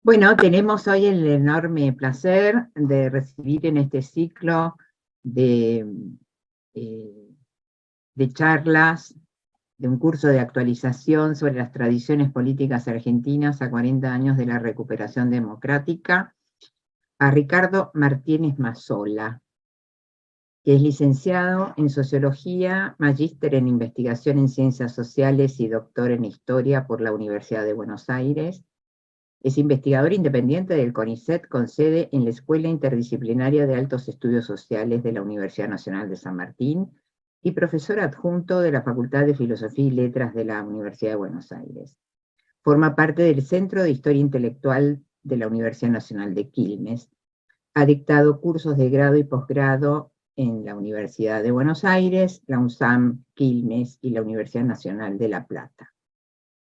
Bueno, tenemos hoy el enorme placer de recibir en este ciclo de, eh, de charlas, de un curso de actualización sobre las tradiciones políticas argentinas a 40 años de la recuperación democrática, a Ricardo Martínez Mazzola, que es licenciado en Sociología, magíster en Investigación en Ciencias Sociales y doctor en Historia por la Universidad de Buenos Aires. Es investigador independiente del CONICET con sede en la Escuela Interdisciplinaria de Altos Estudios Sociales de la Universidad Nacional de San Martín y profesor adjunto de la Facultad de Filosofía y Letras de la Universidad de Buenos Aires. Forma parte del Centro de Historia Intelectual de la Universidad Nacional de Quilmes. Ha dictado cursos de grado y posgrado en la Universidad de Buenos Aires, la UNSAM Quilmes y la Universidad Nacional de La Plata.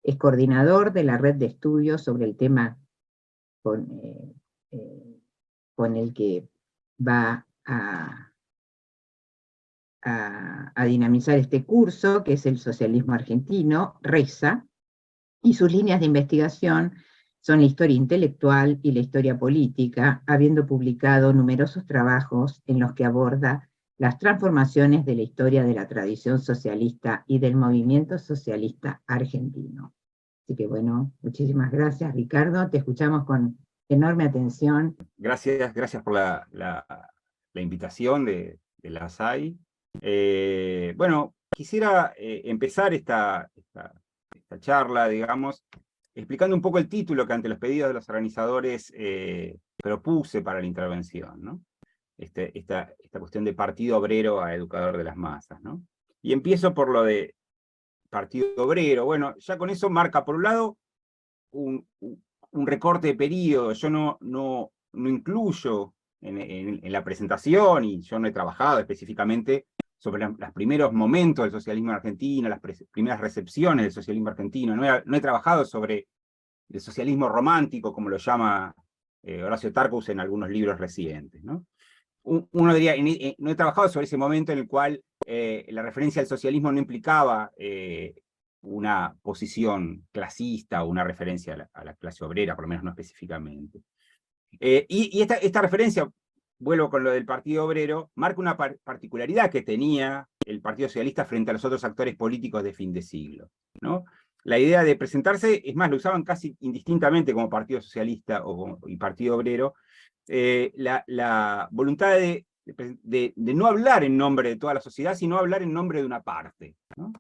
Es coordinador de la red de estudios sobre el tema con, con el que va a dinamizar este curso, que es el socialismo argentino, RESA, y sus líneas de investigación son la historia intelectual y la historia política, habiendo publicado numerosos trabajos en los que aborda las transformaciones de la historia de la tradición socialista y del movimiento socialista argentino. Así que bueno, muchísimas gracias, Ricardo, te escuchamos con enorme atención. Gracias por la invitación de la SAI. Bueno, quisiera empezar esta charla, digamos, explicando un poco el título que ante los pedidos de los organizadores propuse para la intervención, ¿no? Esta cuestión de partido obrero a educador de las masas, ¿no? Y empiezo por lo de partido obrero. Bueno, ya con eso marca, por un lado, un recorte de periodo. Yo no incluyo en la presentación, y yo no he trabajado específicamente sobre los primeros momentos del socialismo argentino, las primeras recepciones del socialismo argentino. No he trabajado sobre el socialismo romántico, como lo llama Horacio Tarcus en algunos libros recientes, ¿no? Uno diría, no he trabajado sobre ese momento en el cual la referencia al socialismo no implicaba una posición clasista o una referencia a la clase obrera, por lo menos no específicamente. Y esta referencia, vuelvo con lo del Partido Obrero, marca una particularidad que tenía el Partido Socialista frente a los otros actores políticos de fin de siglo, ¿no? La idea de presentarse, es más, lo usaban casi indistintamente como Partido Socialista y Partido Obrero, la voluntad de no hablar en nombre de toda la sociedad, sino hablar en nombre de una parte, ¿no?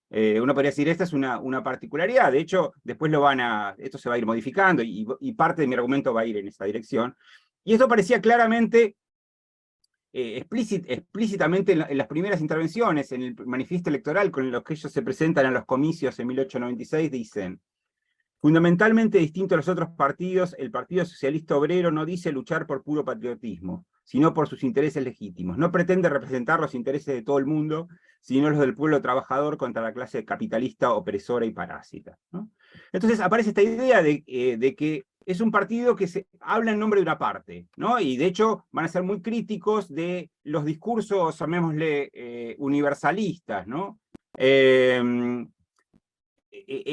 Uno podría decir, esta es una particularidad. De hecho, después esto se va a ir modificando, y parte de mi argumento va a ir en esa dirección. Y esto parecía claramente, explícitamente en las primeras intervenciones, en el manifiesto electoral con los que ellos se presentan a los comicios en 1896, dicen: fundamentalmente distinto a los otros partidos, el Partido Socialista Obrero no dice luchar por puro patriotismo, sino por sus intereses legítimos. No pretende representar los intereses de todo el mundo, sino los del pueblo trabajador contra la clase capitalista, opresora y parásita, ¿no? Entonces aparece esta idea de que es un partido que habla en nombre de una parte, ¿no? Y de hecho van a ser muy críticos de los discursos, llamémosle, universalistas, ¿no?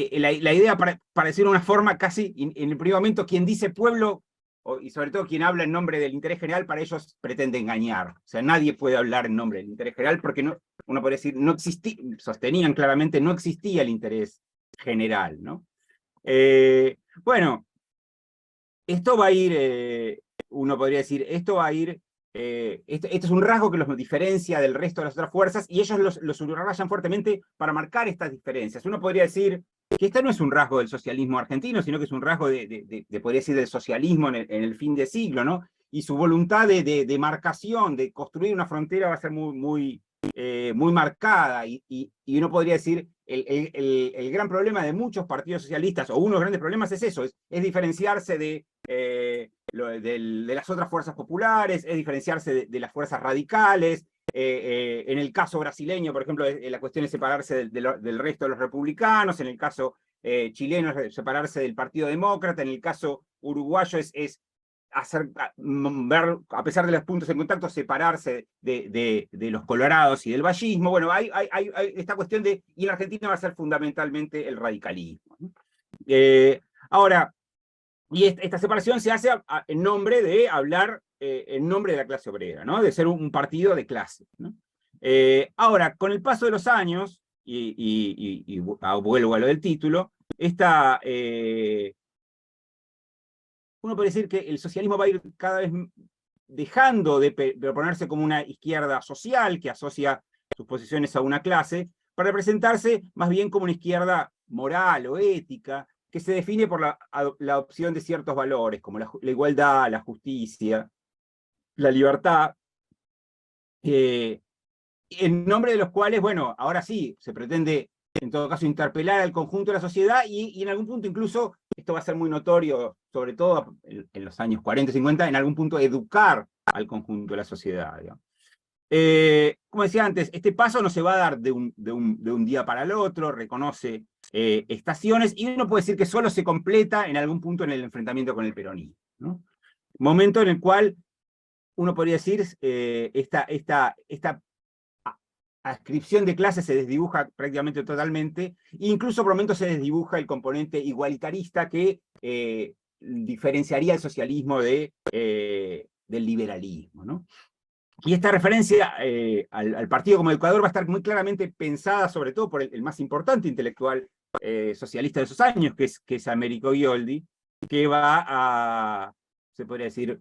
La idea, para decirlo de una forma casi, en el primer momento, quien dice pueblo, y sobre todo quien habla en nombre del interés general, para ellos pretende engañar. O sea, nadie puede hablar en nombre del interés general, porque uno podría decir, no existía, sostenían claramente, no existía el interés general, ¿no? Bueno, esto va a ir, uno podría decir, esto va a ir, este es un rasgo que los diferencia del resto de las otras fuerzas, y ellos los subrayan fuertemente para marcar estas diferencias. Uno podría decir que este no es un rasgo del socialismo argentino, sino que es un rasgo podría decir, del socialismo en el fin de siglo, ¿no? Y su voluntad de marcación, de construir una frontera, va a ser muy marcada, y uno podría decir, el gran problema de muchos partidos socialistas, o uno de los grandes problemas es eso, es diferenciarse de las otras fuerzas populares, es diferenciarse de las fuerzas radicales. En el caso brasileño, por ejemplo, la cuestión es separarse del resto de los republicanos. En el caso chileno es separarse del Partido Demócrata. En el caso uruguayo es ver, a pesar de los puntos en contacto, separarse de los colorados y del vallismo. Bueno, hay esta cuestión y en la Argentina va a ser fundamentalmente el radicalismo, ¿no? Ahora, Y esta separación se hace en nombre de hablar en nombre de la clase obrera, ¿no? De ser un partido de clase, ¿no? Ahora, con el paso de los años, y vuelvo a lo del título, uno puede decir que el socialismo va a ir cada vez dejando de proponerse como una izquierda social que asocia sus posiciones a una clase, para presentarse más bien como una izquierda moral o ética, que se define por la adopción de ciertos valores, como la igualdad, la justicia, la libertad, en nombre de los cuales, bueno, ahora sí, se pretende, en todo caso, interpelar al conjunto de la sociedad, y en algún punto incluso, esto va a ser muy notorio, sobre todo en los años 40 y 50, en algún punto educar al conjunto de la sociedad, digamos. Como decía antes, este paso no se va a dar de un día para el otro, reconoce estaciones, y uno puede decir que solo se completa en algún punto en el enfrentamiento con el peronismo, ¿no? Momento en el cual uno podría decir esta adscripción de clases se desdibuja prácticamente totalmente, e incluso por momentos se desdibuja el componente igualitarista que diferenciaría el socialismo del liberalismo, ¿no? Y esta referencia al partido como educador va a estar muy claramente pensada, sobre todo por el más importante intelectual socialista de esos años, que es Americo Gioldi, que va a, se podría decir,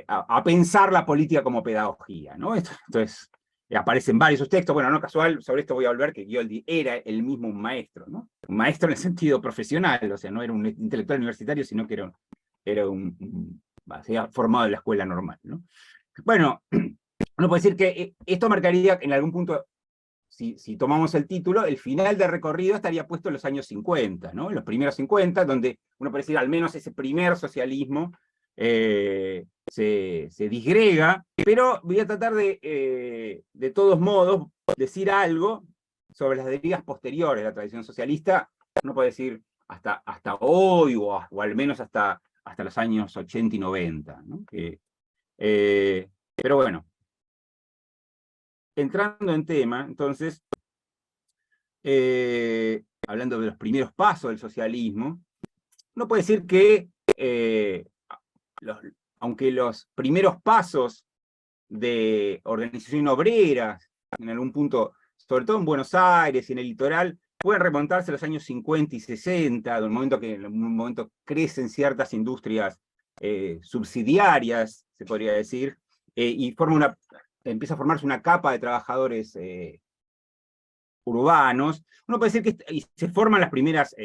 a pensar la política como pedagogía, ¿no? Entonces, aparecen varios sus textos. Bueno, no casual, sobre esto voy a volver, que Gioldi era él mismo un maestro, ¿no? Un maestro en el sentido profesional, o sea, no era un intelectual universitario, sino que se había formado en la escuela normal, ¿no? Bueno, uno puede decir que esto marcaría en algún punto, si tomamos el título, el final del recorrido estaría puesto en los años 50, ¿no? En los primeros 50, donde uno puede decir al menos ese primer socialismo se disgrega, pero voy a tratar de todos modos, decir algo sobre las derivas posteriores de la tradición socialista. Uno puede decir hasta hoy, o al menos hasta los años 80 y 90, ¿no? Pero bueno, entrando en tema, entonces, hablando de los primeros pasos del socialismo, uno puede decir que, aunque los primeros pasos de organización obrera, en algún punto, sobre todo en Buenos Aires y en el litoral, pueden remontarse a los años 50 y 60, en un momento crecen ciertas industrias subsidiarias, se podría decir, y empieza a formarse una capa de trabajadores urbanos. Uno puede decir que se forman las primeras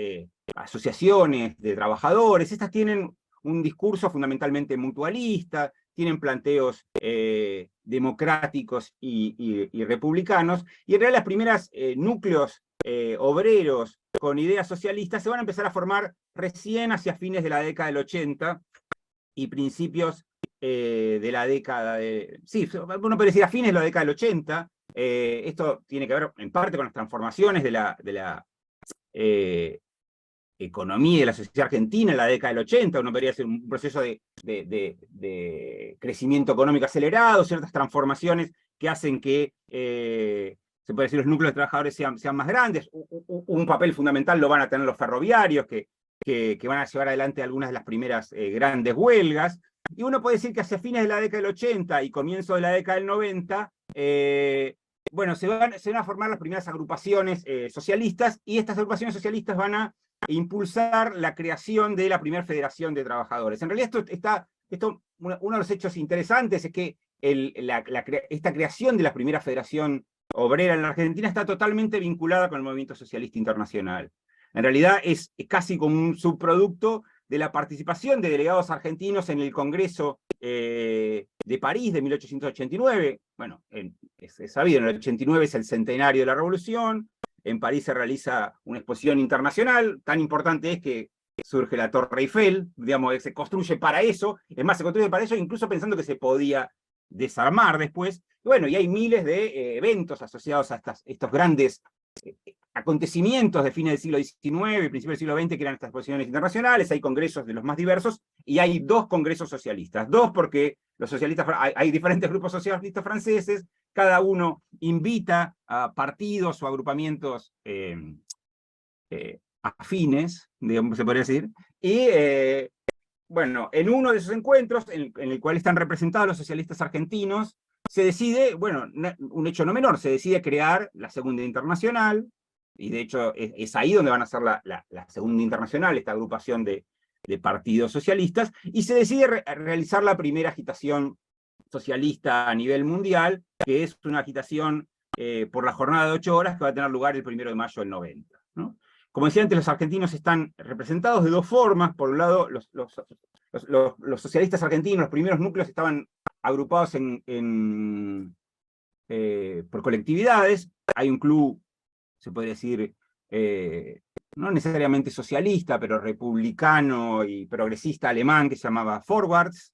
asociaciones de trabajadores. Estas tienen un discurso fundamentalmente mutualista, tienen planteos democráticos y republicanos, y en realidad las primeras núcleos obreros con ideas socialistas se van a empezar a formar recién hacia fines de la década del 80 y principios de la década de... Sí, uno puede decir a fines de la década del 80. Esto tiene que ver en parte con las transformaciones de la economía y de la sociedad argentina en la década del 80. Uno podría decir un proceso de crecimiento económico acelerado, ciertas transformaciones que hacen que se puede decir los núcleos de trabajadores sean más grandes. Un papel fundamental lo van a tener los ferroviarios, que van a llevar adelante algunas de las primeras grandes huelgas. Y uno puede decir que hacia fines de la década del 80 y comienzo de la década del 90, bueno, se van a formar las primeras agrupaciones socialistas, y estas agrupaciones socialistas van a impulsar la creación de la primera federación de trabajadores. En realidad uno de los hechos interesantes es que esta creación de la primera federación obrera en la Argentina está totalmente vinculada con el movimiento socialista internacional. En realidad es casi como un subproducto de la participación de delegados argentinos en el Congreso de París de 1889. Bueno, es sabido, en el 89 es el centenario de la Revolución. En París se realiza una exposición internacional, tan importante es que surge la Torre Eiffel, digamos, se construye para eso. Es más, se construye para eso incluso pensando que se podía desarmar después. Y bueno, y hay miles de eventos asociados a estos grandes acontecimientos de fines del siglo XIX y principios del siglo XX, que eran estas exposiciones internacionales. Hay congresos de los más diversos, y hay dos congresos socialistas. Dos porque los socialistas, hay diferentes grupos socialistas franceses, cada uno invita a partidos o agrupamientos afines, digamos, se podría decir, y bueno, en uno de esos encuentros, en el cual están representados los socialistas argentinos, se decide, bueno, un hecho no menor, se decide crear la Segunda Internacional, y de hecho es ahí donde van a ser la Segunda Internacional, esta agrupación de partidos socialistas, y se decide realizar la primera agitación socialista a nivel mundial, que es una agitación por la jornada de 8 horas que va a tener lugar el 1 de mayo del 90, ¿no? Como decía antes, los argentinos están representados de dos formas. Por un lado, los socialistas argentinos, los primeros núcleos estaban agrupados por colectividades. Hay un club, se podría decir, no necesariamente socialista, pero republicano y progresista alemán, que se llamaba Forwards,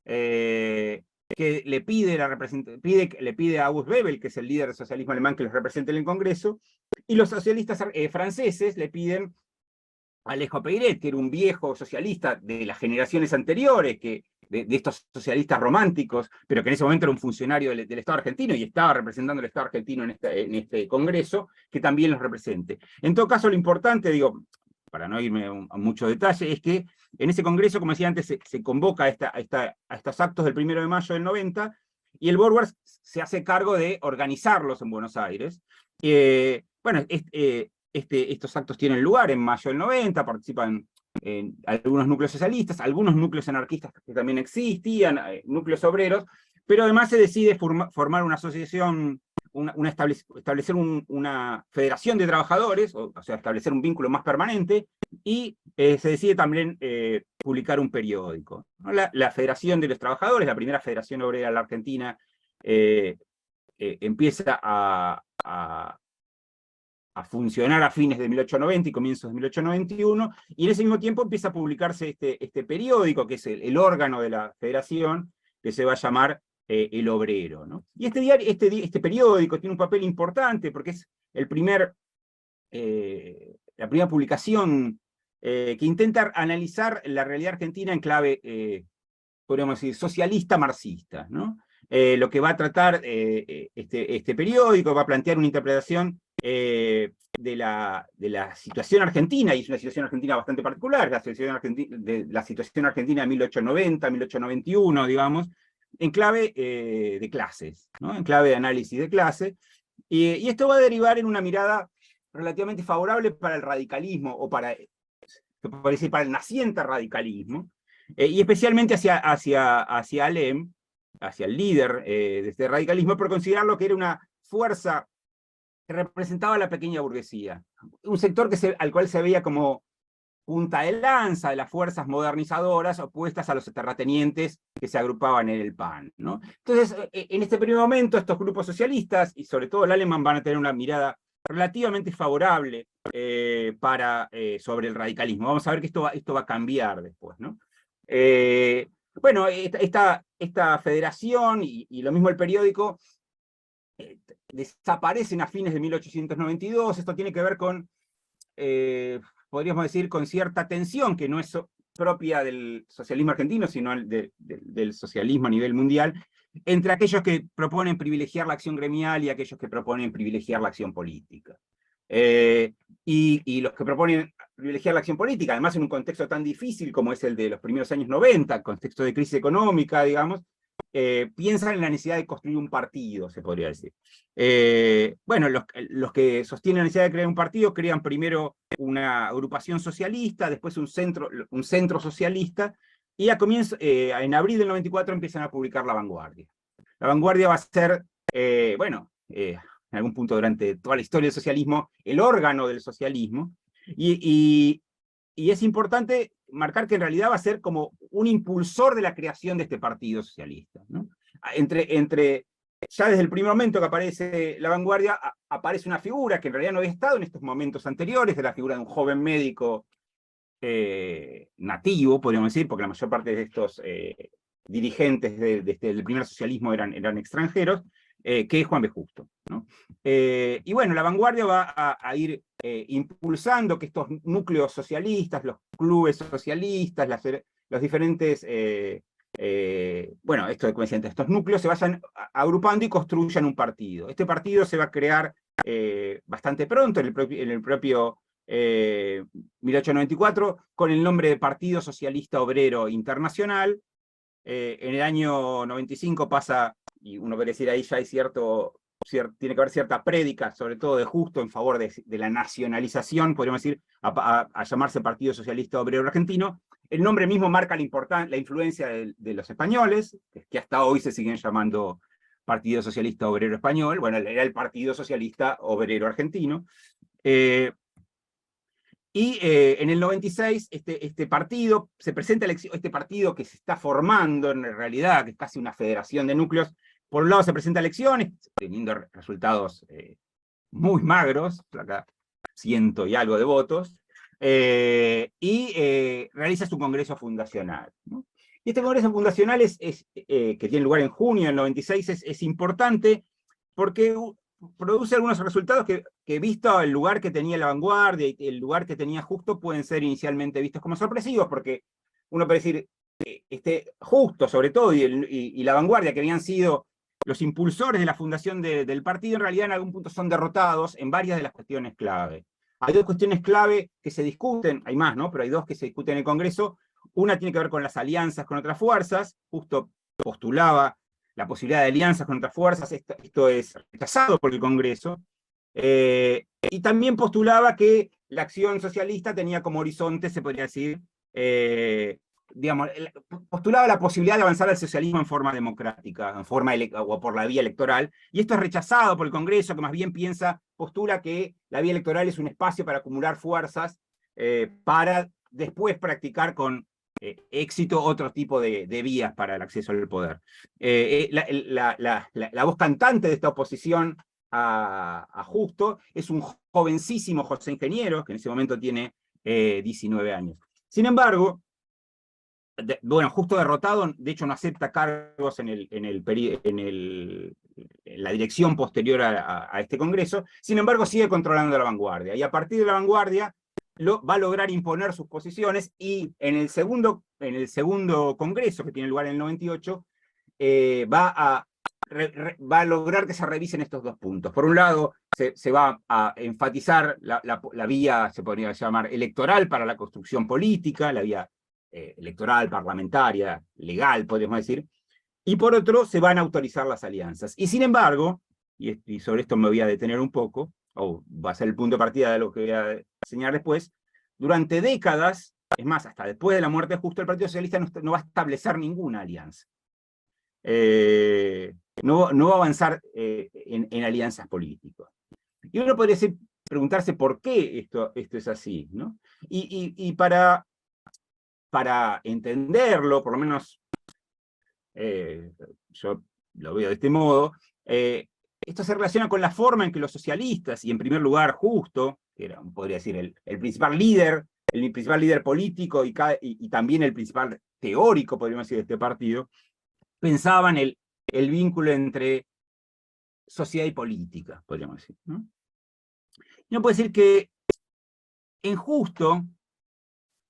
que le pide a August Bebel, que es el líder del socialismo alemán, que los represente en el Congreso, y los socialistas franceses le piden a Alejo Peyret, que era un viejo socialista de las generaciones anteriores, de estos socialistas románticos, pero que en ese momento era un funcionario del Estado argentino y estaba representando al Estado argentino en este Congreso, que también los represente. En todo caso, lo importante, digo, para no irme a mucho detalle, es que en ese Congreso, como decía antes, se convoca a estos actos del 1 de mayo del 90, y el Borwards se hace cargo de organizarlos en Buenos Aires. Bueno, estos actos tienen lugar en mayo del 90, participan en algunos núcleos socialistas, algunos núcleos anarquistas que también existían, núcleos obreros, pero además se decide formar una asociación, establecer una federación de trabajadores, o sea, establecer un vínculo más permanente, y se decide también publicar un periódico, ¿no? La Federación de los Trabajadores, la primera federación obrera de la Argentina, empieza a funcionar a fines de 1890 y comienzos de 1891, y en ese mismo tiempo empieza a publicarse este periódico, que es el órgano de la federación, que se va a llamar El Obrero, ¿no? Y este periódico tiene un papel importante, porque es la primera publicación que intenta analizar la realidad argentina en clave, podríamos decir, socialista marxista, ¿no? Lo que va a tratar este periódico, va a plantear una interpretación de la situación argentina, y es una situación argentina bastante particular, la situación argentina de 1890, 1891, digamos, en clave de clases, ¿no? En clave de análisis de clase, y esto va a derivar en una mirada relativamente favorable para el radicalismo, o para el naciente radicalismo, y especialmente hacia Alem, hacia el líder de este radicalismo, por considerarlo que era una fuerza que representaba a la pequeña burguesía, un sector al cual se veía como punta de lanza de las fuerzas modernizadoras opuestas a los terratenientes que se agrupaban en el PAN, ¿no? Entonces, en este primer momento, estos grupos socialistas, y sobre todo el Alemán, van a tener una mirada relativamente favorable sobre el radicalismo. Vamos a ver que esto va a cambiar después, ¿no? Bueno, esta federación y lo mismo el periódico desaparecen a fines de 1892. Esto tiene que ver con, podríamos decir, con cierta tensión que no es propia del socialismo argentino, sino del socialismo a nivel mundial, entre aquellos que proponen privilegiar la acción gremial y aquellos que proponen privilegiar la acción política. Y los que proponen privilegiar la acción política, además en un contexto tan difícil como es el de los primeros años 90, contexto de crisis económica, digamos, piensan en la necesidad de construir un partido, se podría decir. Bueno, los que sostienen la necesidad de crear un partido crean primero una agrupación socialista, después un centro socialista, y en abril del 94 empiezan a publicar La Vanguardia. La Vanguardia va a ser, bueno, en algún punto durante toda la historia del socialismo, el órgano del socialismo, y es importante marcar que en realidad va a ser como un impulsor de la creación de este partido socialista, ¿no? Ya desde el primer momento que aparece La Vanguardia, aparece una figura que en realidad no había estado en estos momentos anteriores, de la figura de un joven médico nativo, podríamos decir, porque la mayor parte de estos dirigentes del primer socialismo eran extranjeros, que es Juan B. Justo, ¿no? Y bueno, La Vanguardia va a ir impulsando que estos núcleos socialistas, los clubes socialistas, los diferentes, bueno, como decía antes, estos núcleos se vayan agrupando y construyan un partido. Este partido se va a crear bastante pronto, en el propio 1894, con el nombre de Partido Socialista Obrero Internacional. En el año 95 pasa, y uno puede decir ahí ya hay tiene que haber cierta prédica, sobre todo de Justo, en favor de la nacionalización, podríamos decir, a llamarse Partido Socialista Obrero Argentino. El nombre mismo marca la influencia de los españoles, que hasta hoy se siguen llamando Partido Socialista Obrero Español. Bueno, era el Partido Socialista Obrero Argentino. En el 96, este partido se presenta este partido que se está formando en realidad, que es casi una federación de núcleos. Por un lado se presenta a elecciones, teniendo resultados muy magros, acá 100 y algo de votos, realiza su congreso fundacional, ¿no? Y este congreso fundacional, que tiene lugar en junio del 96, es importante porque produce algunos resultados que visto el lugar que tenía La Vanguardia y el lugar que tenía Justo, pueden ser inicialmente vistos como sorpresivos, porque uno puede decir, Justo sobre todo, y La Vanguardia, que habían sido los impulsores de la fundación del partido, en realidad en algún punto son derrotados en varias de las cuestiones clave. Hay dos cuestiones clave que se discuten, hay más, ¿no? Pero hay dos que se discuten en el Congreso. Una tiene que ver con las alianzas con otras fuerzas. Justo postulaba la posibilidad de alianzas con otras fuerzas. Esto es rechazado por el Congreso. Y también postulaba que la acción socialista tenía como horizonte, se podría decir, postulaba la posibilidad de avanzar al socialismo en forma democrática, o por la vía electoral, y esto es rechazado por el Congreso, que más bien postula que la vía electoral es un espacio para acumular fuerzas, para después practicar con éxito otro tipo de vías para el acceso al poder. La voz cantante de esta oposición a Justo es un jovencísimo José Ingeniero, que en ese momento tiene 19 años. Sin embargo, Justo derrotado, de hecho no acepta cargos en la dirección posterior a este Congreso. Sin embargo sigue controlando La Vanguardia, y a partir de La Vanguardia va a lograr imponer sus posiciones, y en el segundo Congreso, que tiene lugar en el 98, va a lograr que se revisen estos dos puntos. Por un lado, se va a enfatizar la vía, se podría llamar, electoral para la construcción política, la vía electoral, parlamentaria, legal, podemos decir, y por otro, se van a autorizar las alianzas. Y sin embargo, y sobre esto me voy a detener un poco, o va a ser el punto de partida de lo que voy a enseñar después, durante décadas, es más, hasta después de la muerte de Justo, el Partido Socialista no va a establecer ninguna alianza. No va a avanzar en alianzas políticas. Y uno podría preguntarse por qué esto es así, ¿no? Y para entenderlo, por lo menos yo lo veo de este modo, esto se relaciona con la forma en que los socialistas, y en primer lugar Justo, que era, podría decir, el principal líder político y también el principal teórico, podríamos decir, de este partido, pensaban el vínculo entre sociedad y política, podríamos decir, ¿no? Y uno puede decir que en Justo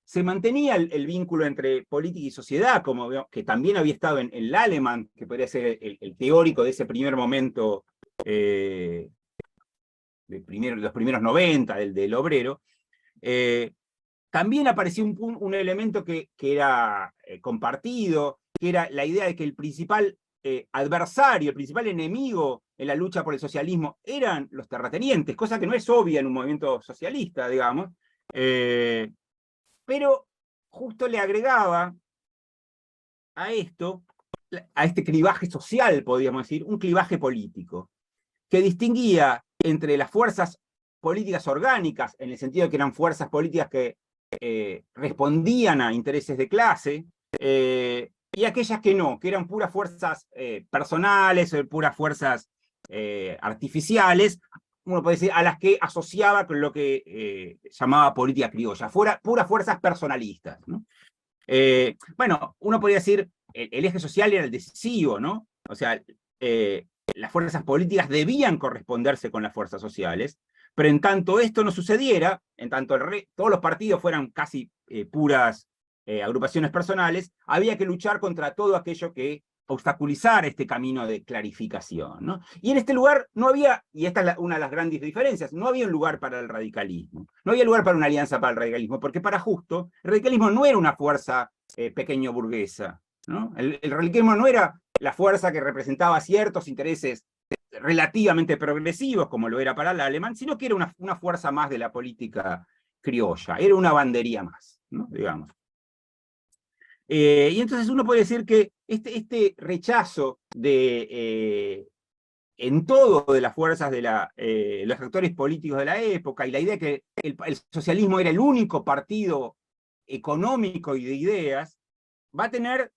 se mantenía el vínculo entre política y sociedad, que también había estado en Laleman, que podría ser el teórico de ese primer momento, los primeros 90, del obrero. También apareció un elemento que era compartido, que era la idea de que el principal adversario, el principal enemigo en la lucha por el socialismo eran los terratenientes, cosa que no es obvia en un movimiento socialista, digamos. Pero Justo le agregaba a este clivaje social, podríamos decir, un clivaje político, que distinguía entre las fuerzas políticas orgánicas, en el sentido de que eran fuerzas políticas que respondían a intereses de clase, y aquellas que no, que eran puras fuerzas personales, o puras fuerzas artificiales, uno puede decir, a las que asociaba con lo que llamaba política criolla, puras fuerzas personalistas, ¿no? Bueno, uno podría decir, el eje social era el decisivo, ¿no? O sea, las fuerzas políticas debían corresponderse con las fuerzas sociales, pero en tanto esto no sucediera, en tanto todos los partidos fueran casi puras agrupaciones personales, había que luchar contra todo aquello que obstaculizar este camino de clarificación, ¿no? Y en este lugar no había, y esta es una de las grandes diferencias, no había un lugar para el radicalismo, no había lugar para una alianza para el radicalismo, porque para Justo, el radicalismo no era una fuerza pequeño burguesa, ¿no? El radicalismo no era la fuerza que representaba ciertos intereses relativamente progresivos, como lo era para el alemán, sino que era una fuerza más de la política criolla, era una bandería más, ¿no? Digamos. Y entonces uno puede decir que este rechazo en todo de las fuerzas de los actores políticos de la época, y la idea de que el socialismo era el único partido económico y de ideas, va a tener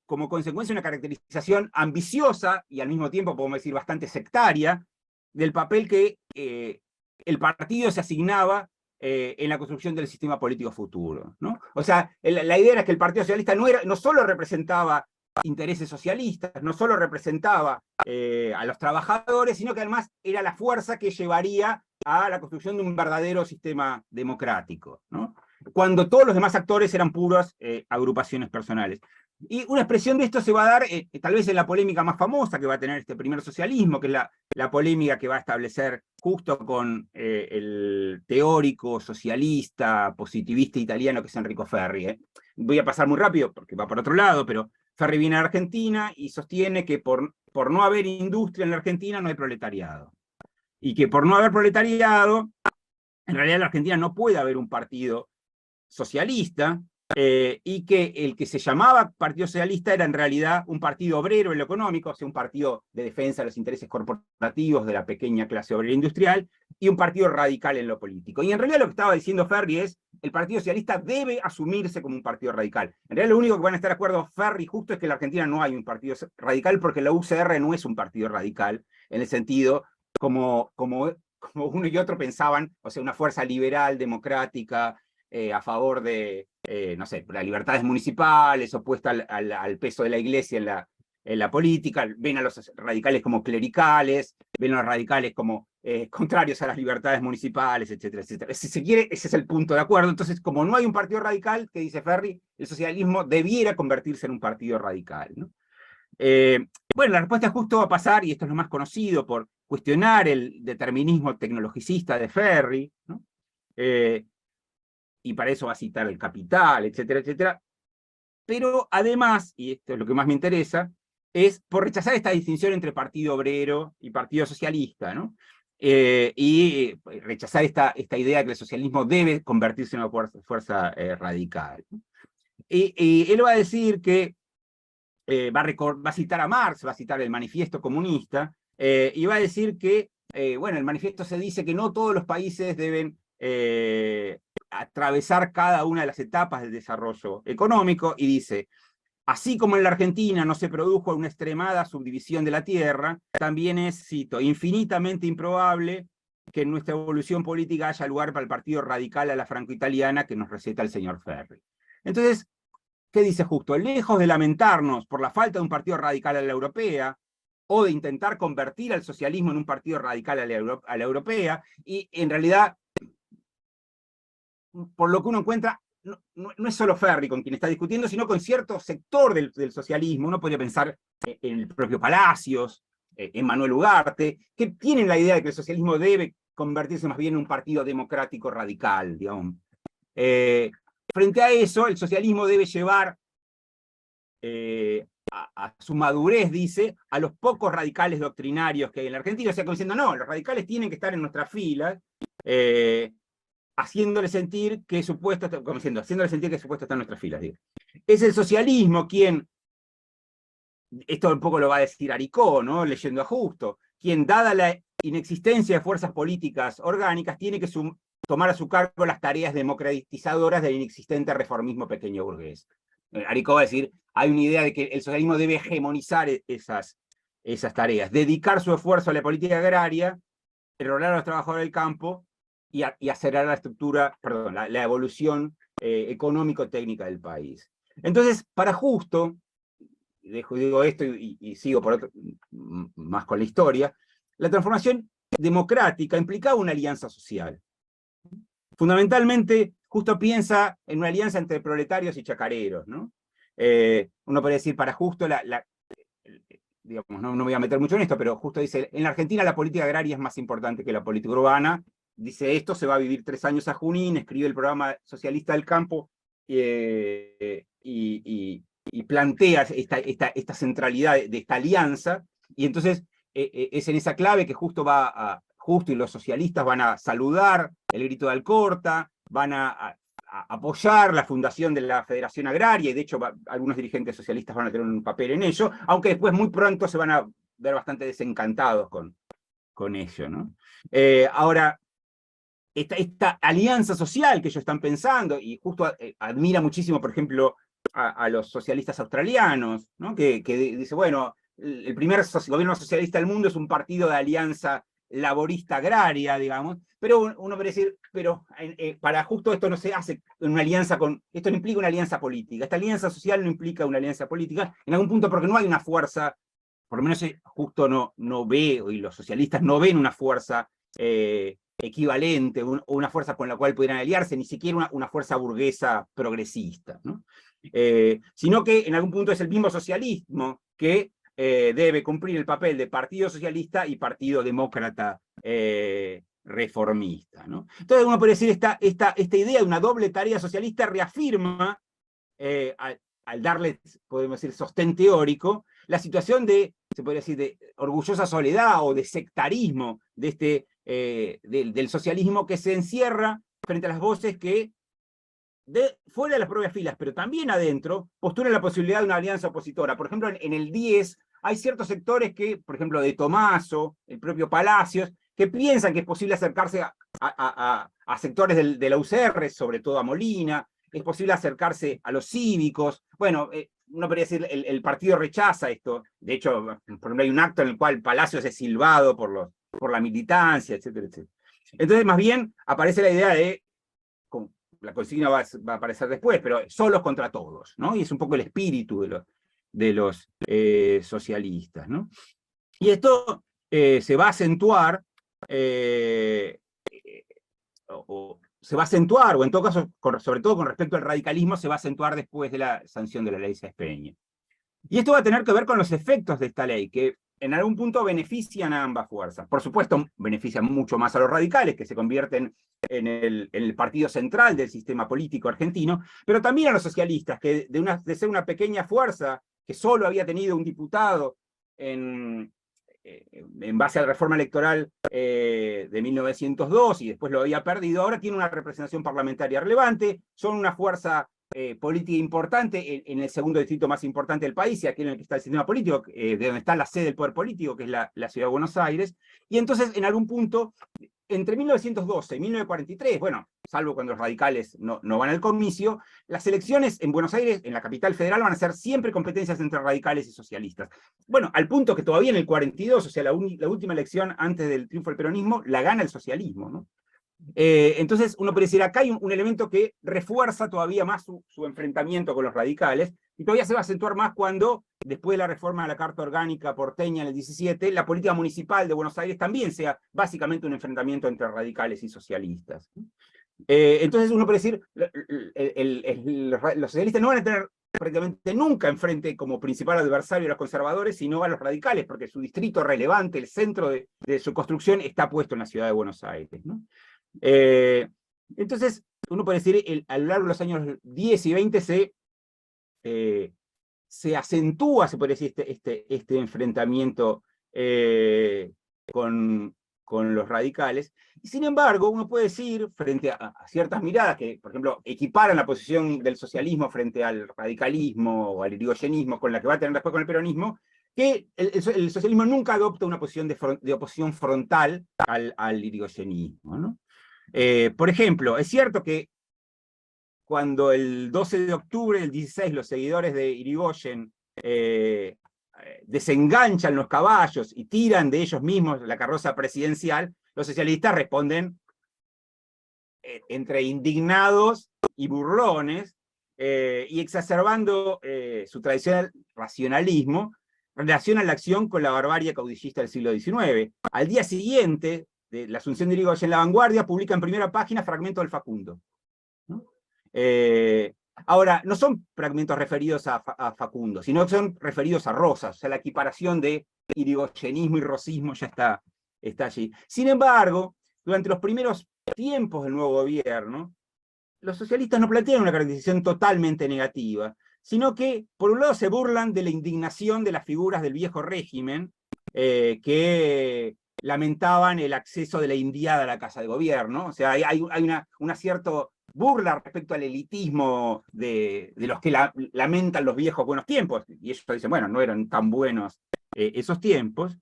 como consecuencia una caracterización ambiciosa y al mismo tiempo, podemos decir, bastante sectaria, del papel que el partido se asignaba en la construcción del sistema político futuro, ¿no? O sea, la idea era que el Partido Socialista no solo representaba intereses socialistas, no solo representaba a los trabajadores, sino que además era la fuerza que llevaría a la construcción de un verdadero sistema democrático, ¿no? Cuando todos los demás actores eran puras agrupaciones personales. Y una expresión de esto se va a dar tal vez en la polémica más famosa que va a tener este primer socialismo, que es la polémica que va a establecer Justo con el teórico socialista, positivista italiano que es Enrico Ferri. Voy a pasar muy rápido porque va por otro lado, pero Ferri viene a Argentina y sostiene que por no haber industria en la Argentina no hay proletariado. Y que por no haber proletariado, en realidad en la Argentina no puede haber un partido socialista, y que el que se llamaba Partido Socialista era en realidad un partido obrero en lo económico, o sea, un partido de defensa de los intereses corporativos de la pequeña clase obrera industrial, y un partido radical en lo político. Y en realidad lo que estaba diciendo Ferri es, el Partido Socialista debe asumirse como un partido radical. En realidad lo único que van a estar de acuerdo Ferri justo es que en la Argentina no hay un partido radical, porque la UCR no es un partido radical, en el sentido como uno y otro pensaban, o sea, una fuerza liberal, democrática, a favor de, no sé, las libertades municipales, opuesta al peso de la iglesia en la política, ven a los radicales como clericales, ven a los radicales como contrarios a las libertades municipales, etcétera, etcétera. Si se quiere, ese es el punto de acuerdo. Entonces, como no hay un partido radical, que dice Ferri, el socialismo debiera convertirse en un partido radical, ¿no? Bueno, la respuesta justo va a pasar, y esto es lo más conocido, por cuestionar el determinismo tecnologicista de Ferri, ¿no? Y para eso va a citar el Capital, etcétera, etcétera. Pero además, y esto es lo que más me interesa, es por rechazar esta distinción entre partido obrero y partido socialista, ¿no? Y rechazar esta idea de que el socialismo debe convertirse en una fuerza radical. Y él va a decir que va a citar a Marx, va a citar el Manifiesto Comunista, y va a decir que, bueno, el manifiesto se dice que no todos los países deben atravesar cada una de las etapas del desarrollo económico, y dice, así como en la Argentina no se produjo una extremada subdivisión de la tierra, también es, cito, infinitamente improbable que en nuestra evolución política haya lugar para el partido radical a la franco-italiana que nos receta el señor Ferri. Entonces, ¿qué dice Justo? Lejos de lamentarnos por la falta de un partido radical a la europea, o de intentar convertir al socialismo en un partido radical a la europea, y en realidad, por lo que uno encuentra, no es solo Ferri con quien está discutiendo, sino con cierto sector del socialismo. Uno podría pensar en el propio Palacios, en Manuel Ugarte, que tienen la idea de que el socialismo debe convertirse más bien en un partido democrático radical, digamos. Frente a eso, el socialismo debe llevar a su madurez, dice, a los pocos radicales doctrinarios que hay en la Argentina. O sea, como diciendo, no, los radicales tienen que estar en nuestras filas, haciéndole sentir que su puesto, como diciendo, haciéndole sentir que su puesto está en nuestras filas. Digo. Es el socialismo quien, esto un poco lo va a decir Aricó, ¿no? Leyendo a Justo, quien, dada la inexistencia de fuerzas políticas orgánicas, tiene que tomar a su cargo las tareas democratizadoras del inexistente reformismo pequeño burgués. Aricó va a decir, hay una idea de que el socialismo debe hegemonizar esas tareas, dedicar su esfuerzo a la política agraria, enrolar a los trabajadores del campo y acelerar la estructura, perdón, la evolución económico-técnica del país. Entonces, para Justo, digo esto y sigo por otro, más con la historia, la transformación democrática implicaba una alianza social. Fundamentalmente, Justo piensa en una alianza entre proletarios y chacareros, ¿no? Uno podría decir, para justo digamos, no me voy a meter mucho en esto, pero justo dice, en la Argentina la política agraria es más importante que la política urbana. Dice esto, se va a vivir 3 años a Junín, escribe el programa socialista del campo, y plantea esta centralidad de esta alianza, y entonces es en esa clave que Justo y los socialistas van a saludar el grito de Alcorta, van a apoyar la fundación de la Federación Agraria, y de hecho algunos dirigentes socialistas van a tener un papel en ello, aunque después muy pronto se van a ver bastante desencantados con ello, ¿no? Ahora, esta alianza social que ellos están pensando, y justo admira muchísimo, por ejemplo, a los socialistas australianos, ¿no? que dice, bueno, el primer gobierno socialista del mundo es un partido de alianza laborista agraria, digamos, pero uno puede decir, pero para justo esto no se hace una alianza esto no implica una alianza política, esta alianza social no implica una alianza política, en algún punto porque no hay una fuerza, por lo menos justo no ve, y los socialistas no ven una fuerza equivalente, o una fuerza con la cual pudieran aliarse, ni siquiera una fuerza burguesa progresista, ¿no? Sino que en algún punto es el mismo socialismo que debe cumplir el papel de partido socialista y partido demócrata reformista, ¿no? Entonces uno puede decir, esta idea de una doble tarea socialista reafirma, al darle, podemos decir, sostén teórico, la situación se podría decir, de orgullosa soledad o de sectarismo del socialismo, que se encierra frente a las voces que, fuera de las propias filas, pero también adentro, postulan la posibilidad de una alianza opositora. Por ejemplo, en el 10 hay ciertos sectores que, por ejemplo, de Tomaso, el propio Palacios, que piensan que es posible acercarse a sectores de la UCR, sobre todo a Molina, es posible acercarse a los cívicos. Bueno, uno podría decir, el partido rechaza esto. De hecho, por ejemplo, hay un acto en el cual Palacios es silbado por la militancia, etcétera, etcétera. Entonces, más bien, aparece la idea de, la consigna va a aparecer después, pero solos contra todos, ¿no? Y es un poco el espíritu de los socialistas, ¿no? Y esto se va a acentuar, o en todo caso, sobre todo con respecto al radicalismo, se va a acentuar después de la sanción de la ley Sáenz Peña. Y esto va a tener que ver con los efectos de esta ley, que en algún punto benefician a ambas fuerzas. Por supuesto, benefician mucho más a los radicales, que se convierten en el partido central del sistema político argentino, pero también a los socialistas, que de ser una pequeña fuerza que solo había tenido un diputado en base a la reforma electoral de 1902, y después lo había perdido, ahora tiene una representación parlamentaria relevante, son una fuerza política importante en el segundo distrito más importante del país, y aquí en el que está el sistema político, de donde está la sede del poder político, que es la ciudad de Buenos Aires. Y entonces, en algún punto, entre 1912 y 1943, bueno, salvo cuando los radicales no van al comicio, las elecciones en Buenos Aires, en la capital federal, van a ser siempre competencias entre radicales y socialistas. Bueno, al punto que todavía en el 42, o sea, la última elección antes del triunfo del peronismo, la gana el socialismo, ¿no? Entonces uno puede decir, acá hay un elemento que refuerza todavía más su enfrentamiento con los radicales, y todavía se va a acentuar más cuando, después de la reforma de la Carta Orgánica porteña en el 17, la política municipal de Buenos Aires también sea básicamente un enfrentamiento entre radicales y socialistas. Entonces uno puede decir, los socialistas no van a tener prácticamente nunca enfrente como principal adversario a los conservadores, sino a los radicales, porque su distrito relevante, el centro de su construcción, está puesto en la ciudad de Buenos Aires, ¿no? Entonces, uno puede decir, a lo largo de los años 10 y 20 se acentúa, se puede decir, este enfrentamiento con los radicales, y sin embargo, uno puede decir, frente a ciertas miradas que, por ejemplo, equiparan la posición del socialismo frente al radicalismo o al irigoyenismo, con la que va a tener después con el peronismo, que el socialismo nunca adopta una posición de oposición frontal al irigoyenismo, ¿no? Por ejemplo, es cierto que cuando el 12 de octubre del 16 los seguidores de Irigoyen desenganchan los caballos y tiran de ellos mismos la carroza presidencial, los socialistas responden entre indignados y burlones, y exacerbando su tradicional racionalismo, relacionan la acción con la barbarie caudillista del siglo XIX. Al día siguiente de la asunción de Irigoyen, La Vanguardia publica en primera página fragmento del Facundo, ¿no? Ahora, no son fragmentos referidos a Facundo, sino que son referidos a Rosas, o sea, la equiparación de irigoyenismo y rosismo ya está allí. Sin embargo, durante los primeros tiempos del nuevo gobierno, los socialistas no plantean una caracterización totalmente negativa, sino que, por un lado, se burlan de la indignación de las figuras del viejo régimen, que lamentaban el acceso de la indiada a la casa de gobierno. O sea, hay una cierta burla respecto al elitismo de los que lamentan los viejos buenos tiempos, y ellos dicen, bueno, no eran tan buenos esos tiempos.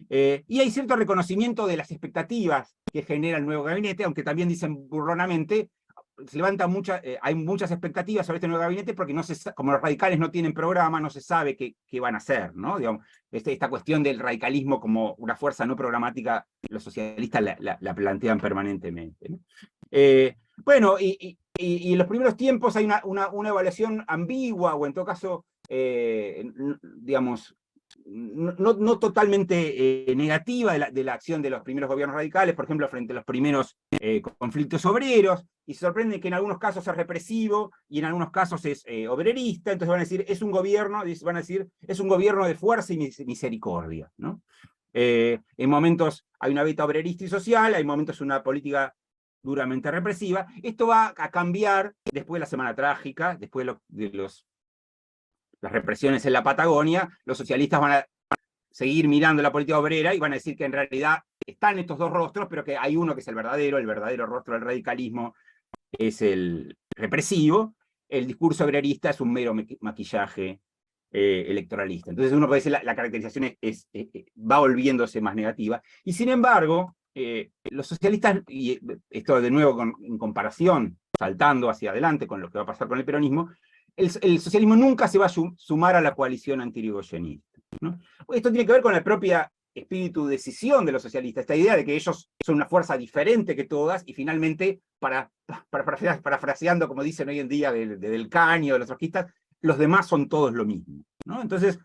Y hay cierto reconocimiento de las expectativas que genera el nuevo gabinete, aunque también dicen burlonamente, se levanta hay muchas expectativas sobre este nuevo gabinete porque como los radicales no tienen programa, no se sabe qué van a hacer, ¿no? Digamos, esta cuestión del radicalismo como una fuerza no programática, los socialistas la plantean permanentemente, ¿no? Bueno, y en los primeros tiempos hay una evaluación ambigua, o en todo caso, digamos, no totalmente negativa de la acción de los primeros gobiernos radicales, por ejemplo, frente a los primeros conflictos obreros, y se sorprende que en algunos casos es represivo y en algunos casos es obrerista. Entonces van a decir, es un gobierno de fuerza y misericordia, ¿no? En momentos hay una beta obrerista y social, hay momentos una política duramente represiva. Esto va a cambiar después de la Semana Trágica, después de las represiones en la Patagonia. Los socialistas van a seguir mirando la política obrera y van a decir que en realidad están estos dos rostros, pero que hay uno que es el verdadero rostro del radicalismo es el represivo, el discurso obrerista es un mero maquillaje electoralista. Entonces uno puede decir la caracterización va volviéndose más negativa, y sin embargo, los socialistas, y esto de nuevo en comparación, saltando hacia adelante con lo que va a pasar con el peronismo, el socialismo nunca se va a sumar a la coalición antirigoyenista, ¿no? Esto tiene que ver con la propia espíritu de decisión de los socialistas, esta idea de que ellos son una fuerza diferente que todas, y finalmente, parafraseando como dicen hoy en día del Caño, de los trotskistas, los demás son todos lo mismo, ¿no? Entonces,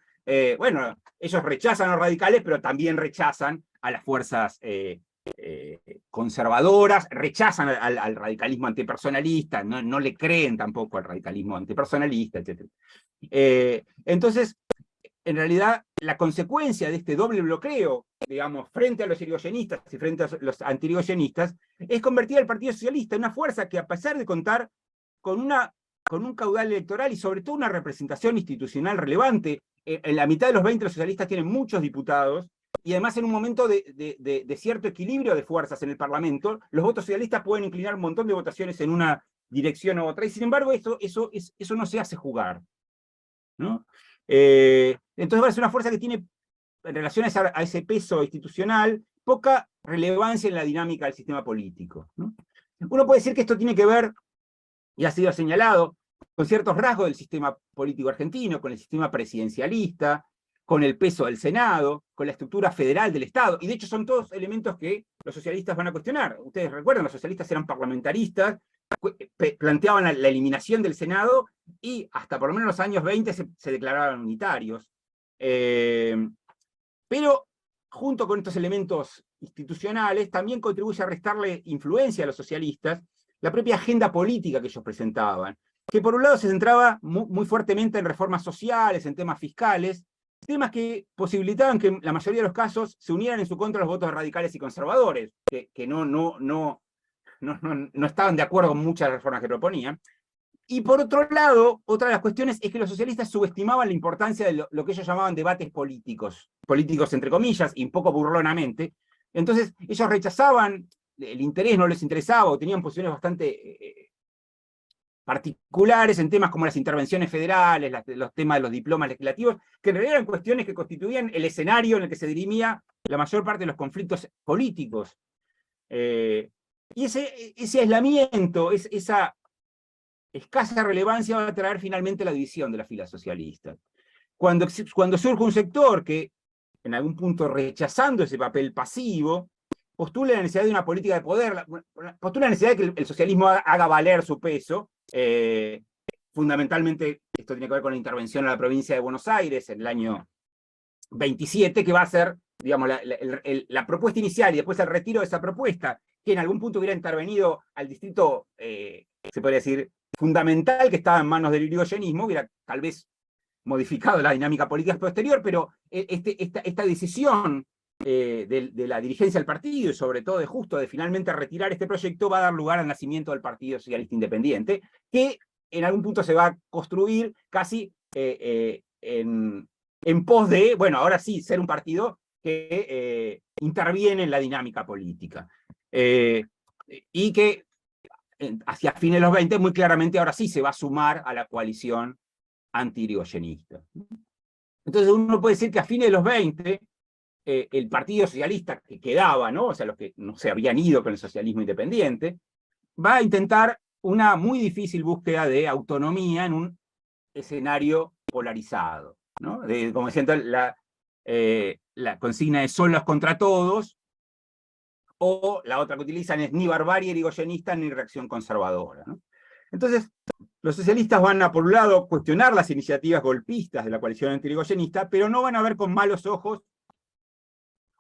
bueno, ellos rechazan a los radicales, pero también rechazan a las fuerzas conservadoras, rechazan al radicalismo antipersonalista, no le creen tampoco al radicalismo antipersonalista, etc. Entonces, en realidad, la consecuencia de este doble bloqueo, digamos, frente a los irigoyenistas y frente a los antirigoyenistas, es convertir al Partido Socialista en una fuerza que, a pesar de contar con un caudal electoral y sobre todo una representación institucional relevante, en la mitad de los 20 los socialistas tienen muchos diputados, y además en un momento de cierto equilibrio de fuerzas en el Parlamento, los votos socialistas pueden inclinar un montón de votaciones en una dirección u otra, y sin embargo eso no se hace jugar, ¿no? Entonces va a ser una fuerza que tiene, en relación a ese peso institucional, poca relevancia en la dinámica del sistema político, ¿no? Uno puede decir que esto tiene que ver, y ha sido señalado, con ciertos rasgos del sistema político argentino, con el sistema presidencialista, con el peso del Senado, con la estructura federal del Estado, y de hecho son todos elementos que los socialistas van a cuestionar. Ustedes recuerdan, los socialistas eran parlamentaristas, planteaban la eliminación del Senado, y hasta por lo menos los años 20 se declaraban unitarios. Pero junto con estos elementos institucionales, también contribuye a restarle influencia a los socialistas la propia agenda política que ellos presentaban, que por un lado se centraba muy fuertemente en reformas sociales, en temas fiscales, temas que posibilitaban que en la mayoría de los casos se unieran en su contra los votos radicales y conservadores, que no estaban de acuerdo con muchas de las reformas que proponían. Y por otro lado, otra de las cuestiones es que los socialistas subestimaban la importancia de lo que ellos llamaban debates políticos entre comillas, y un poco burlonamente. Entonces ellos rechazaban, el interés no les interesaba, o tenían posiciones bastante particulares en temas como las intervenciones federales, los temas de los diplomas legislativos, que en realidad eran cuestiones que constituían el escenario en el que se dirimía la mayor parte de los conflictos políticos. Y ese aislamiento, esa escasa relevancia va a traer finalmente la división de las filas socialistas. Cuando surge un sector que, en algún punto rechazando ese papel pasivo, postula la necesidad de una política de poder, postula la necesidad de que el socialismo haga valer su peso. Fundamentalmente, esto tiene que ver con la intervención a la provincia de Buenos Aires en el año 27, que va a ser, digamos, la propuesta inicial y después el retiro de esa propuesta, que en algún punto hubiera intervenido al distrito, se podría decir, fundamental que estaba en manos del irigoyenismo hubiera tal vez modificado la dinámica política posterior, pero esta decisión de la dirigencia del partido, y sobre todo de finalmente retirar este proyecto, va a dar lugar al nacimiento del Partido Socialista Independiente, que en algún punto se va a construir casi en pos de, bueno, ahora sí, ser un partido que interviene en la dinámica política. Y que hacia fines de los 20, muy claramente ahora sí se va a sumar a la coalición anti-irigoyenista. Entonces uno puede decir que a fines de los 20, el Partido Socialista que quedaba, ¿no? O sea, los que no se habían ido con el socialismo independiente, va a intentar una muy difícil búsqueda de autonomía en un escenario polarizado, ¿no? Como decía, la consigna es solos contra todos, o la otra que utilizan es ni barbarie irigoyenista ni reacción conservadora, ¿no? Entonces, los socialistas van a, por un lado, cuestionar las iniciativas golpistas de la coalición anti-irigoyenista, pero no van a ver con malos ojos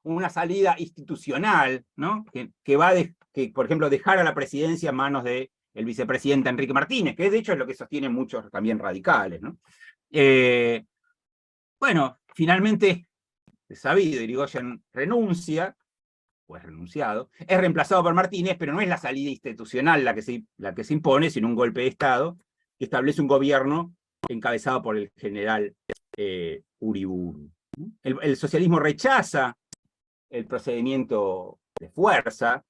una salida institucional, ¿no? que va que, por ejemplo, dejar a la presidencia en manos del vicepresidente Enrique Martínez, que de hecho es lo que sostienen muchos también radicales, ¿no? Bueno, finalmente, es sabido, Irigoyen renuncia, o es renunciado, es reemplazado por Martínez, pero no es la salida institucional la que se impone, sino un golpe de Estado que establece un gobierno encabezado por el general Uriburu. El socialismo rechaza el procedimiento de fuerza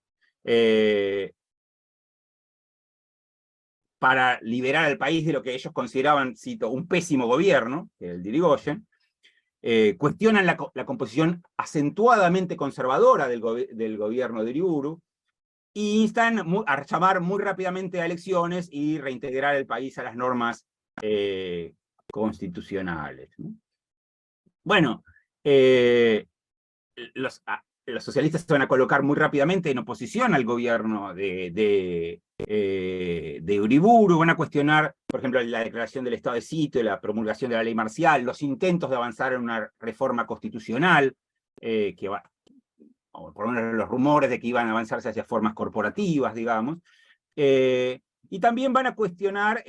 para liberar al país de lo que ellos consideraban, cito, un pésimo gobierno, que es el de Irigoyen. Cuestionan la composición acentuadamente conservadora del gobierno de Uriburu, e instan a llamar muy rápidamente a elecciones y reintegrar el país a las normas constitucionales, ¿no? Bueno, los socialistas se van a colocar muy rápidamente en oposición al gobierno de Uriburu, van a cuestionar, por ejemplo, la declaración del estado de sitio, la promulgación de la ley marcial, los intentos de avanzar en una reforma constitucional, o por lo menos los rumores de que iban a avanzarse hacia formas corporativas, digamos, y también van a cuestionar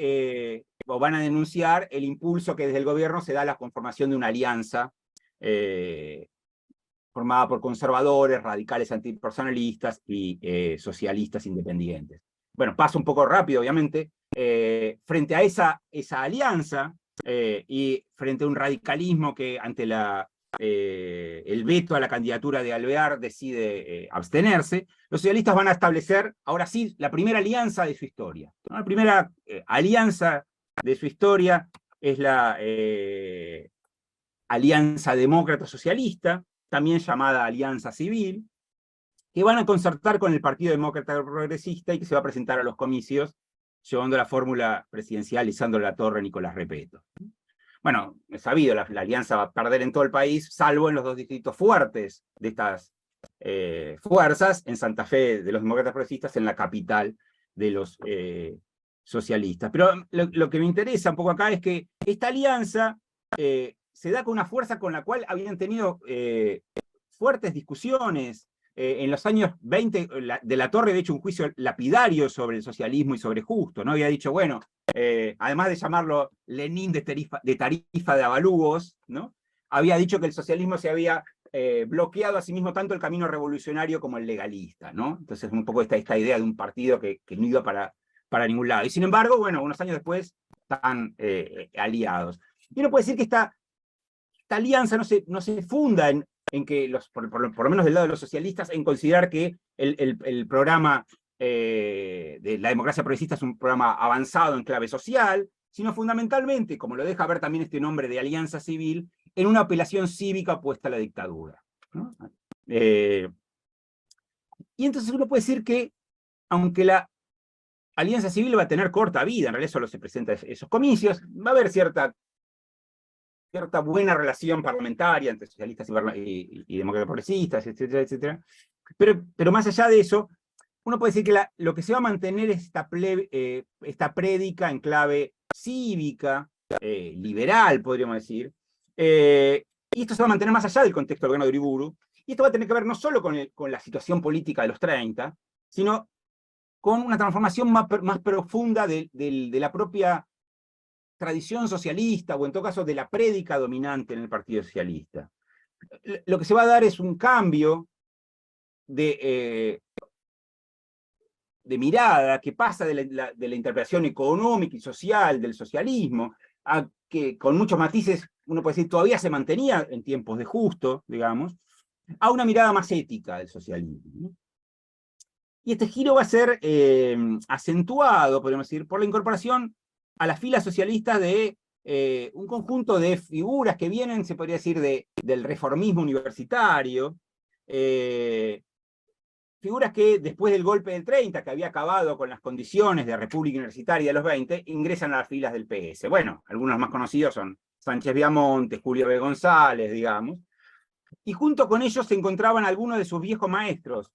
o van a denunciar el impulso que desde el gobierno se da a la conformación de una alianza formada por conservadores, radicales antipersonalistas y socialistas independientes. Bueno, paso un poco rápido, obviamente. Frente a esa alianza y frente a un radicalismo que ante el veto a la candidatura de Alvear decide abstenerse, los socialistas van a establecer, ahora sí, la primera alianza de su historia, ¿no? La primera alianza de su historia es la Alianza Demócrata-Socialista, también llamada Alianza Civil, que van a concertar con el Partido Demócrata Progresista y que se va a presentar a los comicios llevando la fórmula presidencial Lisandro Latorre, Nicolás Repetto. Bueno, es sabido, la alianza va a perder en todo el país, salvo en los dos distritos fuertes de estas fuerzas, en Santa Fe de los demócratas progresistas, en la capital de los socialistas. Pero lo que me interesa un poco acá es que esta alianza se da con una fuerza con la cual habían tenido fuertes discusiones. En los años 20, de Latorre había hecho un juicio lapidario sobre el socialismo y sobre Justo, ¿no? Había dicho, bueno, además de llamarlo Lenin de tarifa de avalúos, ¿no? Había dicho que el socialismo se había bloqueado a sí mismo tanto el camino revolucionario como el legalista, ¿no? Entonces un poco esta idea de un partido que no iba para ningún lado. Y sin embargo, bueno, unos años después están aliados. Y uno puede decir que esta alianza no se funda en que, por lo menos del lado de los socialistas, en considerar que el programa de la democracia progresista es un programa avanzado en clave social, sino fundamentalmente, como lo deja ver también este nombre de Alianza Civil, en una apelación cívica opuesta a la dictadura, ¿no? Y entonces uno puede decir que, aunque la Alianza Civil va a tener corta vida, en realidad solo se presenta esos comicios, va a haber cierta buena relación parlamentaria entre socialistas y demócratas progresistas, etcétera, etcétera. Pero más allá de eso, uno puede decir que lo que se va a mantener es esta prédica en clave cívica, liberal, podríamos decir, y esto se va a mantener más allá del contexto del gobierno de Uriburu, y esto va a tener que ver no solo con la situación política de los 30, sino con una transformación más profunda de la propia tradición socialista, o en todo caso de la prédica dominante en el Partido Socialista. Lo que se va a dar es un cambio de mirada que pasa de la interpretación económica y social del socialismo, a que con muchos matices, uno puede decir, todavía se mantenía en tiempos de Justo, digamos, a una mirada más ética del socialismo, ¿no? Y este giro va a ser acentuado, podemos decir, por la incorporación a las filas socialistas de un conjunto de figuras que vienen, se podría decir, del reformismo universitario, figuras que después del golpe del 30, que había acabado con las condiciones de República Universitaria de los 20, ingresan a las filas del PS. Bueno, algunos más conocidos son Sánchez Viamonte, Julio B. González, digamos, y junto con ellos se encontraban algunos de sus viejos maestros,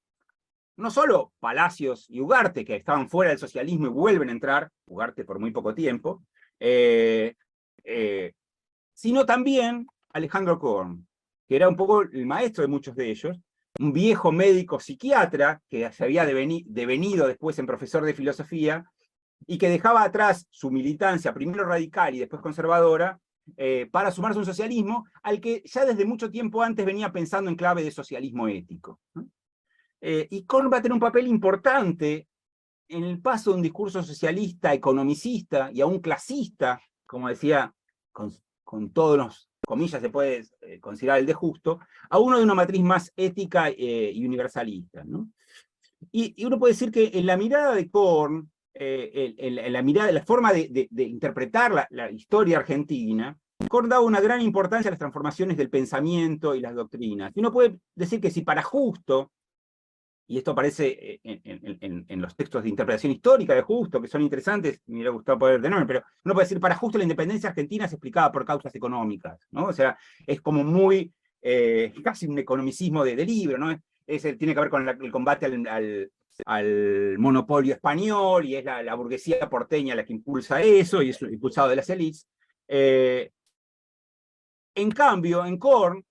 no solo Palacios y Ugarte, que estaban fuera del socialismo y vuelven a entrar, Ugarte por muy poco tiempo, sino también Alejandro Korn, que era un poco el maestro de muchos de ellos, un viejo médico psiquiatra que se había devenido después en profesor de filosofía, y que dejaba atrás su militancia, primero radical y después conservadora, para sumarse a un socialismo al que ya desde mucho tiempo antes venía pensando en clave de socialismo ético, ¿no? Y Korn va a tener un papel importante en el paso de un discurso socialista, economicista y aún clasista, como decía, con todos los comillas se puede considerar el de Justo, a uno de una matriz más ética y universalista, ¿no? Y uno puede decir que en la mirada de Korn, la forma de interpretar la historia argentina, Korn daba una gran importancia a las transformaciones del pensamiento y las doctrinas. Y uno puede decir que si para Justo, y esto aparece en los textos de interpretación histórica de Justo, que son interesantes, me hubiera gustado poder tenerme, pero uno puede decir, para Justo la independencia argentina se explicaba por causas económicas, ¿no? O sea, es como muy, casi un economicismo de libro, ¿no? Tiene que ver con el combate al monopolio español, y es la burguesía porteña la que impulsa eso, y es impulsado de las élites. En cambio, en Korn,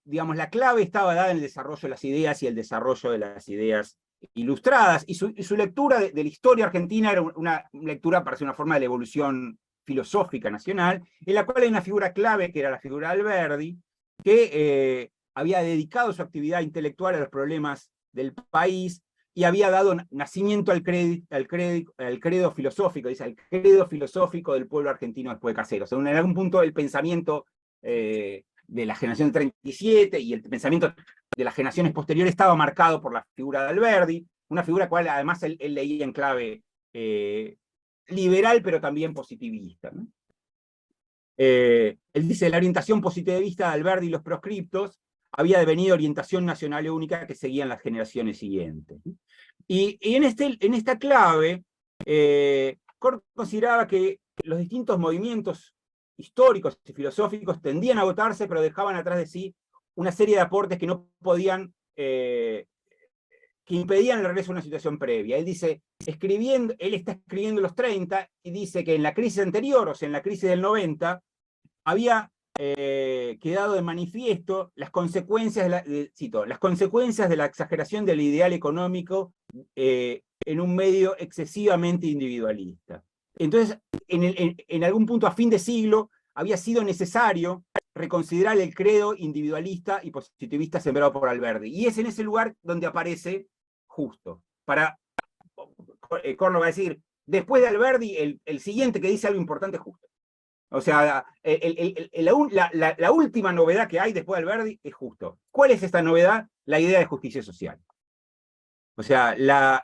digamos, la clave estaba dada en el desarrollo de las ideas y el desarrollo de las ideas ilustradas, y su lectura de la historia argentina era una lectura para hacer una forma de la evolución filosófica nacional, en la cual hay una figura clave, que era la figura de Alberdi, que había dedicado su actividad intelectual a los problemas del país, y había dado nacimiento al credo filosófico, dice, al credo filosófico del pueblo argentino después de Caseros. O sea, en algún punto el pensamiento de la generación del 37 y el pensamiento de las generaciones posteriores estaba marcado por la figura de Alberdi, una figura cual además él leía en clave liberal, pero también positivista, ¿no? Él dice, la orientación positivista de Alberdi y los proscriptos había devenido orientación nacional y única que seguían las generaciones siguientes. Y en esta clave, Korn consideraba que los distintos movimientos históricos y filosóficos tendían a agotarse, pero dejaban atrás de sí una serie de aportes que no podían, que impedían el regreso a una situación previa. Él dice, él está escribiendo los 30, y dice que en la crisis anterior, o sea, en la crisis del 90, había quedado de manifiesto las consecuencias las consecuencias de la exageración del ideal económico en un medio excesivamente individualista. Entonces, en algún punto a fin de siglo, había sido necesario reconsiderar el credo individualista y positivista sembrado por Alberdi. Y es en ese lugar donde aparece Justo. Korn va a decir, después de Alberdi, el siguiente que dice algo importante es Justo. O sea, la última novedad que hay después de Alberdi es Justo. ¿Cuál es esta novedad? La idea de justicia social. O sea, la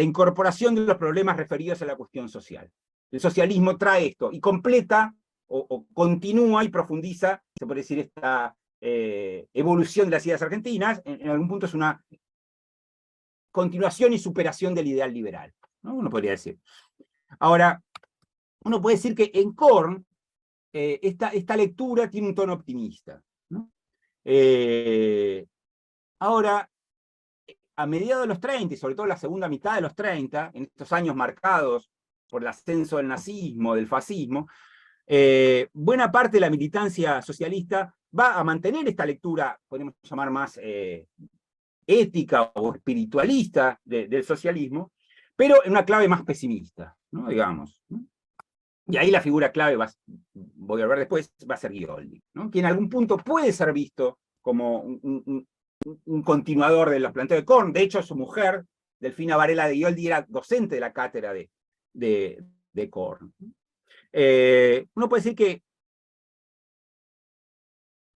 incorporación de los problemas referidos a la cuestión social. El socialismo trae esto y completa o continúa y profundiza, se puede decir, esta evolución de las ideas argentinas. En algún punto es una continuación y superación del ideal liberal, ¿no? Uno podría decir. Ahora, uno puede decir que en Korn esta lectura tiene un tono optimista, ¿no? Ahora, a mediados de los 30, y sobre todo la segunda mitad de los 30, en estos años marcados por el ascenso del nazismo, del fascismo, buena parte de la militancia socialista va a mantener esta lectura, podemos llamar más ética o espiritualista del socialismo, pero en una clave más pesimista, ¿no? Digamos, ¿no? Y ahí la figura clave, voy a ver después, va a ser Guioldi, ¿no? Que en algún punto puede ser visto como un continuador de los planteos de Korn. De hecho, su mujer, Delfina Varela de Guioldi, era docente de la cátedra de Korn. Uno puede decir que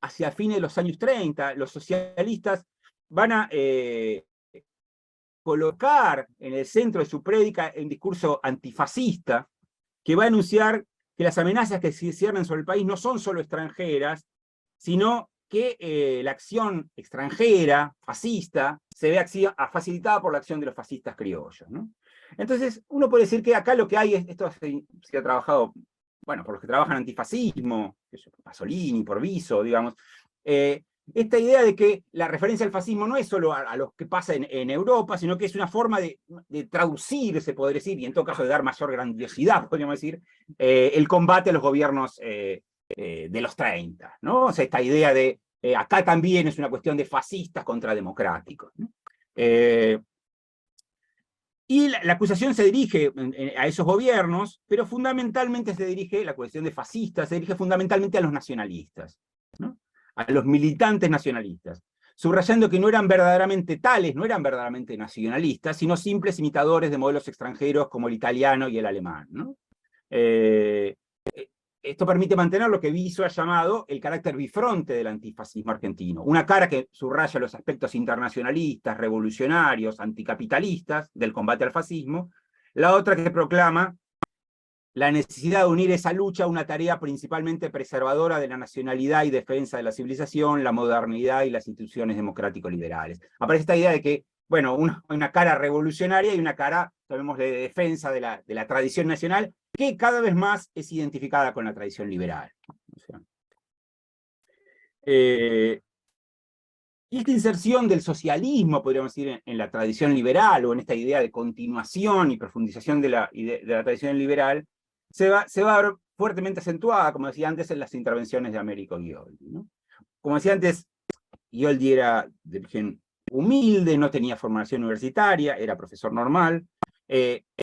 hacia fines de los años 30, los socialistas van a colocar en el centro de su prédica un discurso antifascista que va a anunciar que las amenazas que se ciernen sobre el país no son solo extranjeras, sino que la acción extranjera, fascista, se ve facilitada por la acción de los fascistas criollos, ¿no? Entonces, uno puede decir que acá lo que hay es, esto se ha trabajado, bueno, por los que trabajan antifascismo, Pasolini, por Viso, digamos, esta idea de que la referencia al fascismo no es solo a lo que pasa en Europa, sino que es una forma de traducir, se podría decir, y en todo caso de dar mayor grandiosidad, podríamos decir, el combate a los gobiernos de los 30, ¿no? O sea, esta idea de acá también es una cuestión de fascistas contra democráticos, ¿no? Y la acusación se dirige a esos gobiernos, pero fundamentalmente se dirige, la cuestión de fascistas, se dirige fundamentalmente a los nacionalistas, ¿no? A los militantes nacionalistas, subrayando que no eran verdaderamente tales, no eran verdaderamente nacionalistas, sino simples imitadores de modelos extranjeros como el italiano y el alemán, ¿no? Esto permite mantener lo que Viso ha llamado el carácter bifronte del antifascismo argentino. Una cara que subraya los aspectos internacionalistas, revolucionarios, anticapitalistas del combate al fascismo, la otra que proclama la necesidad de unir esa lucha a una tarea principalmente preservadora de la nacionalidad y defensa de la civilización, la modernidad y las instituciones democrático-liberales. Aparece esta idea de que, bueno, una cara revolucionaria y una cara, sabemos, de defensa de la tradición nacional, que cada vez más es identificada con la tradición liberal. O sea, y esta inserción del socialismo, podríamos decir, en la tradición liberal, o en esta idea de continuación y profundización de la tradición liberal, se va a ver fuertemente acentuada, como decía antes, en las intervenciones de Américo Guioldi, ¿no? Como decía antes, Guioldi era de origen humilde, no tenía formación universitaria, era profesor normal,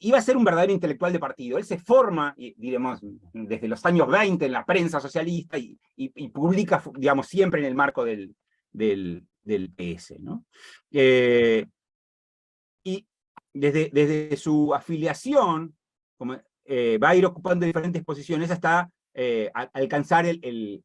iba a ser un verdadero intelectual de partido. Él se forma, diremos, desde los años 20 en la prensa socialista y publica, digamos, siempre en el marco del PS, ¿no? Y desde su afiliación, va a ir ocupando diferentes posiciones hasta alcanzar el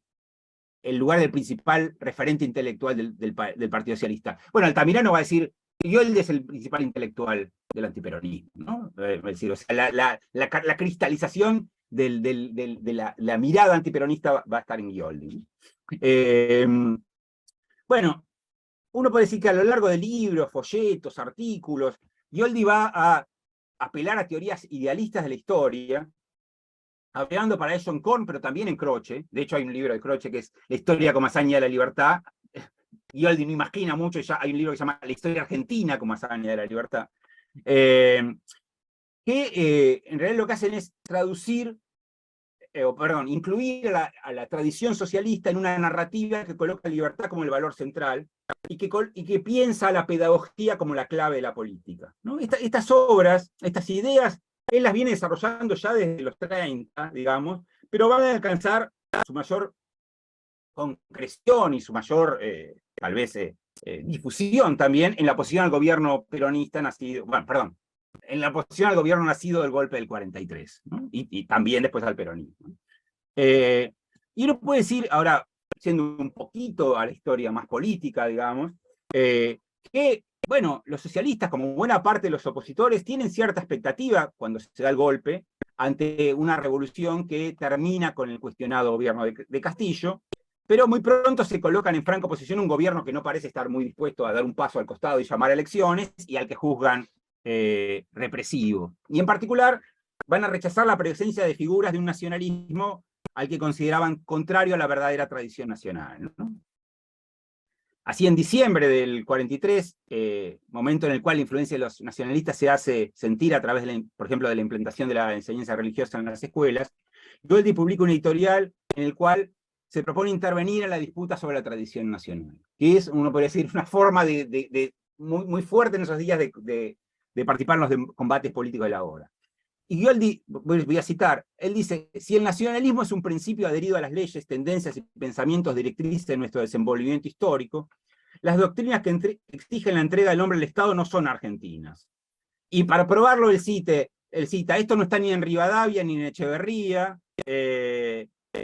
lugar del principal referente intelectual del Partido Socialista. Bueno, Altamirano va a decir, Guioldi es el principal intelectual del antiperonismo, ¿no? Es decir, o sea, la cristalización de la mirada antiperonista va a estar en Guioldi. Bueno, uno puede decir que a lo largo de libros, folletos, artículos, Guioldi va a apelar a teorías idealistas de la historia, apelando para eso en Korn, pero también en Croce. De hecho, hay un libro de Croce que es La historia como hazaña de la libertad. Guioldi no imagina mucho, ya hay un libro que se llama La historia argentina como hazaña de la libertad. En realidad lo que hacen es traducir, incluir a la tradición socialista en una narrativa que coloca la libertad como el valor central y que piensa a la pedagogía como la clave de la política, ¿no? Estas obras, estas ideas, él las viene desarrollando ya desde los 30, digamos, pero van a alcanzar su mayor concreción y su mayor, tal vez, difusión también en la oposición al gobierno peronista nacido, bueno, perdón, en la oposición al gobierno nacido del golpe del 43, ¿no? Y también después al peronismo. Y uno puede decir, ahora, siendo un poquito a la historia más política, digamos, que, bueno, los socialistas, como buena parte de los opositores, tienen cierta expectativa cuando se da el golpe, ante una revolución que termina con el cuestionado gobierno de Castillo, pero muy pronto se colocan en franca oposición un gobierno que no parece estar muy dispuesto a dar un paso al costado y llamar a elecciones, y al que juzgan represivo. Y en particular, van a rechazar la presencia de figuras de un nacionalismo al que consideraban contrario a la verdadera tradición nacional, ¿no? Así, en diciembre del 43, momento en el cual la influencia de los nacionalistas se hace sentir a través, por ejemplo, de la implementación de la enseñanza religiosa en las escuelas, Guioldi publica un editorial en el cual se propone intervenir en la disputa sobre la tradición nacional, que es, uno podría decir, una forma de muy fuerte en esos días de participar en los combates políticos de la hora. Y Goeldi, voy a citar, él dice: si el nacionalismo es un principio adherido a las leyes, tendencias y pensamientos directrices de nuestro desenvolvimiento histórico, las doctrinas que exigen la entrega del hombre al Estado no son argentinas. Y para probarlo, él cita, esto no está ni en Rivadavia, ni en Echeverría,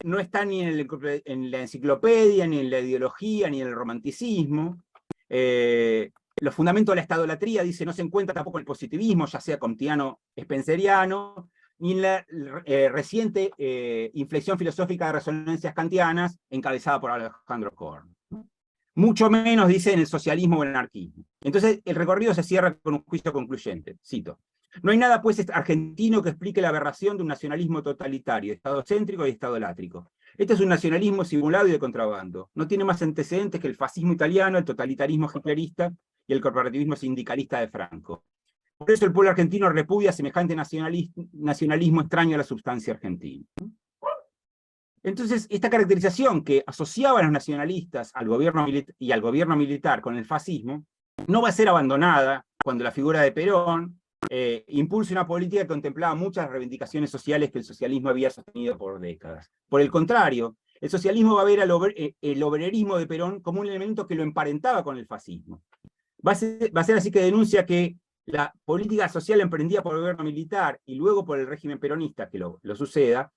no está ni en la enciclopedia, ni en la ideología, ni en el romanticismo. Los fundamentos de la estadolatría, dice, no se encuentra tampoco en el positivismo, ya sea comtiano, spenceriano, ni en la reciente inflexión filosófica de resonancias kantianas, encabezada por Alejandro Korn. Mucho menos, dice, en el socialismo o el anarquismo. Entonces, el recorrido se cierra con un juicio concluyente. Cito: no hay nada, pues, argentino que explique la aberración de un nacionalismo totalitario, estadocéntrico y estadolátrico. Este es un nacionalismo simulado y de contrabando. No tiene más antecedentes que el fascismo italiano, el totalitarismo hitlerista y el corporativismo sindicalista de Franco. Por eso el pueblo argentino repudia semejante nacionalismo extraño a la sustancia argentina. Entonces, esta caracterización que asociaba a los nacionalistas al gobierno y al gobierno militar con el fascismo, no va a ser abandonada cuando la figura de Perón impulse una política que contemplaba muchas reivindicaciones sociales que el socialismo había sostenido por décadas. Por el contrario, el socialismo va a ver el obrerismo de Perón como un elemento que lo emparentaba con el fascismo. Va a ser así que denuncia que la política social emprendida por el gobierno militar y luego por el régimen peronista, que lo suceda,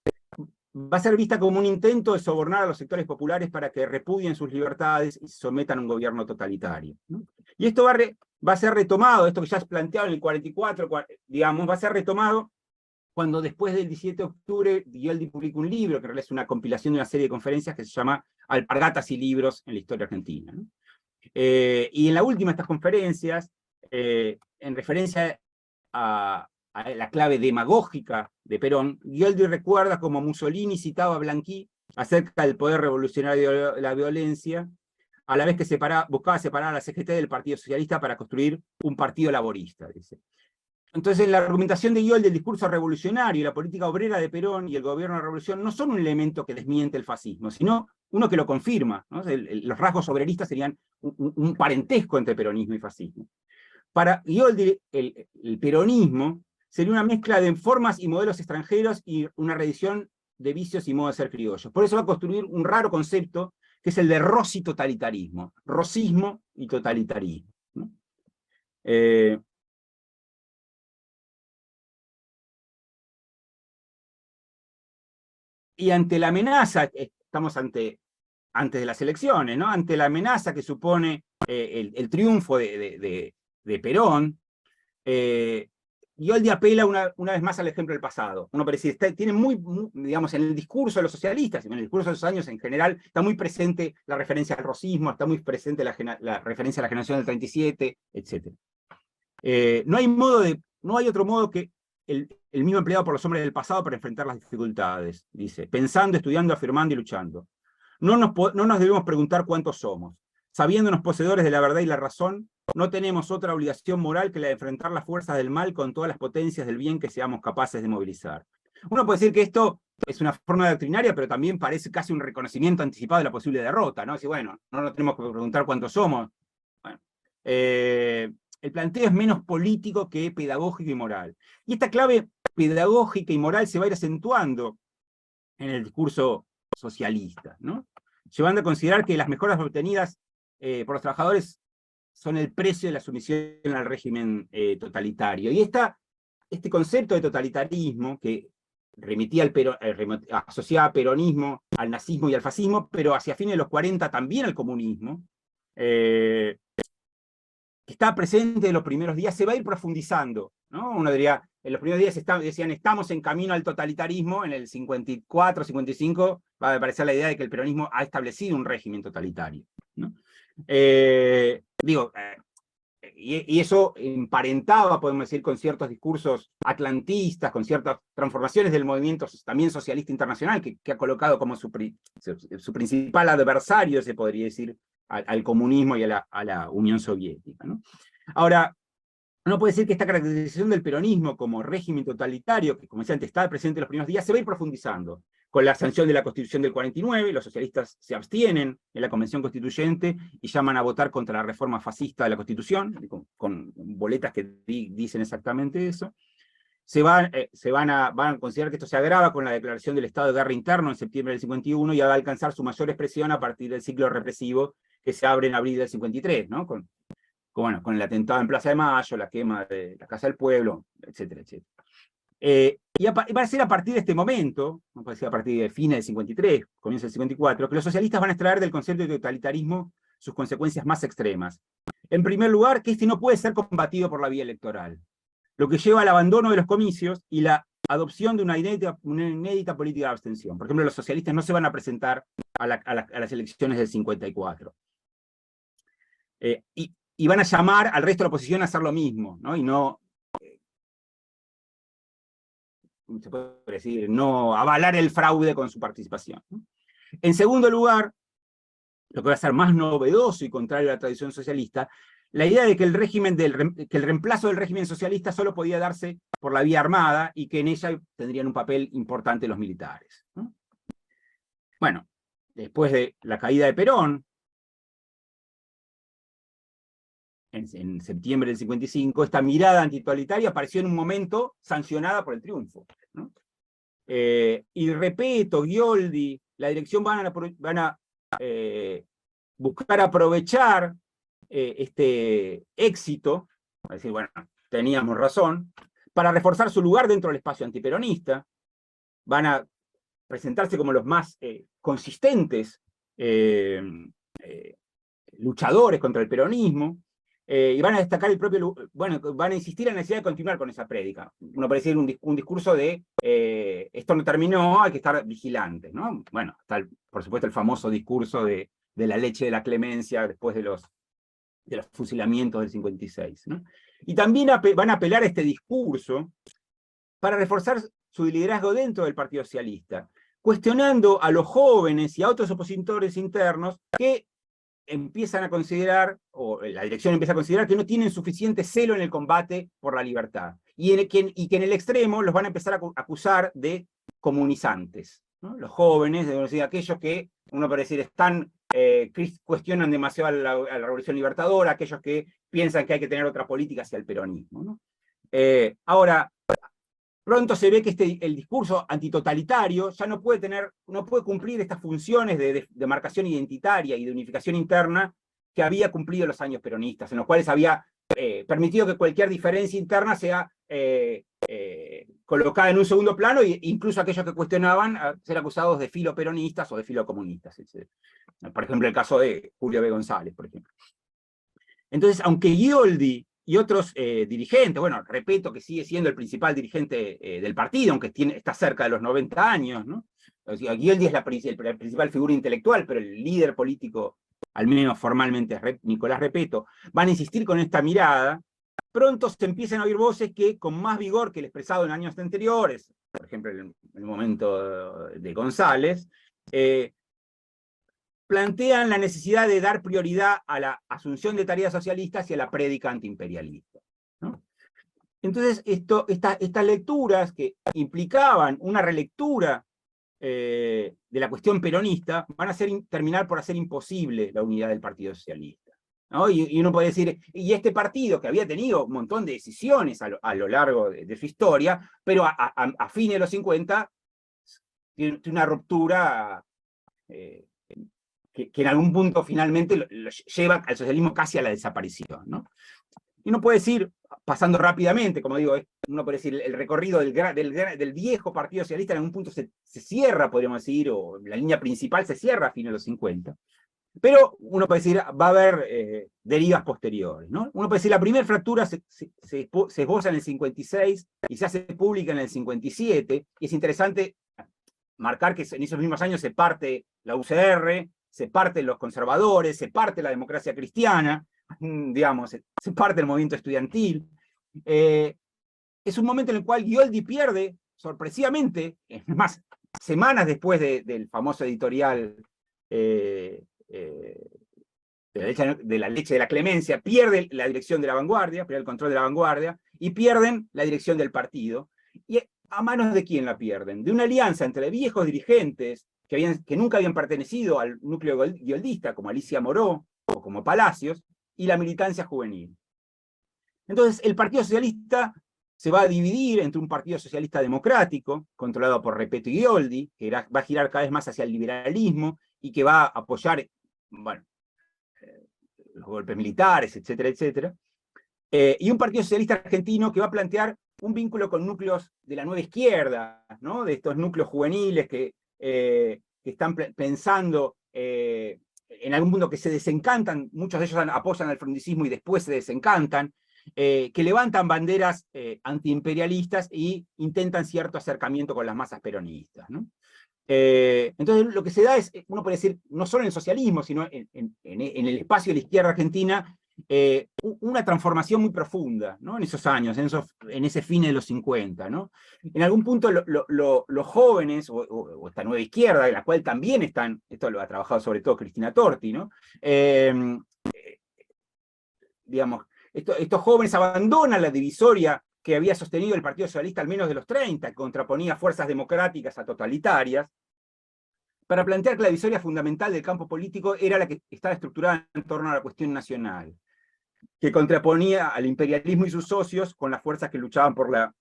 va a ser vista como un intento de sobornar a los sectores populares para que repudien sus libertades y se sometan a un gobierno totalitario, ¿no? Y esto va a ser retomado, esto que ya es planteado en el 44, digamos, va a ser retomado cuando después del 17 de octubre Goeldi publica un libro, que en realidad es una compilación de una serie de conferencias que se llama Alpargatas y libros en la historia argentina, ¿no? Y en la última de estas conferencias, en referencia a la clave demagógica de Perón, Goeldi recuerda como Mussolini citaba a Blanqui acerca del poder revolucionario de la violencia, a la vez que buscaba separar a la CGT del Partido Socialista para construir un partido laborista, dice. Entonces, la argumentación de Goeldi, el discurso revolucionario y la política obrera de Perón y el gobierno de la revolución no son un elemento que desmiente el fascismo, sino uno que lo confirma, ¿no? Los rasgos obreristas serían un parentesco entre peronismo y fascismo. Para Goeldi, el peronismo sería una mezcla de formas y modelos extranjeros y una reedición de vicios y modos de ser criollos. Por eso va a construir un raro concepto, que es el de Rossi-totalitarismo, rosismo y totalitarismo, ¿no? Y ante la amenaza, estamos antes de las elecciones, ¿no? Ante la amenaza que supone el triunfo de Perón, Goeldi apela una vez más al ejemplo del pasado. Uno parece, tiene digamos, en el discurso de los socialistas, en el discurso de esos años en general, está muy presente la referencia al rosismo, está muy presente la referencia a la generación del 37, etc. No hay otro modo que el mismo empleado por los hombres del pasado para enfrentar las dificultades, dice, pensando, estudiando, afirmando y luchando. No nos debemos preguntar cuántos somos. Sabiéndonos poseedores de la verdad y la razón, no tenemos otra obligación moral que la de enfrentar las fuerzas del mal con todas las potencias del bien que seamos capaces de movilizar. Uno puede decir que esto es una forma doctrinaria, pero también parece casi un reconocimiento anticipado de la posible derrota, ¿no? Así, bueno, no nos tenemos que preguntar cuántos somos. Bueno, el planteo es menos político que pedagógico y moral. Y esta clave pedagógica y moral se va a ir acentuando en el discurso socialista, ¿no? Llevando a considerar que las mejoras obtenidas por los trabajadores son el precio de la sumisión al régimen totalitario. Y este concepto de totalitarismo, que remitía asociaba peronismo al nazismo y al fascismo, pero hacia fines de los 40 también al comunismo, que está presente en los primeros días, se va a ir profundizando, ¿no? Uno diría, en los primeros días decían, estamos en camino al totalitarismo, en el 54, 55, va a aparecer la idea de que el peronismo ha establecido un régimen totalitario, ¿no? Y eso emparentaba, podemos decir, con ciertos discursos atlantistas, con ciertas transformaciones del movimiento también socialista internacional, que ha colocado como su principal adversario, se podría decir, al comunismo y a la Unión Soviética, ¿no? Ahora, uno puede decir que esta caracterización del peronismo como régimen totalitario, que como decía antes, está presente en los primeros días, se va a ir profundizando. con la sanción de la Constitución del 49, los socialistas se abstienen en la Convención Constituyente y llaman a votar contra la reforma fascista de la Constitución, con boletas que dicen exactamente eso. Van a considerar que esto se agrava con la declaración del estado de guerra interno en septiembre del 51 y va a alcanzar su mayor expresión a partir del ciclo represivo que se abre en abril del 53, ¿no? Con el atentado en Plaza de Mayo, la quema de la Casa del Pueblo, etcétera, etcétera. Y va a ser a partir de este momento, no puede ser a partir de fines del 53, comienzo del 54, que los socialistas van a extraer del concepto de totalitarismo sus consecuencias más extremas. En primer lugar, que este no puede ser combatido por la vía electoral, lo que lleva al abandono de los comicios y la adopción de una inédita política de abstención. Por ejemplo, los socialistas no se van a presentar a las elecciones del 54. Y van a llamar al resto de la oposición a hacer lo mismo, ¿no? Y no, se puede decir, no avalar el fraude con su participación, ¿no? En segundo lugar, lo que va a ser más novedoso y contrario a la tradición socialista, la idea de que el reemplazo del régimen socialista solo podía darse por la vía armada y que en ella tendrían un papel importante los militares, ¿no? Bueno, después de la caída de Perón, en septiembre del 55, esta mirada antitotalitaria apareció en un momento sancionada por el triunfo, ¿no? Y Repetto, Ghioldi, la dirección van a buscar aprovechar este éxito, es decir, bueno, teníamos razón, para reforzar su lugar dentro del espacio antiperonista. Van a presentarse como los más consistentes luchadores contra el peronismo, y van a destacar van a insistir en la necesidad de continuar con esa prédica. Uno puede decir un discurso de esto no terminó, hay que estar vigilantes, ¿no? Bueno, está por supuesto el famoso discurso de la leche de la clemencia después de los fusilamientos del 56, ¿no? Y también van a apelar a este discurso para reforzar su liderazgo dentro del Partido Socialista, cuestionando a los jóvenes y a otros opositores internos que empiezan a considerar, o la dirección empieza a considerar, que no tienen suficiente celo en el combate por la libertad, y que en el extremo los van a empezar a acusar de comunizantes, ¿no? Los jóvenes, aquellos que, uno puede decir, cuestionan demasiado a la Revolución Libertadora, aquellos que piensan que hay que tener otra política hacia el peronismo, ¿no? Ahora, pronto se ve que el discurso antitotalitario ya no puede cumplir estas funciones de marcación identitaria y de unificación interna que había cumplido los años peronistas, en los cuales había permitido que cualquier diferencia interna sea colocada en un segundo plano, e incluso aquellos que cuestionaban ser acusados de filoperonistas o de filocomunistas, etc. Por ejemplo, el caso de Julio B. González, por ejemplo. Entonces, aunque Ghioldi y otros dirigentes, bueno, Repetto, que sigue siendo el principal dirigente del partido, aunque está cerca de los 90 años, ¿no? O sea, Ghioldi es la principal figura intelectual, pero el líder político, al menos formalmente, es Nicolás Repetto, van a insistir con esta mirada. Pronto se empiezan a oír voces que, con más vigor que el expresado en años anteriores, por ejemplo, en el momento de González, plantean la necesidad de dar prioridad a la asunción de tareas socialistas y a la prédica antiimperialista, ¿no? Entonces, estas lecturas que implicaban una relectura de la cuestión peronista van a terminar por hacer imposible la unidad del Partido Socialista, ¿no? Y uno puede decir, y este partido que había tenido un montón de decisiones a lo largo de su historia, pero a fines de los 50 tiene una ruptura que en algún punto finalmente lo lleva al socialismo casi a la desaparición, ¿no? Y uno puede decir, pasando rápidamente, como digo, uno puede decir, el recorrido del viejo Partido Socialista en algún punto se cierra, podríamos decir, o la línea principal se cierra a fines de los 50. Pero uno puede decir, va a haber derivas posteriores, ¿no? Uno puede decir, la primera fractura se esboza en el 56 y se hace pública en el 57, y es interesante marcar que en esos mismos años se parte la UCR, se parten los conservadores, se parte la democracia cristiana, digamos, se parte el movimiento estudiantil. Es un momento en el cual Ghioldi pierde, sorpresivamente, es más, semanas después del famoso editorial de la leche de la clemencia, pierde la dirección de La Vanguardia, pierde el control de La Vanguardia, y pierden la dirección del partido. Y ¿a manos de quién la pierden? De una alianza entre viejos dirigentes que nunca habían pertenecido al núcleo guioldista, como Alicia Moró o como Palacios, y la militancia juvenil. Entonces, el Partido Socialista se va a dividir entre un Partido Socialista Democrático, controlado por Repetto y Ghioldi, que va a girar cada vez más hacia el liberalismo, y que va a apoyar, bueno, los golpes militares, etcétera, etcétera. Y un Partido Socialista Argentino que va a plantear un vínculo con núcleos de la nueva izquierda, ¿no? De estos núcleos juveniles que están pensando en algún punto que se desencantan, muchos de ellos apoyan al frondicismo y después se desencantan, que levantan banderas antiimperialistas y intentan cierto acercamiento con las masas peronistas, ¿no? Entonces lo que se da es, uno puede decir, no solo en el socialismo, sino en el espacio de la izquierda argentina, una transformación muy profunda, ¿no? En esos años, en ese fin de los 50, ¿no? En algún punto los jóvenes, o esta nueva izquierda, en la cual también están, esto lo ha trabajado sobre todo Cristina Torti, ¿no? Digamos, estos jóvenes abandonan la divisoria que había sostenido el Partido Socialista al menos de los 30, que contraponía fuerzas democráticas a totalitarias, para plantear que la divisoria fundamental del campo político era la que estaba estructurada en torno a la cuestión nacional, que contraponía al imperialismo y sus socios con las fuerzas que luchaban por la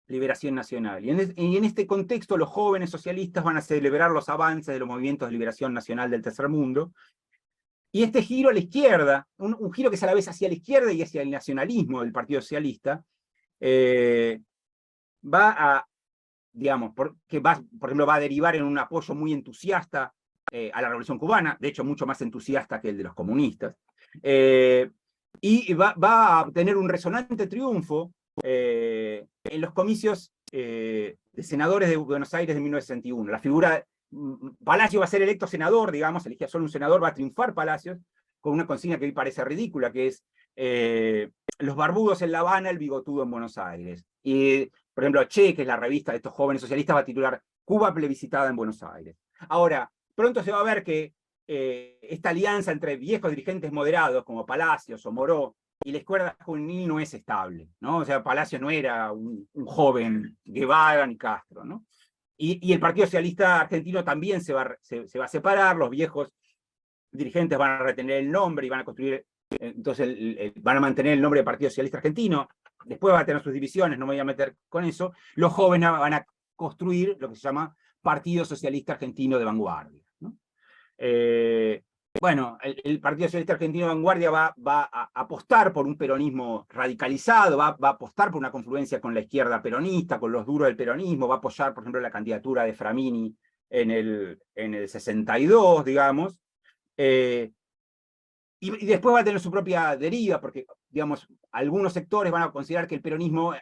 liberación nacional. Y en este contexto los jóvenes socialistas van a celebrar los avances de los movimientos de liberación nacional del tercer mundo, y este giro a la izquierda, un giro que es a la vez hacia la izquierda y hacia el nacionalismo del Partido Socialista, va a, digamos, por ejemplo, va a derivar en un apoyo muy entusiasta a la Revolución Cubana, de hecho mucho más entusiasta que el de los comunistas, y va a obtener un resonante triunfo en los comicios de senadores de Buenos Aires de 1961. La figura, Palacio va a ser electo senador, digamos, elegía solo un senador, va a triunfar Palacios, con una consigna que a mí parece ridícula, que es los barbudos en La Habana, el bigotudo en Buenos Aires. Y, por ejemplo, Che, que es la revista de estos jóvenes socialistas, va a titular Cuba plebiscitada en Buenos Aires. Ahora, pronto se va a ver que esta alianza entre viejos dirigentes moderados, como Palacios o Moró, y la izquierda juvenil no es estable, ¿no? O sea, Palacios no era un joven Guevara ni Castro, ¿no? Y el Partido Socialista Argentino también se va a separar, los viejos dirigentes van a retener el nombre y van a construir, entonces van a mantener el nombre de Partido Socialista Argentino, después va a tener sus divisiones, no me voy a meter con eso, los jóvenes van a construir lo que se llama Partido Socialista Argentino de Vanguardia, ¿no? Bueno, el Partido Socialista Argentino de Vanguardia va a apostar por un peronismo radicalizado, va a apostar por una confluencia con la izquierda peronista, con los duros del peronismo, va a apoyar, por ejemplo, la candidatura de Framini en el 62, digamos, y después va a tener su propia deriva, porque, digamos, algunos sectores van a considerar que el peronismo,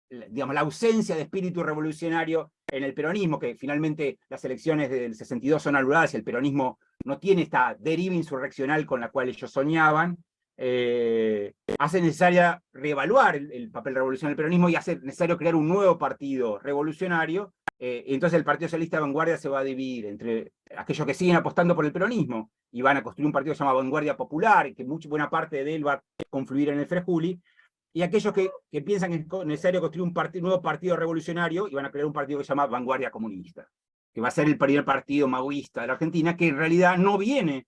digamos, la ausencia de espíritu revolucionario en el peronismo, que finalmente las elecciones del 62 son anuladas y el peronismo no tiene esta deriva insurreccional con la cual ellos soñaban, hace necesaria reevaluar el papel revolucionario del peronismo y hace necesario crear un nuevo partido revolucionario. Entonces el Partido Socialista de Vanguardia se va a dividir entre aquellos que siguen apostando por el peronismo y van a construir un partido que se llama Vanguardia Popular, y que buena parte de él va a confluir en el Frejuli, y aquellos que piensan que es necesario construir un nuevo partido revolucionario y van a crear un partido que se llama Vanguardia Comunista, que va a ser el primer partido maoísta de la Argentina, que en realidad no viene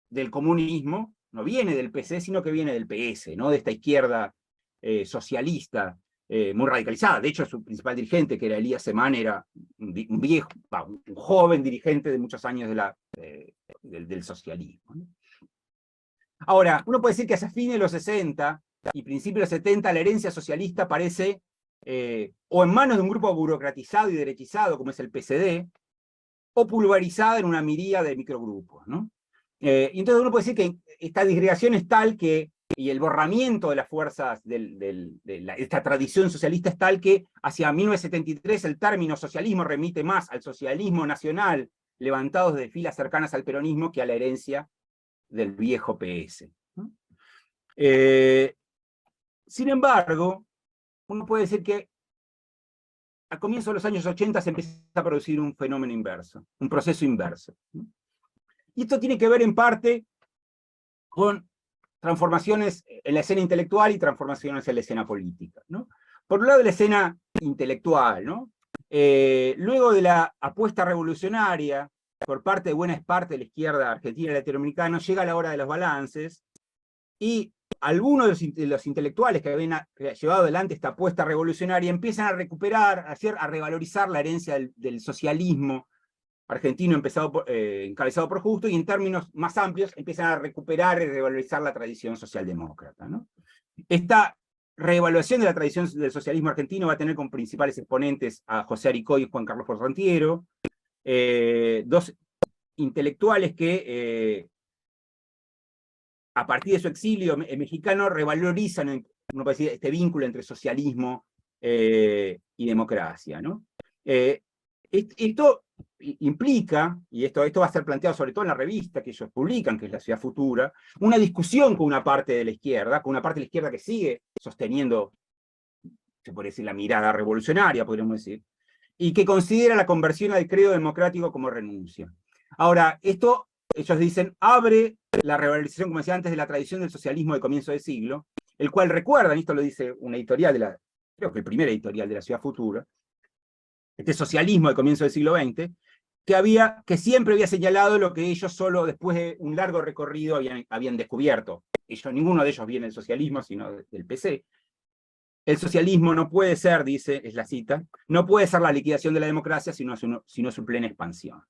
del comunismo, no viene del PC, sino que viene del PS, ¿no? De esta izquierda socialista, muy radicalizada. De hecho, su principal dirigente, que era Elías Semán, era un viejo, un joven dirigente de muchos años del socialismo, ¿no? Ahora, uno puede decir que hacia fines de los 60 y principios de los 70 la herencia socialista aparece o en manos de un grupo burocratizado y derechizado, como es el PCD, o pulverizada en una miríada de microgrupos, ¿no? Y entonces uno puede decir que esta disgregación es tal que, y el borramiento de las fuerzas de esta tradición socialista es tal que hacia 1973 el término socialismo remite más al socialismo nacional levantados de filas cercanas al peronismo que a la herencia del viejo PS, ¿no? Sin embargo, uno puede decir que a comienzos de los años 80 se empieza a producir un fenómeno inverso, un proceso inverso, ¿no? Y esto tiene que ver en parte con transformaciones en la escena intelectual y transformaciones en la escena política, ¿no? Por un lado, la escena intelectual, ¿no? Luego de la apuesta revolucionaria por parte de buena parte de la izquierda argentina y latinoamericana, llega la hora de los balances, y algunos de los intelectuales que habían llevado adelante esta apuesta revolucionaria empiezan a recuperar, a revalorizar la herencia del socialismo argentino encabezado por Justo, y en términos más amplios empiezan a recuperar y revalorizar la tradición socialdemócrata, ¿no? Esta reevaluación de la tradición del socialismo argentino va a tener como principales exponentes a José Aricó y Juan Carlos Portantiero, dos intelectuales que a partir de su exilio mexicano revalorizan, uno puede decir, este vínculo entre socialismo y democracia, ¿no? Esto implica, y esto va a ser planteado sobre todo en la revista que ellos publican, que es La Ciudad Futura, una discusión con una parte de la izquierda, que sigue sosteniendo, se puede decir, la mirada revolucionaria, podríamos decir, y que considera la conversión al credo democrático como renuncia. Ahora, esto, ellos dicen, abre la revalorización, como decía antes, de la tradición del socialismo de comienzo de siglo, el cual recuerdan, esto lo dice una editorial creo que el primer editorial de La Ciudad Futura, este socialismo de comienzo del siglo XX, que siempre había señalado lo que ellos solo después de un largo recorrido habían descubierto. Ninguno de ellos viene del socialismo, sino del PC. El socialismo no puede ser, dice, es la cita, no puede ser la liquidación de la democracia, sino su plena expansión.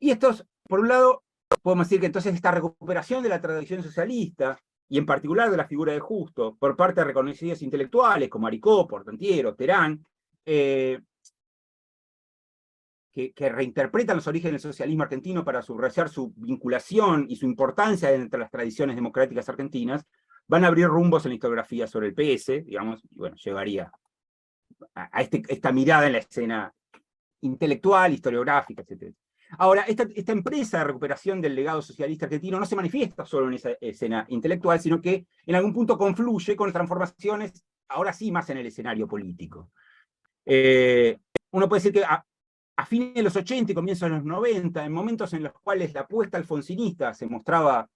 Y estos, por un lado, podemos decir que entonces esta recuperación de la tradición socialista, y en particular de la figura de Justo, por parte de reconocidos intelectuales como Aricó, Portantiero, Terán, que reinterpretan los orígenes del socialismo argentino para subrayar su vinculación y su importancia entre las tradiciones democráticas argentinas, van a abrir rumbos en la historiografía sobre el PS, digamos, y bueno, llevaría a esta mirada en la escena intelectual, historiográfica, etc. Ahora, esta empresa de recuperación del legado socialista argentino no se manifiesta solo en esa escena intelectual, sino que en algún punto confluye con transformaciones, ahora sí más en el escenario político. Uno puede decir que a fines de los 80 y comienzos de los 90, en momentos en los cuales la apuesta alfonsinista se mostraba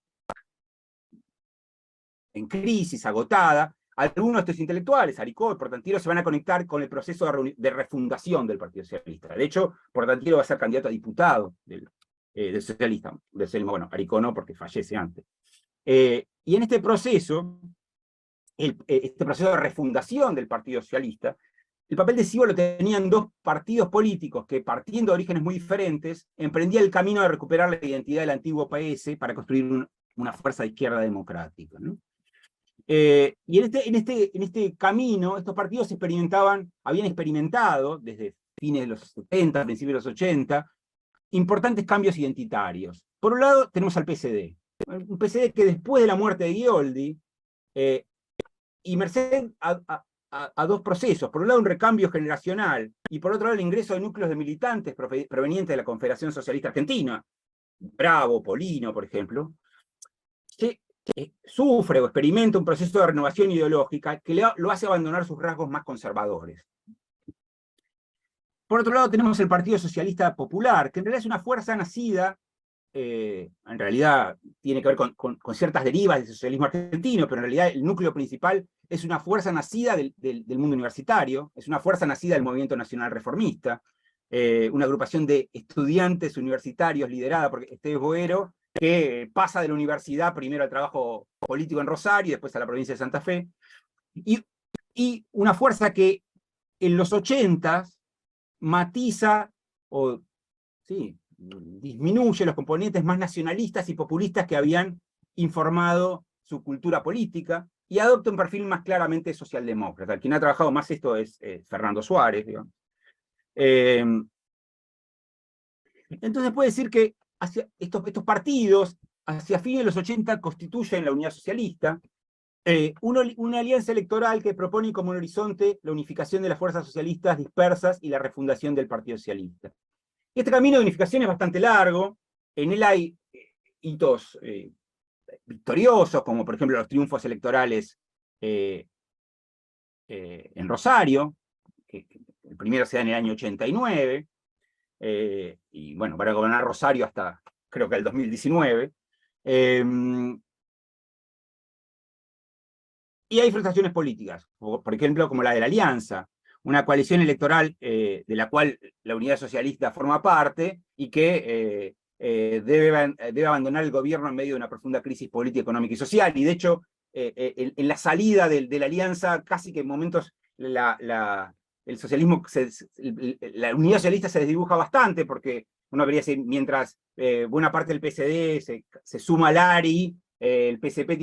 en crisis, agotada, algunos de estos intelectuales, Aricó y Portantiero, se van a conectar con el proceso de refundación del Partido Socialista. De hecho, Portantiero va a ser candidato a diputado del socialismo. Bueno, Aricó no, porque fallece antes. Y en este proceso, este proceso de refundación del Partido Socialista, el papel decisivo lo tenían dos partidos políticos que, partiendo de orígenes muy diferentes, emprendían el camino de recuperar la identidad del antiguo PS para construir una fuerza de izquierda democrática, ¿no? Y en este camino, estos partidos habían experimentado, desde fines de los 70, principios de los 80, importantes cambios identitarios. Por un lado, tenemos al PSD. Un PSD que después de la muerte de Guioldi, y merced a dos procesos, por un lado un recambio generacional, y por otro lado el ingreso de núcleos de militantes provenientes de la Confederación Socialista Argentina, Bravo, Polino, por ejemplo, que sufre o experimenta un proceso de renovación ideológica que lo hace abandonar sus rasgos más conservadores. Por otro lado tenemos el Partido Socialista Popular, que en realidad es una fuerza nacida, en realidad tiene que ver con ciertas derivas del socialismo argentino, pero en realidad el núcleo principal es una fuerza nacida del mundo universitario, es una fuerza nacida del movimiento nacional reformista, una agrupación de estudiantes universitarios liderada por Esteves Boero, que pasa de la universidad primero al trabajo político en Rosario y después a la provincia de Santa Fe, y una fuerza que en los 80s matiza o disminuye los componentes más nacionalistas y populistas que habían informado su cultura política, y adopta un perfil más claramente socialdemócrata. Quien ha trabajado más esto es Fernando Suárez, digamos. Entonces puede decir que estos partidos, hacia fines de los 80, constituyen la Unidad Socialista, una alianza electoral que propone como un horizonte la unificación de las fuerzas socialistas dispersas y la refundación del Partido Socialista. Este camino de unificación es bastante largo, en él hay hitos victoriosos, como por ejemplo los triunfos electorales en Rosario, que el primero se da en el año 89, y bueno, para gobernar Rosario hasta creo que el 2019. Y hay frustraciones políticas, por ejemplo, como la de la Alianza, una coalición electoral de la cual la Unidad Socialista forma parte y que debe abandonar el gobierno en medio de una profunda crisis política, económica y social. Y de hecho, en la salida de la Alianza, casi que en momentos el socialismo, la Unidad Socialista se desdibuja bastante, porque uno debería decir, mientras buena parte del PSD se suma al ARI, el PSP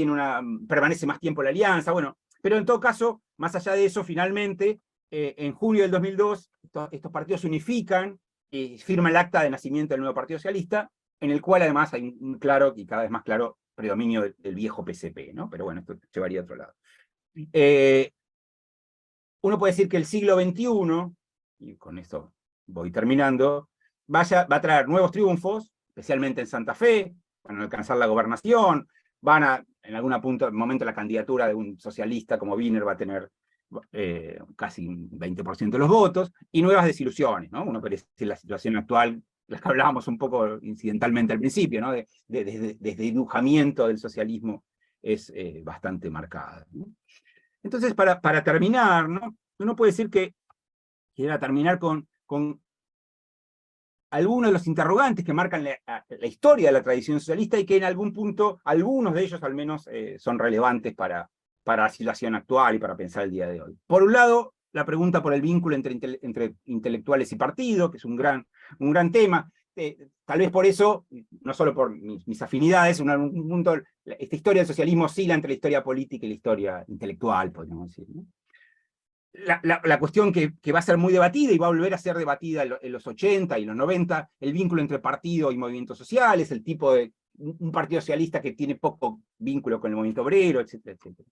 permanece más tiempo en la Alianza, bueno, pero en todo caso, más allá de eso, finalmente, en junio del 2002, estos partidos se unifican y firman el acta de nacimiento del nuevo Partido Socialista, en el cual además hay un claro y cada vez más claro predominio del viejo PSP, ¿no? Pero bueno, esto llevaría a otro lado. Uno puede decir que el siglo XXI, y con esto voy terminando, va a traer nuevos triunfos, especialmente en Santa Fe, van a alcanzar la gobernación, en algún momento la candidatura de un socialista como Wiener va a tener casi un 20% de los votos, y nuevas desilusiones, ¿no? Uno puede decir la situación actual, la que hablábamos un poco incidentalmente al principio, ¿no? Desde dibujamiento del socialismo es bastante marcada, ¿no? Entonces, para terminar, ¿no? Uno puede decir que quisiera terminar con algunos de los interrogantes que marcan la historia de la tradición socialista y que en algún punto, algunos de ellos al menos, son relevantes para la situación actual y para pensar el día de hoy. Por un lado, la pregunta por el vínculo entre intelectuales y partido, que es un gran tema. Tal vez por eso, no solo por mis afinidades, en algún punto, esta historia del socialismo oscila entre la historia política y la historia intelectual, podríamos decir, ¿no? La cuestión que va a ser muy debatida y va a volver a ser debatida en los 80 y los 90, el vínculo entre partido y movimientos sociales, el tipo de un partido socialista que tiene poco vínculo con el movimiento obrero, etcétera, etcétera.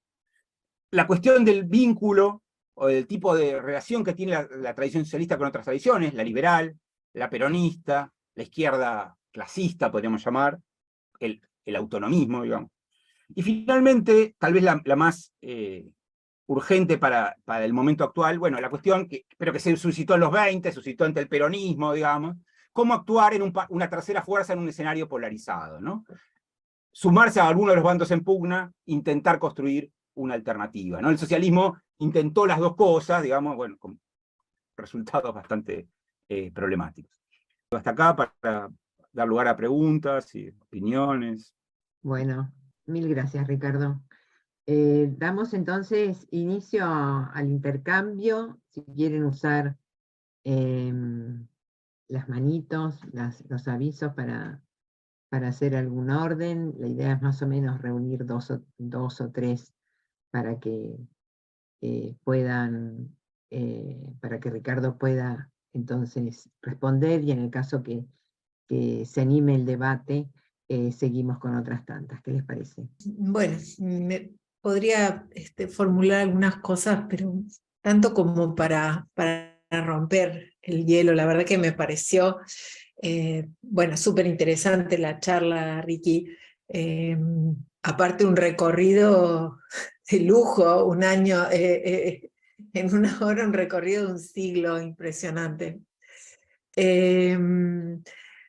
La cuestión del vínculo o del tipo de relación que tiene la tradición socialista con otras tradiciones, la liberal, la peronista, la izquierda clasista, podríamos llamar, el autonomismo, digamos. Y finalmente, tal vez la más urgente para el momento actual, bueno, la cuestión, pero que se suscitó en los 20, suscitó ante el peronismo, digamos, cómo actuar en una tercera fuerza en un escenario polarizado, ¿no? Sumarse a alguno de los bandos en pugna, intentar construir una alternativa, ¿no? El socialismo intentó las dos cosas, digamos, bueno, con resultados bastante problemáticos. Hasta acá para dar lugar a preguntas y opiniones. Bueno, mil gracias, Ricardo. Damos entonces inicio al intercambio. Si quieren usar las manitos, los avisos para hacer algún orden. La idea es más o menos reunir dos o tres para que para que Ricardo pueda entonces responder, y en el caso que se anime el debate, seguimos con otras tantas. ¿Qué les parece? Bueno, podría formular algunas cosas, pero tanto como para romper el hielo. La verdad que me pareció, bueno, súper interesante la charla, Ricky. Aparte un recorrido de lujo, un año, en una hora un recorrido de un siglo impresionante.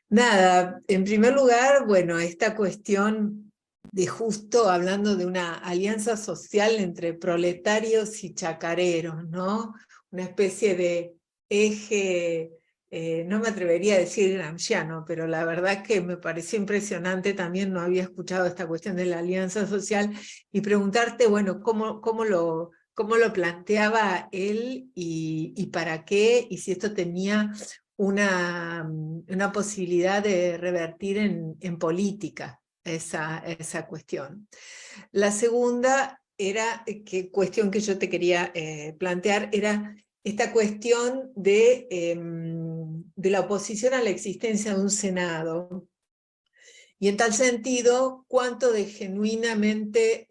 Nada, en primer lugar, bueno, esta cuestión de justo hablando de una alianza social entre proletarios y chacareros, ¿no? Una especie de eje, no me atrevería a decir gramsciano, pero la verdad que me pareció impresionante, también no había escuchado esta cuestión de la alianza social, y preguntarte, bueno, cómo lo planteaba él y para qué, y si esto tenía una posibilidad de revertir en política esa cuestión. La segunda era, cuestión que yo te quería plantear, era esta cuestión de la oposición a la existencia de un Senado. Y en tal sentido, cuánto de genuinamente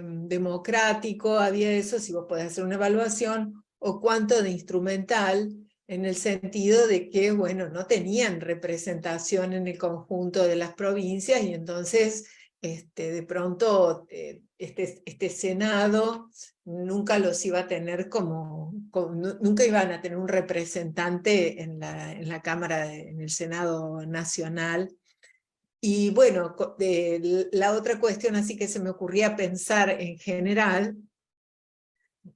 democrático había eso, si vos podés hacer una evaluación, o cuánto de instrumental, en el sentido de que, bueno, no tenían representación en el conjunto de las provincias, y entonces, de pronto, este Senado nunca los iba a tener nunca iban a tener un representante en la Cámara, en el Senado Nacional. Y bueno, la otra cuestión así que se me ocurría pensar en general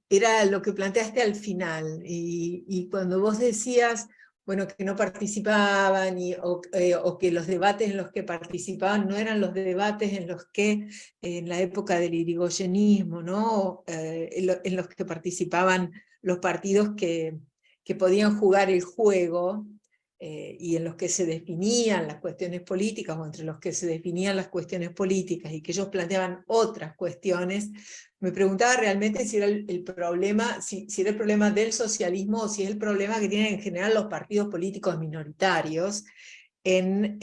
era lo que planteaste al final, y cuando vos decías, bueno, que no participaban, o que los debates en los que participaban no eran los debates en los que, en la época del irigoyenismo, ¿no? En los que participaban los partidos que podían jugar el juego, y en los que se definían las cuestiones políticas, o entre los que se definían las cuestiones políticas, y que ellos planteaban otras cuestiones. Me preguntaba realmente si era el problema, si era el problema del socialismo, o si es el problema que tienen en general los partidos políticos minoritarios en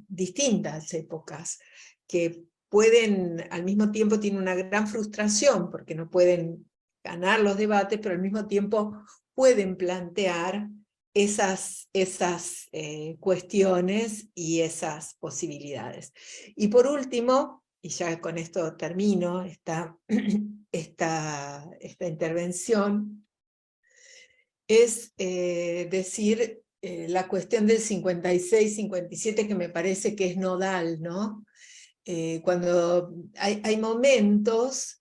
distintas épocas, que pueden, al mismo tiempo tienen una gran frustración, porque no pueden ganar los debates, pero al mismo tiempo pueden plantear esas cuestiones y esas posibilidades. Y por último, y ya con esto termino esta intervención, es decir, la cuestión del 56-57, que me parece que es nodal, ¿no? Cuando hay momentos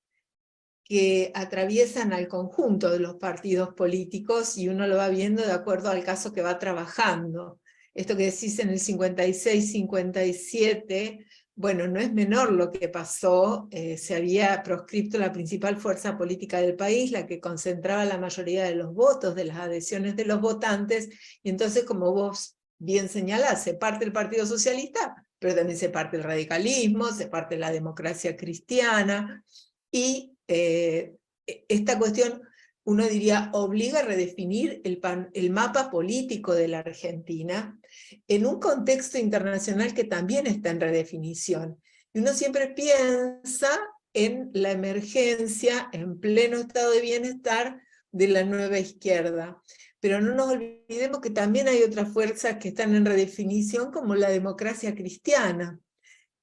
que atraviesan al conjunto de los partidos políticos, y uno lo va viendo de acuerdo al caso que va trabajando. Esto que decís en el 56-57, bueno, no es menor lo que pasó. Se había proscripto la principal fuerza política del país, la que concentraba la mayoría de los votos, de las adhesiones de los votantes, y entonces, como vos bien señalás, se parte el Partido Socialista, pero también se parte el radicalismo, se parte la democracia cristiana, y esta cuestión, uno diría, obliga a redefinir el mapa político de la Argentina en un contexto internacional que también está en redefinición. Y uno siempre piensa en la emergencia en pleno estado de bienestar de la nueva izquierda. Pero no nos olvidemos que también hay otras fuerzas que están en redefinición, como la democracia cristiana,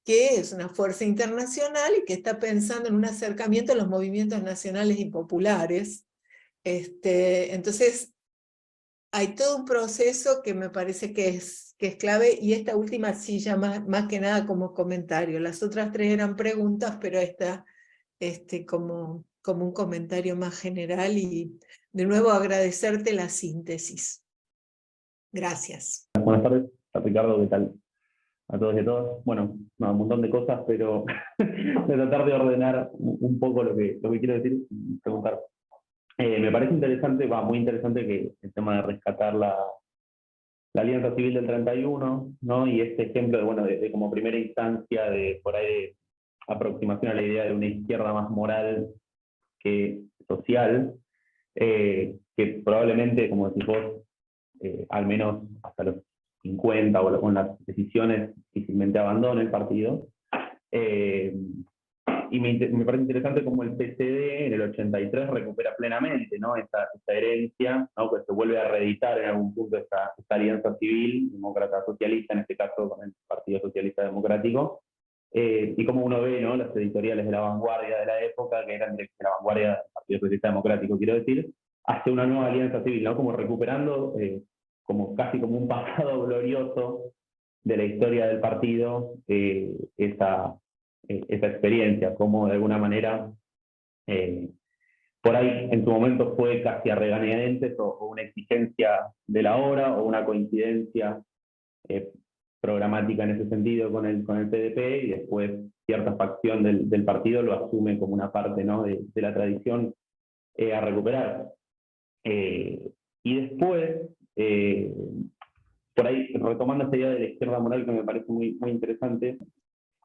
que es una fuerza internacional y que está pensando en un acercamiento a los movimientos nacionales y populares. Entonces, hay todo un proceso que me parece que es clave, y esta última sí ya más que nada como comentario. Las otras tres eran preguntas, pero esta como un comentario más general, y de nuevo agradecerte la síntesis. Gracias. Buenas tardes, Ricardo, ¿qué tal? A todos y a todas. Bueno, no, un montón de cosas, pero voy a tratar de ordenar un poco lo que quiero decir y preguntar. Me parece interesante, muy interesante, que el tema de rescatar la Alianza Civil del 31, ¿no? Y este ejemplo de como primera instancia de por ahí de aproximación a la idea de una izquierda más moral que social, que probablemente, como decís vos, al menos hasta los 50 o con las decisiones difícilmente abandona el partido. Y me parece interesante cómo el PCD en el 83 recupera plenamente, ¿no? esta herencia, ¿no? Que se vuelve a reeditar en algún punto esta alianza civil, demócrata-socialista, en este caso con el Partido Socialista Democrático, y como uno ve, ¿no? Las editoriales de La Vanguardia de la época, que eran de la vanguardia del Partido Socialista Democrático, quiero decir, hace una nueva alianza civil, ¿no? Como recuperando casi como un pasado glorioso de la historia del partido, esa experiencia, como de alguna manera por ahí en su momento fue casi a regañadientes, o una exigencia de la hora, o una coincidencia programática en ese sentido con el PDP, y después cierta facción del partido lo asume como una parte, ¿no? de la tradición a recuperar. Y después, por ahí, retomando esta idea de la izquierda moral, que me parece muy, muy interesante,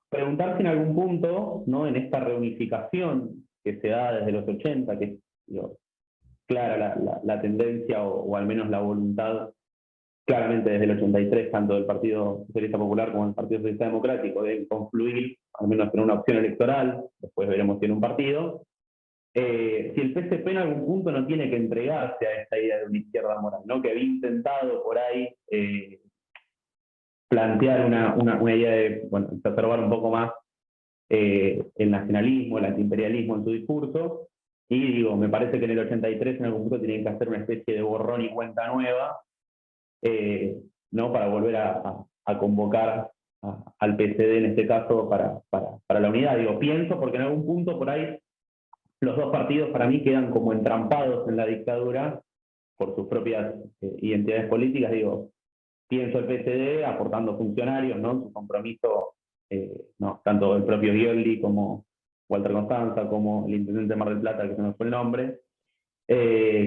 preguntar si en algún punto, ¿no? En esta reunificación que se da desde los 80, que es clara la tendencia, o al menos la voluntad, claramente desde el 83, tanto del Partido Socialista Popular como del Partido Socialista Democrático, de confluir, al menos en una opción electoral, después veremos si en un partido, si el PSP en algún punto no tiene que entregarse a esta idea de una izquierda moral, ¿no? Que había intentado por ahí plantear una idea de, exacerbar un poco más el nacionalismo, el antiimperialismo en su discurso, y me parece que en el 83 en algún punto tienen que hacer una especie de borrón y cuenta nueva, ¿no? Para volver a convocar al PCD en este caso para la unidad. Pienso porque en algún punto por ahí los dos partidos para mí quedan como entrampados en la dictadura por sus propias identidades políticas. Digo, pienso el PSD aportando funcionarios, ¿no? Su compromiso, ¿no? Tanto el propio Scioli como Walter Constanza, como el intendente de Mar del Plata, que se nos fue el nombre,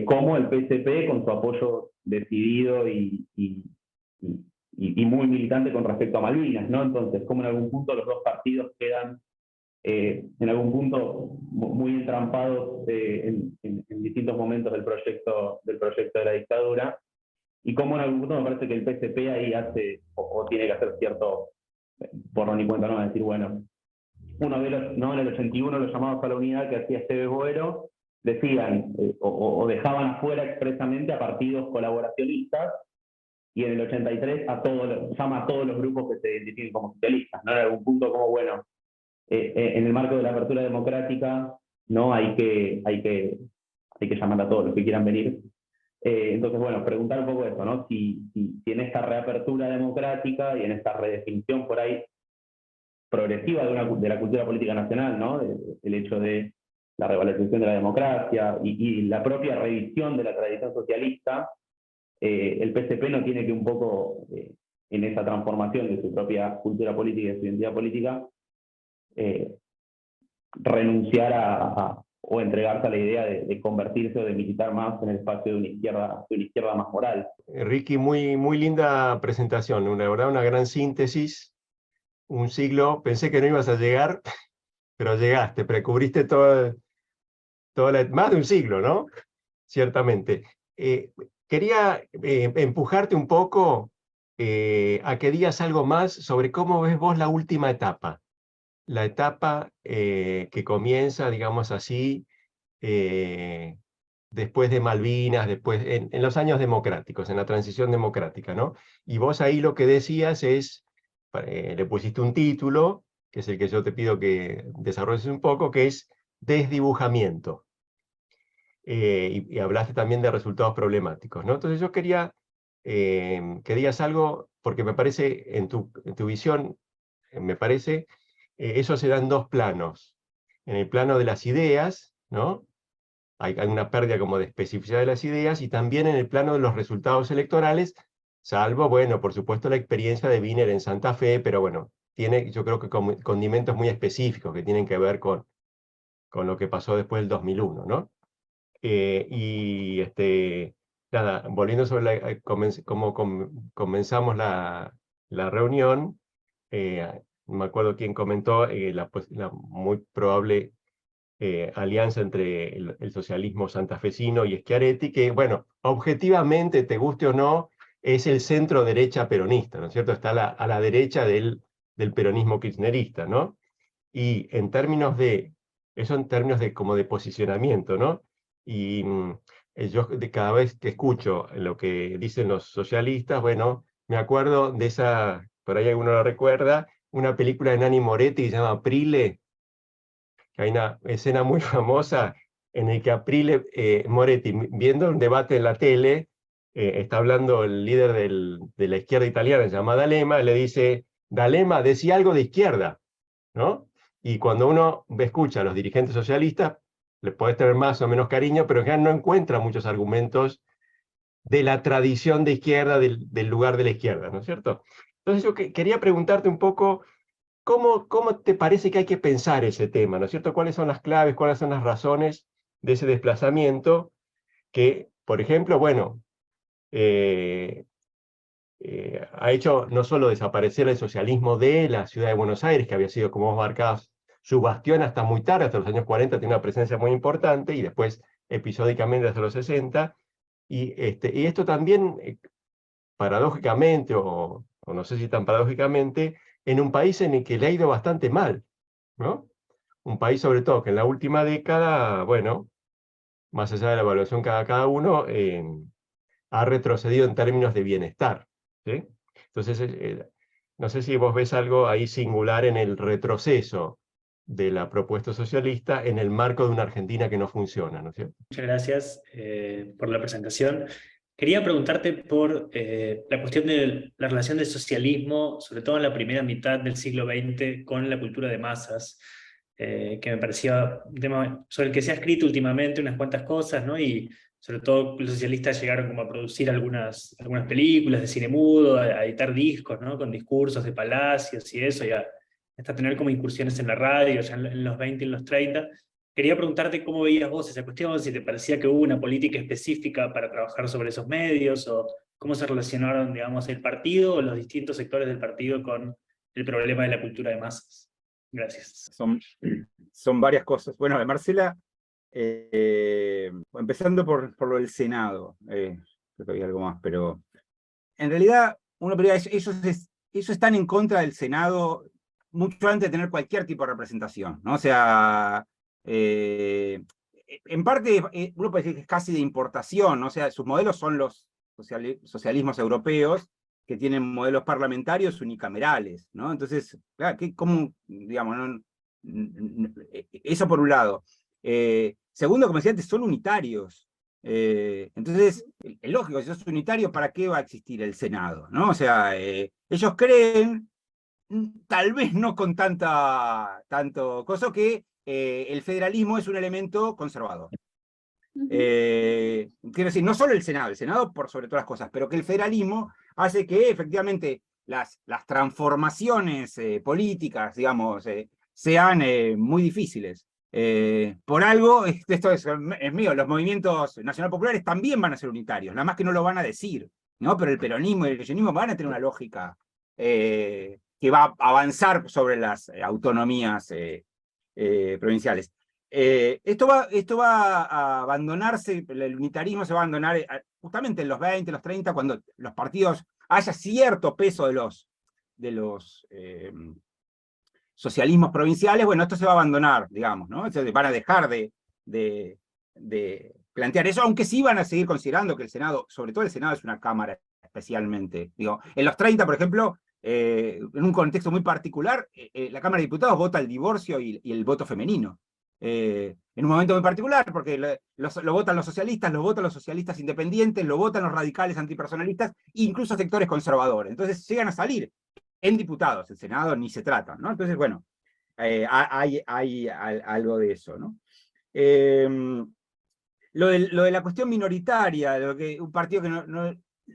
como el PSP con su apoyo decidido y muy militante con respecto a Malvinas, ¿no? Entonces, como en algún punto los dos partidos quedan en algún punto muy entrampados en distintos momentos del proyecto de la dictadura, y como en algún punto me parece que el PSP ahí hace, o tiene que hacer cierto, por ni cuenta no, decir, bueno, uno de los, ¿no? En el 81 los llamados a la unidad que hacía Esteves Boero decían, o dejaban afuera expresamente a partidos colaboracionistas, y en el 83 llama a todos los grupos que se identifiquen como socialistas, ¿no? En algún punto como, bueno, en el marco de la apertura democrática, ¿no? Hay que llamar a todos los que quieran venir. Entonces, bueno, preguntar un poco eso, ¿no? Si en esta reapertura democrática y en esta redefinición por ahí progresiva de la cultura política nacional, ¿no? El hecho de la revalorización de la democracia y la propia revisión de la tradición socialista, el PSP no tiene que un poco, en esa transformación de su propia cultura política y de su identidad política, renunciar o entregarse a la idea de convertirse o de militar más en el espacio de una izquierda más moral. Ricky, muy linda presentación, la verdad una gran síntesis, un siglo, pensé que no ibas a llegar, pero llegaste, precubriste más de un siglo, ¿no? Ciertamente. Quería empujarte un poco a que digas algo más sobre cómo ves vos la última etapa. La etapa que comienza, digamos así, después de Malvinas, después en los años democráticos, en la transición democrática, ¿no? Y vos ahí lo que decías es, le pusiste un título, que es el que yo te pido que desarrolles un poco, que es desdibujamiento. Y hablaste también de resultados problemáticos, ¿no? Entonces yo quería que digas algo, porque me parece, en tu visión, me parece, eso se da en dos planos. En el plano de las ideas, ¿no? Hay una pérdida como de especificidad de las ideas, y también en el plano de los resultados electorales, salvo, bueno, por supuesto la experiencia de Wiener en Santa Fe, pero bueno, tiene yo creo que condimentos muy específicos que tienen que ver con lo que pasó después del 2001, ¿no? Nada, volviendo sobre cómo comenzamos la reunión, me acuerdo quién comentó la muy probable alianza entre el socialismo santafesino y Schiaretti, que, bueno, objetivamente, te guste o no, es el centro derecha peronista, ¿no es cierto? Está a la derecha del peronismo kirchnerista, ¿no? Y en términos como de posicionamiento, ¿no? Y yo cada vez que escucho lo que dicen los socialistas, bueno, me acuerdo de esa, por ahí alguno lo recuerda, una película de Nanni Moretti que se llama Aprile, que hay una escena muy famosa en la que Aprile Moretti, viendo un debate en la tele, está hablando el líder de la izquierda italiana, llamada D'Alema, le dice, D'Alema, decía algo de izquierda, ¿no? Y cuando uno escucha a los dirigentes socialistas, les puede tener más o menos cariño, pero en general no encuentra muchos argumentos de la tradición de izquierda, del lugar de la izquierda, ¿no es cierto? Entonces yo quería preguntarte un poco, ¿cómo te parece que hay que pensar ese tema, ¿no es cierto? ¿Cuáles son las claves, cuáles son las razones de ese desplazamiento que, por ejemplo, bueno, ha hecho no solo desaparecer el socialismo de la ciudad de Buenos Aires, que había sido, como vos marcabas, su bastión hasta muy tarde, hasta los años 40, tiene una presencia muy importante, y después episódicamente hasta los 60, y esto también, paradójicamente, o no sé si tan paradójicamente, en un país en el que le ha ido bastante mal, ¿no? Un país sobre todo que en la última década, bueno, más allá de la evaluación cada uno, ha retrocedido en términos de bienestar, ¿sí? Entonces, no sé si vos ves algo ahí singular en el retroceso de la propuesta socialista en el marco de una Argentina que no funciona, ¿no es cierto? Muchas gracias por la presentación. Quería preguntarte por la cuestión de la relación del socialismo, sobre todo en la primera mitad del siglo XX, con la cultura de masas. que me parecía un tema sobre el que se ha escrito últimamente unas cuantas cosas, ¿no? Y sobre todo los socialistas llegaron como a producir algunas películas de cine mudo, a editar discos, ¿no? Con discursos de palacios y eso, y hasta tener como incursiones en la radio, ya en los 20 y en los 30. Quería preguntarte cómo veías vos esa cuestión, si te parecía que hubo una política específica para trabajar sobre esos medios, o cómo se relacionaron, digamos, el partido o los distintos sectores del partido con el problema de la cultura de masas. Gracias. Son varias cosas. Bueno, de Marcela, empezando por lo del Senado, creo que había algo más, pero en realidad, ellos están en contra del Senado mucho antes de tener cualquier tipo de representación, ¿no? O sea, en parte uno puede decir que es casi de importación, ¿no? O sea, sus modelos son los socialismos europeos, que tienen modelos parlamentarios unicamerales, ¿no? Entonces, claro, ¿cómo, digamos, eso por un lado. Segundo, como decía antes, son unitarios. Entonces, es lógico, si sos unitario, ¿para qué va a existir el Senado? ¿No? O sea, ellos creen, tal vez no con tanto cosa, que el federalismo es un elemento conservador. Quiero decir, no solo el Senado por sobre todas las cosas, pero que el federalismo hace que efectivamente las transformaciones políticas, digamos, sean muy difíciles. Por algo, esto es mío, los movimientos nacional populares también van a ser unitarios, nada más que no lo van a decir, ¿no? Pero el peronismo y el kirchnerismo van a tener una lógica que va a avanzar sobre las autonomías provinciales. Esto va a abandonarse, el unitarismo se va a abandonar justamente en los 20, los 30, cuando los partidos haya cierto peso de los socialismos provinciales. Bueno, esto se va a abandonar, digamos, ¿no? Entonces van a dejar de plantear eso, aunque sí van a seguir considerando que el Senado, sobre todo el Senado, es una cámara especialmente. Digo, en los 30, por ejemplo, en un contexto muy particular, la Cámara de Diputados vota el divorcio y el voto femenino. En un momento muy particular, porque lo votan los socialistas independientes, lo votan los radicales antipersonalistas, incluso sectores conservadores. Entonces llegan a salir en diputados, el Senado ni se trata, ¿no? Entonces, bueno, hay algo de eso, ¿no? Lo de la cuestión minoritaria, lo que un partido que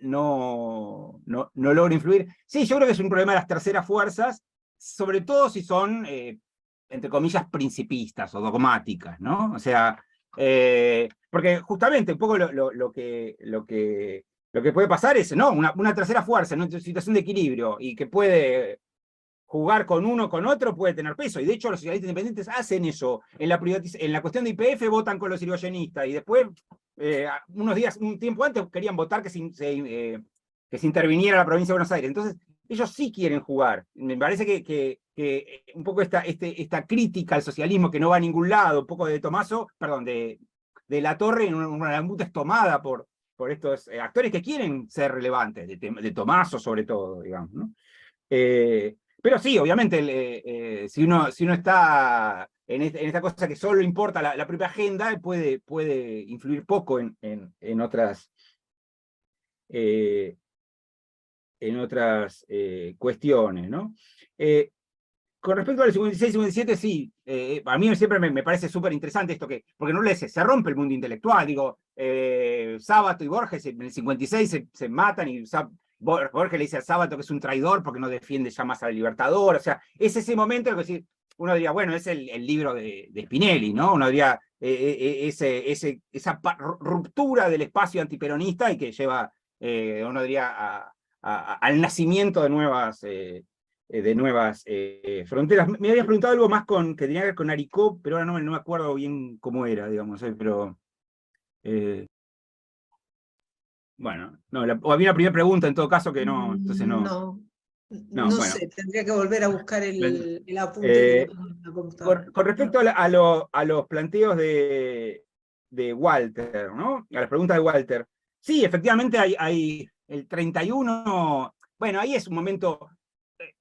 no logra influir, sí, yo creo que es un problema de las terceras fuerzas, sobre todo si son entre comillas, principistas o dogmáticas, ¿no? O sea, porque justamente un poco lo que puede pasar es, ¿no? Una tercera fuerza en una situación de equilibrio y que puede jugar con uno con otro, puede tener peso. Y de hecho los socialistas independientes hacen eso. En la cuestión de YPF votan con los irigoyenistas y después, un tiempo antes, querían votar que se interviniera la provincia de Buenos Aires. Entonces, ellos sí quieren jugar. Me parece que un poco esta crítica al socialismo que no va a ningún lado, un poco de de La Torre, en una muta es tomada por estos actores que quieren ser relevantes, de Tomaso sobre todo, digamos, ¿no? Pero sí, obviamente, si uno está en esta cosa que solo importa la propia agenda, puede influir poco en otras cuestiones, ¿no? Con respecto al 56 y 57, sí, a mí siempre me parece súper interesante esto, porque no se rompe el mundo intelectual, digo, Sábato y Borges en el 56 se matan y Borges le dice a Sábato que es un traidor porque no defiende ya más al Libertador. O sea, es ese momento en que decir, uno diría, bueno, es el libro de Spinelli, ¿no? Uno diría, esa ruptura del espacio antiperonista y que lleva, uno diría, al nacimiento de nuevas fronteras. Me habías preguntado algo más que tenía que ver con Aricó, pero ahora no me acuerdo bien cómo era, digamos, pero... bueno, no, había una primera pregunta en todo caso que no, entonces no. No bueno. sé, tendría que volver a buscar el apunte. Con respecto a los planteos de Walter, ¿no? A las preguntas de Walter. Sí, efectivamente hay el 31, bueno, ahí es un momento,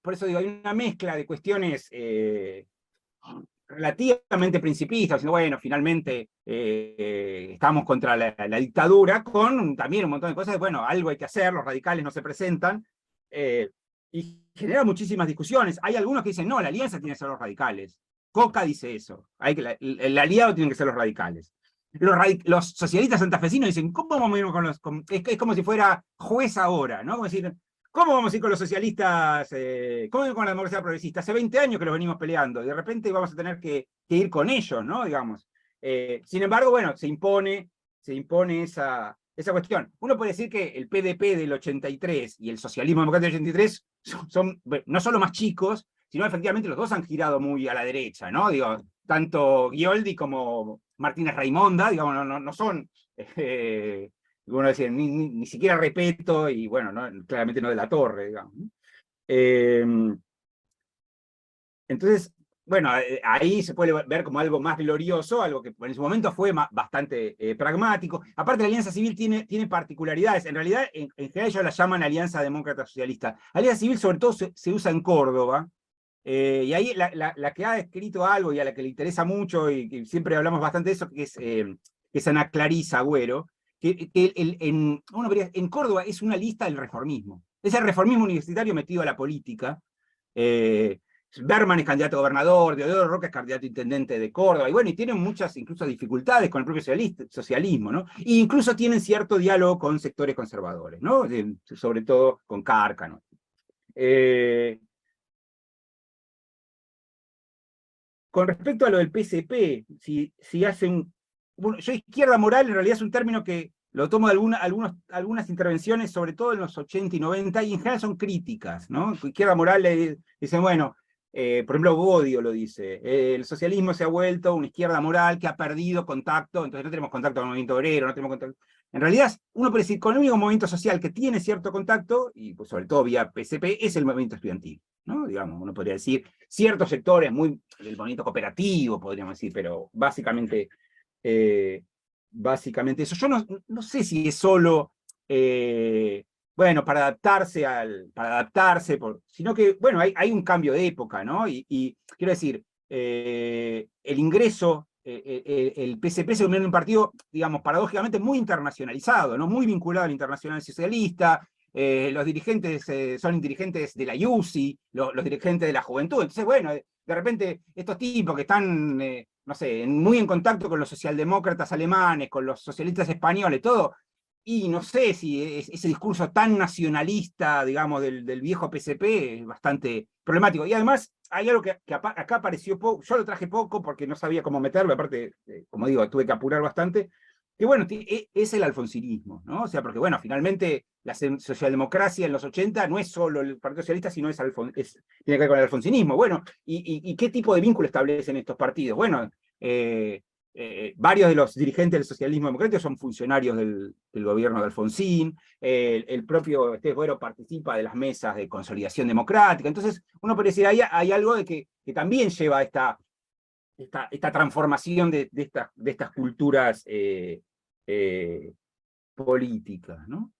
por eso digo, hay una mezcla de cuestiones relativamente principistas, diciendo, bueno, finalmente estamos contra la dictadura, con también un montón de cosas, bueno, algo hay que hacer, los radicales no se presentan, y genera muchísimas discusiones. Hay algunos que dicen, no, la alianza tiene que ser los radicales, Coca dice eso, el aliado tienen que ser los radicales. Los socialistas santafesinos dicen, ¿cómo vamos a ir con los...? Es como si fuera juez ahora, ¿no? Como decir, ¿cómo vamos a ir con los socialistas, cómo ir con la democracia progresista? Hace 20 años que los venimos peleando, y de repente vamos a tener que ir con ellos, ¿no? Digamos. Sin embargo, bueno, se impone esa cuestión. Uno puede decir que el PDP del 83 y el socialismo democrático del 83 son no solo más chicos, sino efectivamente los dos han girado muy a la derecha, ¿no? Digo, tanto Ghioldi como Martínez Raimonda, digamos, no son, bueno, decir, ni siquiera Repetto, y bueno, claramente no de la Torre, digamos. Entonces, bueno, ahí se puede ver como algo más glorioso, algo que en su momento fue bastante pragmático. Aparte, la Alianza Civil tiene particularidades. En realidad, en general ellos la llaman Alianza Demócrata Socialista. Alianza Civil sobre todo se usa en Córdoba, y ahí la que ha escrito algo y a la que le interesa mucho, y siempre hablamos bastante de eso, que es Ana Clarisa Agüero, que en Córdoba es una lista del reformismo. Es el reformismo universitario metido a la política. Berman es candidato a gobernador, Deodoro Roca es candidato a intendente de Córdoba, y bueno, y tienen muchas incluso dificultades con el propio socialismo, ¿no? E incluso tienen cierto diálogo con sectores conservadores, ¿no? Sobre todo con Cárcano. Con respecto a lo del PSP, si hace bueno, yo izquierda moral en realidad es un término que lo tomo de algunas intervenciones, sobre todo en los 80 y 90, y en general son críticas, ¿no? Izquierda moral le dicen, bueno, por ejemplo, Bodio lo dice, el socialismo se ha vuelto una izquierda moral que ha perdido contacto, entonces no tenemos contacto con el movimiento obrero, no tenemos contacto. En realidad, uno puede decir, con el único movimiento social que tiene cierto contacto, y pues sobre todo vía PSP, es el movimiento estudiantil, ¿no? Digamos, uno podría decir, ciertos sectores del movimiento cooperativo, podríamos decir, pero básicamente eso. Yo no sé si es solo, bueno, para adaptarse, sino que, bueno, hay un cambio de época, ¿no? Y quiero decir, el ingreso, el PSP se convierte en un partido, digamos, paradójicamente muy internacionalizado, ¿no? Muy vinculado al internacional socialista. Los dirigentes son dirigentes de la IUCI, los dirigentes de la juventud. Entonces, bueno, de repente estos tipos que están, no sé, muy en contacto con los socialdemócratas alemanes, con los socialistas españoles, todo, y no sé si ese discurso tan nacionalista, digamos, del viejo PSP es bastante problemático. Y además hay algo que acá apareció poco, yo lo traje poco porque no sabía cómo meterlo, aparte, como digo, tuve que apurar bastante, que bueno, es el alfonsinismo, ¿no? O sea, porque bueno, finalmente la socialdemocracia en los 80 no es solo el Partido Socialista, sino tiene que ver con el alfonsinismo. Bueno, ¿y qué tipo de vínculo establecen estos partidos? Bueno, varios de los dirigentes del socialismo democrático son funcionarios del gobierno de Alfonsín, el propio Esteban Agüero participa de las mesas de consolidación democrática. Entonces, uno puede decir, hay algo de que también lleva esta transformación de estas culturas políticas, ¿no?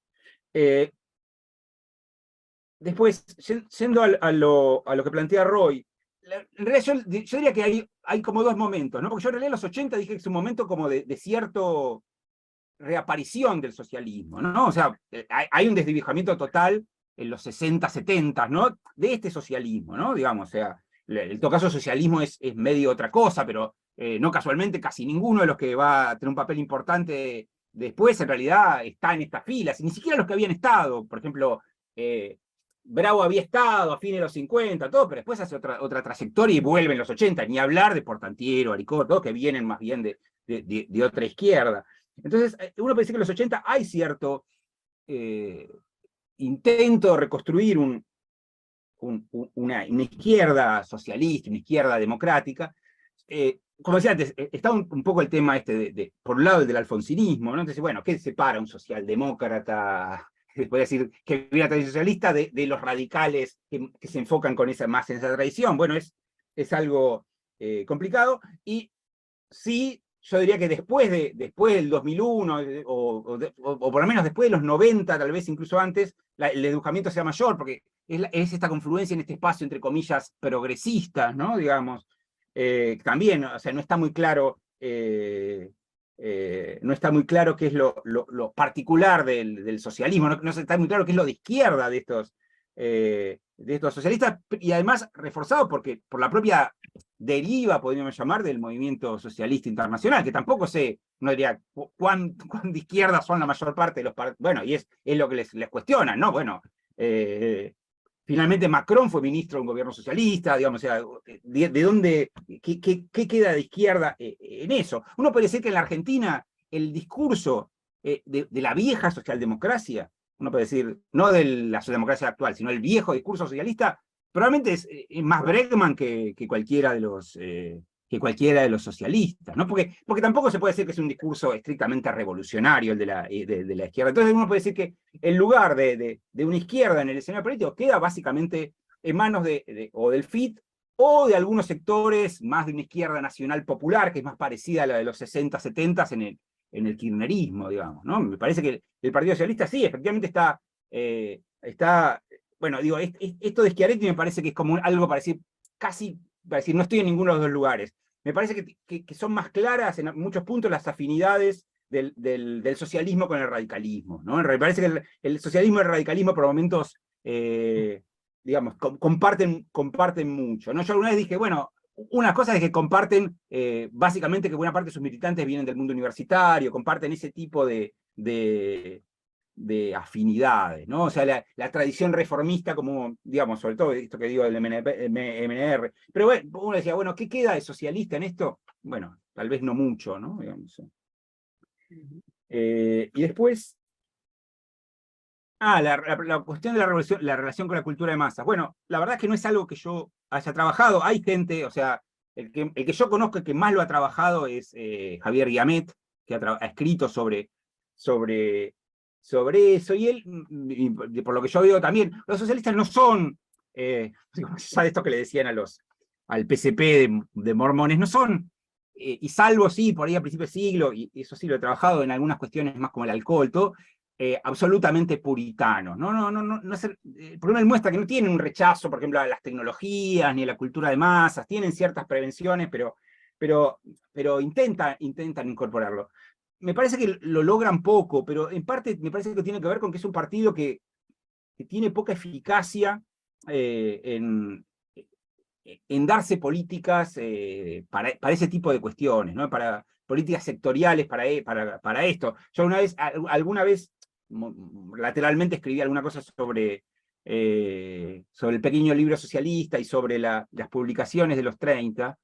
Después, yendo a lo que plantea Roy, en realidad yo diría que hay como dos momentos, ¿no? Porque yo en realidad en los 80 dije que es un momento como de cierto reaparición del socialismo, ¿no? O sea, hay un desdibujamiento total en los 60, 70, ¿no? De este socialismo, ¿no? Digamos, o sea, en todo caso socialismo es medio otra cosa, pero no casualmente casi ninguno de los que va a tener un papel importante después en realidad está en estas filas, y ni siquiera los que habían estado, por ejemplo, Bravo había estado a fines de los 50, todo, pero después hace otra trayectoria y vuelve en los 80, ni hablar de Portantiero, Aricó, todo, que vienen más bien de otra izquierda. Entonces, uno puede decir que en los 80 hay cierto intento de reconstruir una izquierda socialista, una izquierda democrática. Como decía antes, está un poco el tema por un lado, el del alfonsinismo, ¿no? Entonces, bueno, ¿qué separa un socialdemócrata, se puede decir, que viene la tradición socialista, de los radicales que se enfocan más en esa tradición? Bueno, es algo complicado, y sí, yo diría que después del 2001, o por lo menos después de los 90, tal vez incluso antes, el edujamiento sea mayor, porque es esta confluencia en este espacio, entre comillas, progresistas, ¿no? Digamos, también, o sea, no está muy claro qué es lo particular del socialismo, no está muy claro qué es lo de izquierda de estos socialistas, y además reforzado por la propia deriva, podríamos llamar, del movimiento socialista internacional, que tampoco sé, no diría cuán de izquierda son la mayor parte de los partidos, bueno, y es lo que les cuestionan, ¿no? Bueno, finalmente Macron fue ministro de un gobierno socialista, digamos, o sea, ¿de dónde, qué queda de izquierda en eso? Uno puede decir que en la Argentina el discurso de la vieja socialdemocracia, uno puede decir, no de la socialdemocracia actual, sino el viejo discurso socialista, probablemente es más Bregman que cualquiera de los socialistas, ¿no? Porque tampoco se puede decir que es un discurso estrictamente revolucionario el de la izquierda. Entonces uno puede decir que el lugar de una izquierda en el escenario político queda básicamente en manos o del FIT o de algunos sectores más de una izquierda nacional popular, que es más parecida a la de los 60, 70 en el kirchnerismo, digamos, ¿no? Me parece que el Partido Socialista sí, efectivamente está bueno, digo, esto de Schiaretti me parece que es como algo para decir, casi, para decir, no estoy en ninguno de los dos lugares. Me parece que son más claras en muchos puntos las afinidades del socialismo con el radicalismo, ¿no? Me parece que el socialismo y el radicalismo por momentos, digamos, comparten mucho, ¿no? Yo alguna vez dije, bueno, una cosa es que comparten, básicamente que buena parte de sus militantes vienen del mundo universitario, comparten ese tipo de afinidades, ¿no? O sea, la tradición reformista, como, digamos, sobre todo esto que digo del MNR. Pero bueno, uno decía, bueno, ¿qué queda de socialista en esto? Bueno, tal vez no mucho, ¿no? Digamos. Y después, la cuestión de la relación con la cultura de masas. Bueno, la verdad es que no es algo que yo haya trabajado. Hay gente, o sea, el que yo conozco, el que más lo ha trabajado es Javier Guiamet, que ha escrito sobre eso, y él, por lo que yo veo también, los socialistas no son, ¿sabes esto que le decían al PCP de mormones? No son, y salvo sí, por ahí a principios de siglo, y eso sí lo he trabajado en algunas cuestiones más como el alcohol, todo, absolutamente puritanos. El problema muestra que no tienen un rechazo, por ejemplo, a las tecnologías, ni a la cultura de masas, tienen ciertas prevenciones, pero intentan incorporarlo. Me parece que lo logran poco, pero en parte me parece que tiene que ver con que es un partido que tiene poca eficacia en darse políticas para ese tipo de cuestiones, ¿no? Para políticas sectoriales para esto. Yo alguna vez lateralmente escribí alguna cosa sobre el pequeño libro socialista y sobre las publicaciones de los 30,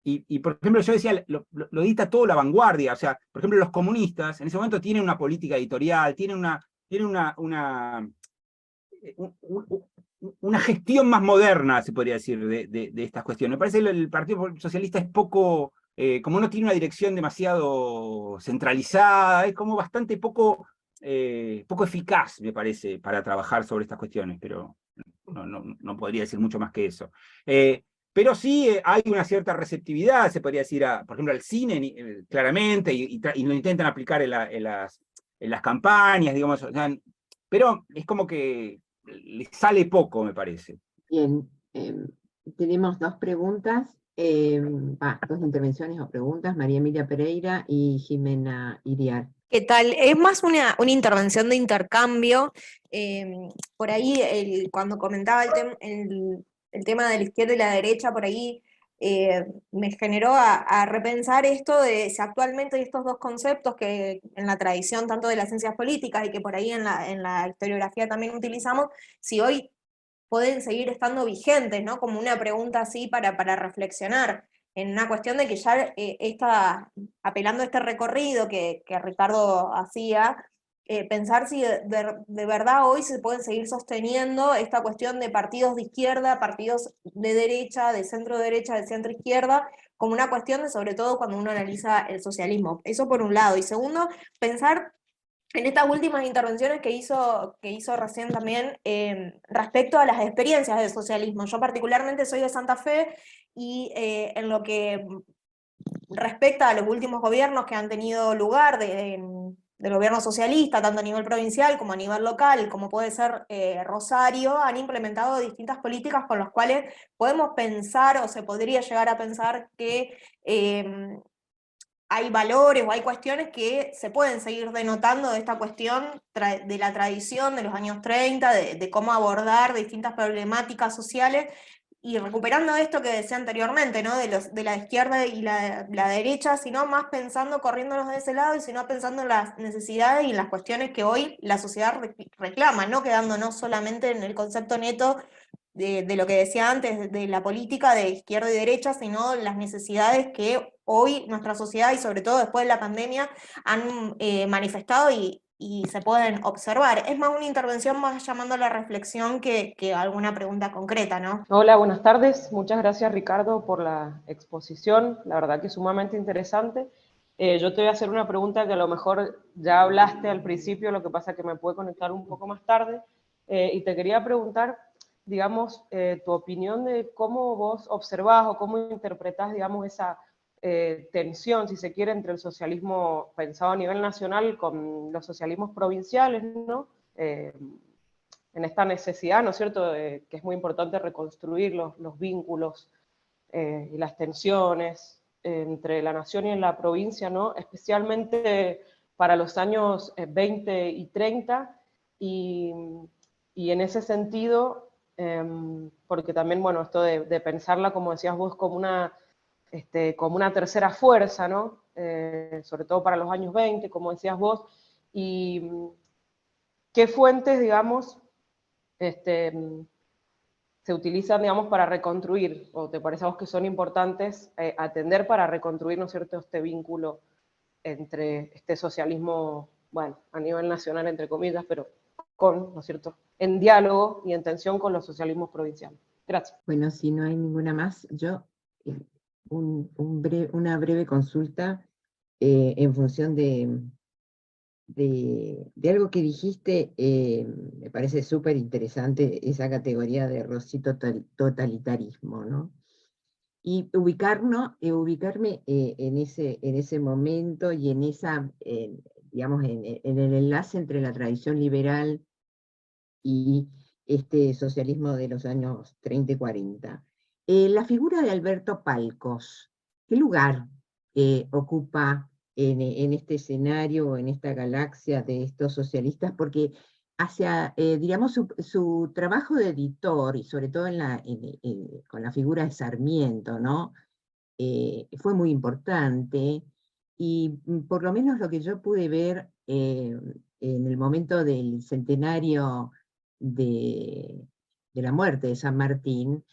y por ejemplo, yo decía, lo dicta todo La Vanguardia. O sea, por ejemplo, los comunistas en ese momento tienen una política editorial, tienen una gestión más moderna, se podría decir, de estas cuestiones. Me parece que el Partido Socialista es poco, como no tiene una dirección demasiado centralizada, es como bastante poco eficaz, me parece, para trabajar sobre estas cuestiones, pero no podría decir mucho más que eso. Pero sí hay una cierta receptividad, se podría decir, por ejemplo, al cine, claramente, y lo intentan aplicar en las campañas, digamos, o sea, pero es como que le sale poco, me parece. Bien, tenemos dos preguntas, dos intervenciones o preguntas, María Emilia Pereira y Jimena Iriar. ¿Qué tal? Es más una intervención de intercambio. Por ahí, cuando comentaba el tema de la izquierda y la derecha, por ahí me generó a repensar esto de si actualmente estos dos conceptos que en la tradición tanto de las ciencias políticas y que por ahí en la historiografía también utilizamos, si hoy pueden seguir estando vigentes, ¿no? Como una pregunta así para reflexionar, en una cuestión de que ya apelando a este recorrido que Ricardo hacía, pensar si de verdad hoy se pueden seguir sosteniendo esta cuestión de partidos de izquierda, partidos de derecha, de centro derecha, de centro izquierda, como una cuestión de, sobre todo cuando uno analiza el socialismo. Eso por un lado. Y segundo, pensar en estas últimas intervenciones que hizo recién también respecto a las experiencias del socialismo. Yo particularmente soy de Santa Fe y en lo que respecta a los últimos gobiernos que han tenido lugar del gobierno socialista, tanto a nivel provincial como a nivel local, como puede ser Rosario, han implementado distintas políticas con las cuales podemos pensar, o se podría llegar a pensar que hay valores o hay cuestiones que se pueden seguir denotando de esta cuestión de la tradición de los años 30, de cómo abordar distintas problemáticas sociales, y recuperando esto que decía anteriormente, ¿no? De la izquierda y la derecha, sino más pensando, corriéndonos de ese lado, y sino pensando en las necesidades y en las cuestiones que hoy la sociedad reclama, no quedándonos solamente en el concepto neto de lo que decía antes, de la política de izquierda y derecha, sino las necesidades que hoy nuestra sociedad, y sobre todo después de la pandemia, han manifestado y se pueden observar. Es más una intervención más llamando a la reflexión que alguna pregunta concreta, ¿no? Hola, buenas tardes. Muchas gracias, Ricardo, por la exposición. La verdad que es sumamente interesante. Yo te voy a hacer una pregunta que a lo mejor ya hablaste al principio, lo que pasa es que me pude conectar un poco más tarde, y te quería preguntar, digamos, tu opinión de cómo vos observás o cómo interpretás, digamos, esa tensión, si se quiere, entre el socialismo pensado a nivel nacional con los socialismos provinciales, ¿no? En esta necesidad, ¿no es cierto?, que es muy importante reconstruir los vínculos y las tensiones entre la nación y en la provincia, ¿no?, especialmente para los años 20 y 30, y en ese sentido, porque también, bueno, esto de pensarla, como decías vos, como una tercera fuerza, ¿no?, sobre todo para los años 20, como decías vos, y qué fuentes, digamos, se utilizan, digamos, para reconstruir, o te parece a vos que son importantes atender para reconstruir, ¿no es cierto?, este vínculo entre este socialismo, bueno, a nivel nacional, entre comillas, pero con, ¿no es cierto?, en diálogo y en tensión con los socialismos provinciales. Gracias. Bueno, si no hay ninguna más, yo una breve consulta en función de algo que dijiste. Me parece súper interesante esa categoría de Rossi totalitarismo, ¿no? Y ubicarme en ese momento y en esa, digamos, en el enlace entre la tradición liberal y este socialismo de los años 30 y 40. La figura de Alberto Palcos, ¿qué lugar ocupa en este escenario, en esta galaxia de estos socialistas? Porque hacia, digamos, su trabajo de editor, y sobre todo con la figura de Sarmiento, ¿no? Fue muy importante, y por lo menos lo que yo pude ver en el momento del centenario de la muerte de San Martín,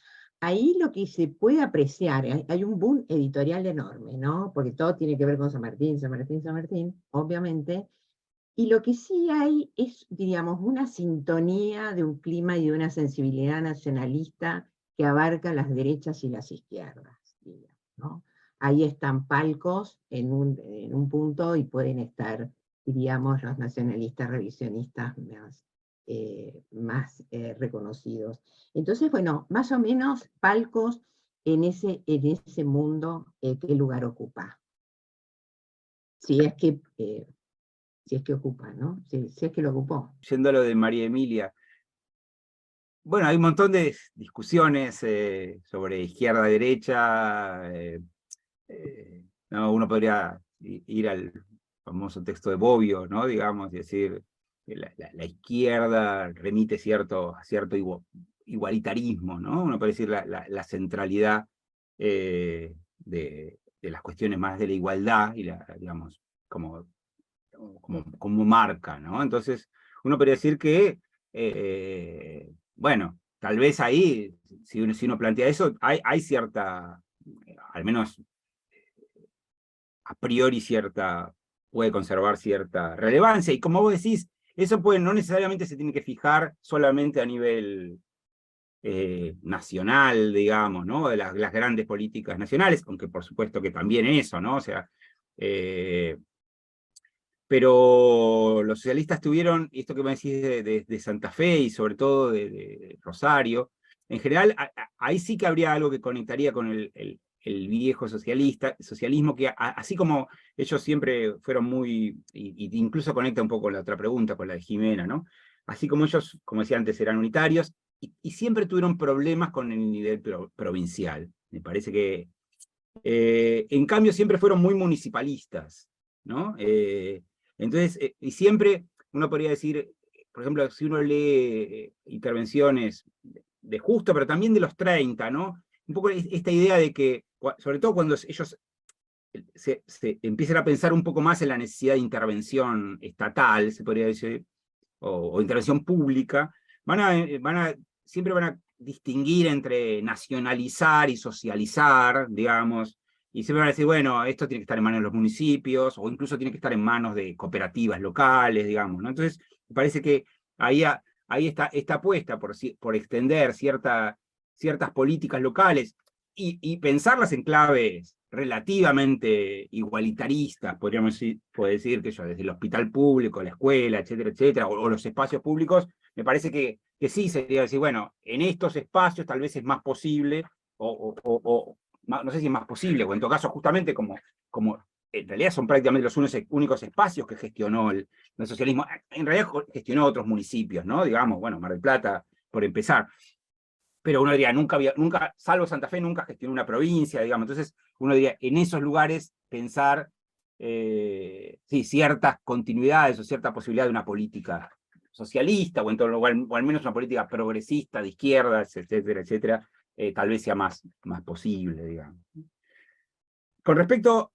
ahí lo que se puede apreciar, hay un boom editorial enorme, ¿no? Porque todo tiene que ver con San Martín, San Martín, San Martín, obviamente, y lo que sí hay es, diríamos, una sintonía de un clima y de una sensibilidad nacionalista que abarca las derechas y las izquierdas, digamos, ¿no? Ahí están Palcos en un punto, y pueden estar, diríamos, los nacionalistas revisionistas más reconocidos. Entonces, bueno, más o menos Palcos en ese mundo, ¿qué lugar ocupa? Si es que ocupa, ¿no? Si es que lo ocupó. Yendo a lo de María Emilia, bueno, hay un montón de discusiones sobre izquierda-derecha. ¿No? Uno podría ir al famoso texto de Bobbio, ¿no? Digamos, y decir que la izquierda remite a cierto igualitarismo, ¿no? Uno puede decir la centralidad de las cuestiones más de la igualdad, y digamos, como marca, ¿no? Entonces, uno podría decir que, bueno, tal vez ahí, si uno plantea eso, hay cierta, al menos a priori puede conservar cierta relevancia, y como vos decís, eso no necesariamente se tiene que fijar solamente a nivel nacional, digamos, ¿no? De las grandes políticas nacionales, aunque por supuesto que también eso, ¿no? O sea, pero los socialistas tuvieron, y esto que me decís de Santa Fe, y sobre todo de Rosario, en general, ahí sí que habría algo que conectaría con el viejo socialismo, que así como ellos siempre fueron muy, y incluso conecta un poco con la otra pregunta, con la de Jimena, ¿no? Así como ellos, como decía antes, eran unitarios, y siempre tuvieron problemas con el nivel provincial. Me parece que, en cambio, siempre fueron muy municipalistas, ¿no? Entonces, y siempre uno podría decir, por ejemplo, si uno lee intervenciones de Justo, pero también de los 30, ¿no? Un poco esta idea de que, sobre todo cuando ellos se empiezan a pensar un poco más en la necesidad de intervención estatal, se podría decir, o intervención pública, siempre van a distinguir entre nacionalizar y socializar, digamos, y siempre van a decir, bueno, esto tiene que estar en manos de los municipios, o incluso tiene que estar en manos de cooperativas locales, digamos, ¿no? Entonces, me parece que ahí está esta apuesta por extender ciertas políticas locales y pensarlas en claves relativamente igualitaristas, podríamos decir que yo, desde el hospital público, la escuela, etcétera, etcétera, o los espacios públicos, me parece que sí sería decir, bueno, en estos espacios tal vez es más posible, no sé si es más posible, o en todo caso, justamente como en realidad son prácticamente los únicos espacios que gestionó el socialismo, en realidad gestionó otros municipios, ¿no? Digamos, bueno, Mar del Plata, por empezar. Pero uno diría, nunca, salvo Santa Fe, nunca gestionó una provincia, digamos. Entonces, uno diría, en esos lugares pensar ciertas continuidades o cierta posibilidad de una política socialista, o al menos una política progresista, de izquierdas, etcétera, etcétera, tal vez sea más posible, digamos. Con respecto,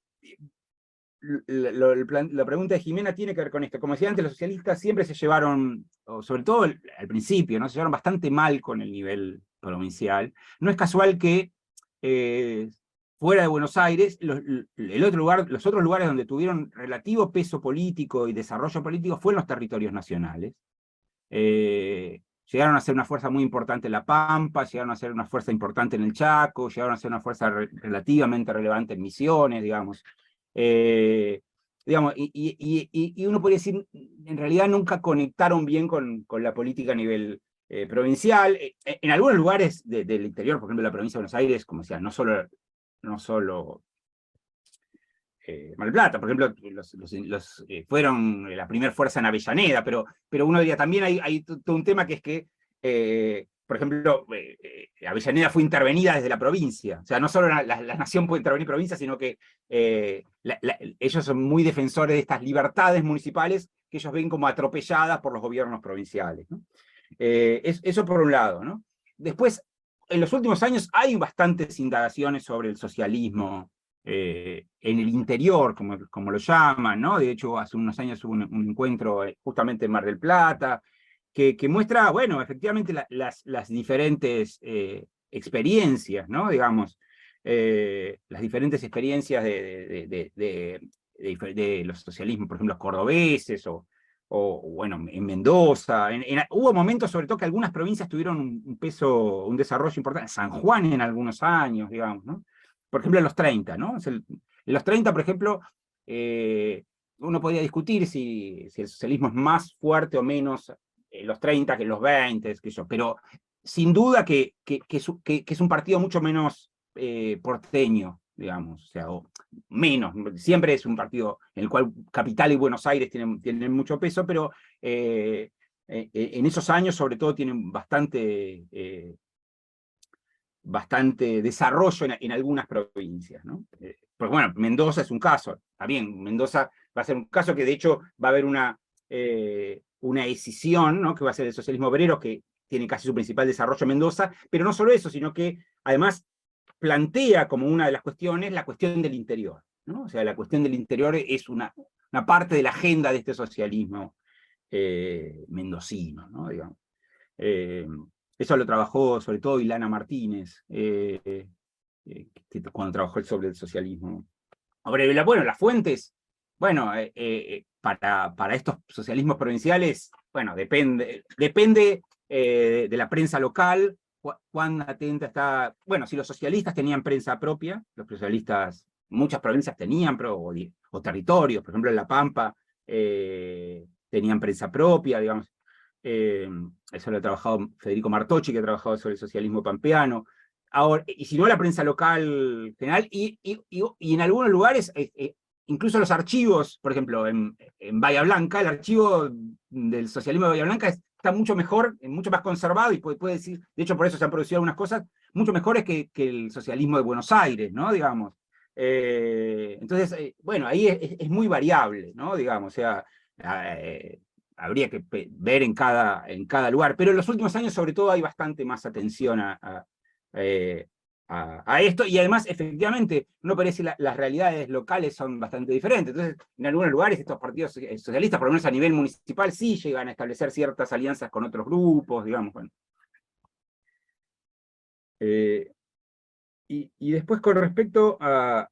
la pregunta de Jimena tiene que ver con esto. Como decía antes, los socialistas siempre se llevaron, sobre todo al principio, ¿no? Se llevaron bastante mal con el nivel provincial. No es casual que fuera de Buenos Aires, los otros lugares donde tuvieron relativo peso político y desarrollo político fueron los territorios nacionales. Llegaron a ser una fuerza muy importante en La Pampa, llegaron a ser una fuerza importante en el Chaco, llegaron a ser una fuerza relativamente relevante en Misiones, digamos. Digamos, y uno podría decir, en realidad nunca conectaron bien con la política a nivel provincial. En algunos lugares del interior, por ejemplo, la provincia de Buenos Aires, como decía, no solo Mar del Plata, por ejemplo, fueron la primera fuerza en Avellaneda, pero uno diría, también hay todo un tema que es que, por ejemplo, Avellaneda fue intervenida desde la provincia, o sea, no solo la nación puede intervenir provincia, sino que ellos son muy defensores de estas libertades municipales que ellos ven como atropelladas por los gobiernos provinciales, ¿no? Eso por un lado, ¿no? Después, en los últimos años hay bastantes indagaciones sobre el socialismo en el interior, como lo llaman, ¿no? De hecho, hace unos años hubo un encuentro justamente en Mar del Plata, que muestra, bueno, efectivamente las diferentes experiencias, ¿no? Digamos, las diferentes experiencias de los socialismos, por ejemplo, los cordobeses, o bueno, en Mendoza. Hubo momentos, sobre todo, que algunas provincias tuvieron un desarrollo importante. San Juan en algunos años, digamos, ¿no? Por ejemplo, en los 30, ¿no? En los 30, por ejemplo, uno podría discutir si el socialismo es más fuerte o menos en los 30 que en los 20, pero sin duda que es un partido mucho menos porteño, digamos, o sea, o menos, siempre es un partido en el cual Capital y Buenos Aires tienen mucho peso, pero en esos años sobre todo tienen bastante desarrollo en algunas provincias, ¿no? Porque bueno, Mendoza es un caso, también Mendoza va a ser un caso que de hecho va a haber una escisión, ¿no? Que va a ser el socialismo obrero, que tiene casi su principal desarrollo en Mendoza, pero no solo eso, sino que además plantea como una de las cuestiones la cuestión del interior, ¿no? O sea, la cuestión del interior es una parte de la agenda de este socialismo mendocino, ¿no? Digamos. Eso lo trabajó sobre todo Ilana Martínez, cuando trabajó sobre el socialismo. Ahora, bueno, las fuentes, bueno, para estos socialismos provinciales, bueno, depende de la prensa local, cuán atenta está. Bueno, si los socialistas tenían prensa propia, los socialistas, muchas provincias tenían, o territorios, por ejemplo en La Pampa, tenían prensa propia, digamos. Eso lo ha trabajado Federico Martocci, que ha trabajado sobre el socialismo pampeano. Ahora, y si no, la prensa local general, y en algunos lugares, incluso los archivos, por ejemplo, en Bahía Blanca, el archivo del socialismo de Bahía Blanca está mucho mejor, mucho más conservado, y puede decir, de hecho por eso se han producido algunas cosas mucho mejores que el socialismo de Buenos Aires, ¿no? Digamos. Entonces, bueno, ahí es muy variable, ¿no? Digamos, o sea, habría que ver en cada lugar, pero en los últimos años sobre todo hay bastante más atención a esto, y además efectivamente uno parece que las realidades locales son bastante diferentes. Entonces en algunos lugares estos partidos socialistas, por lo menos a nivel municipal, sí llegan a establecer ciertas alianzas con otros grupos, digamos. Bueno. Y después con respecto a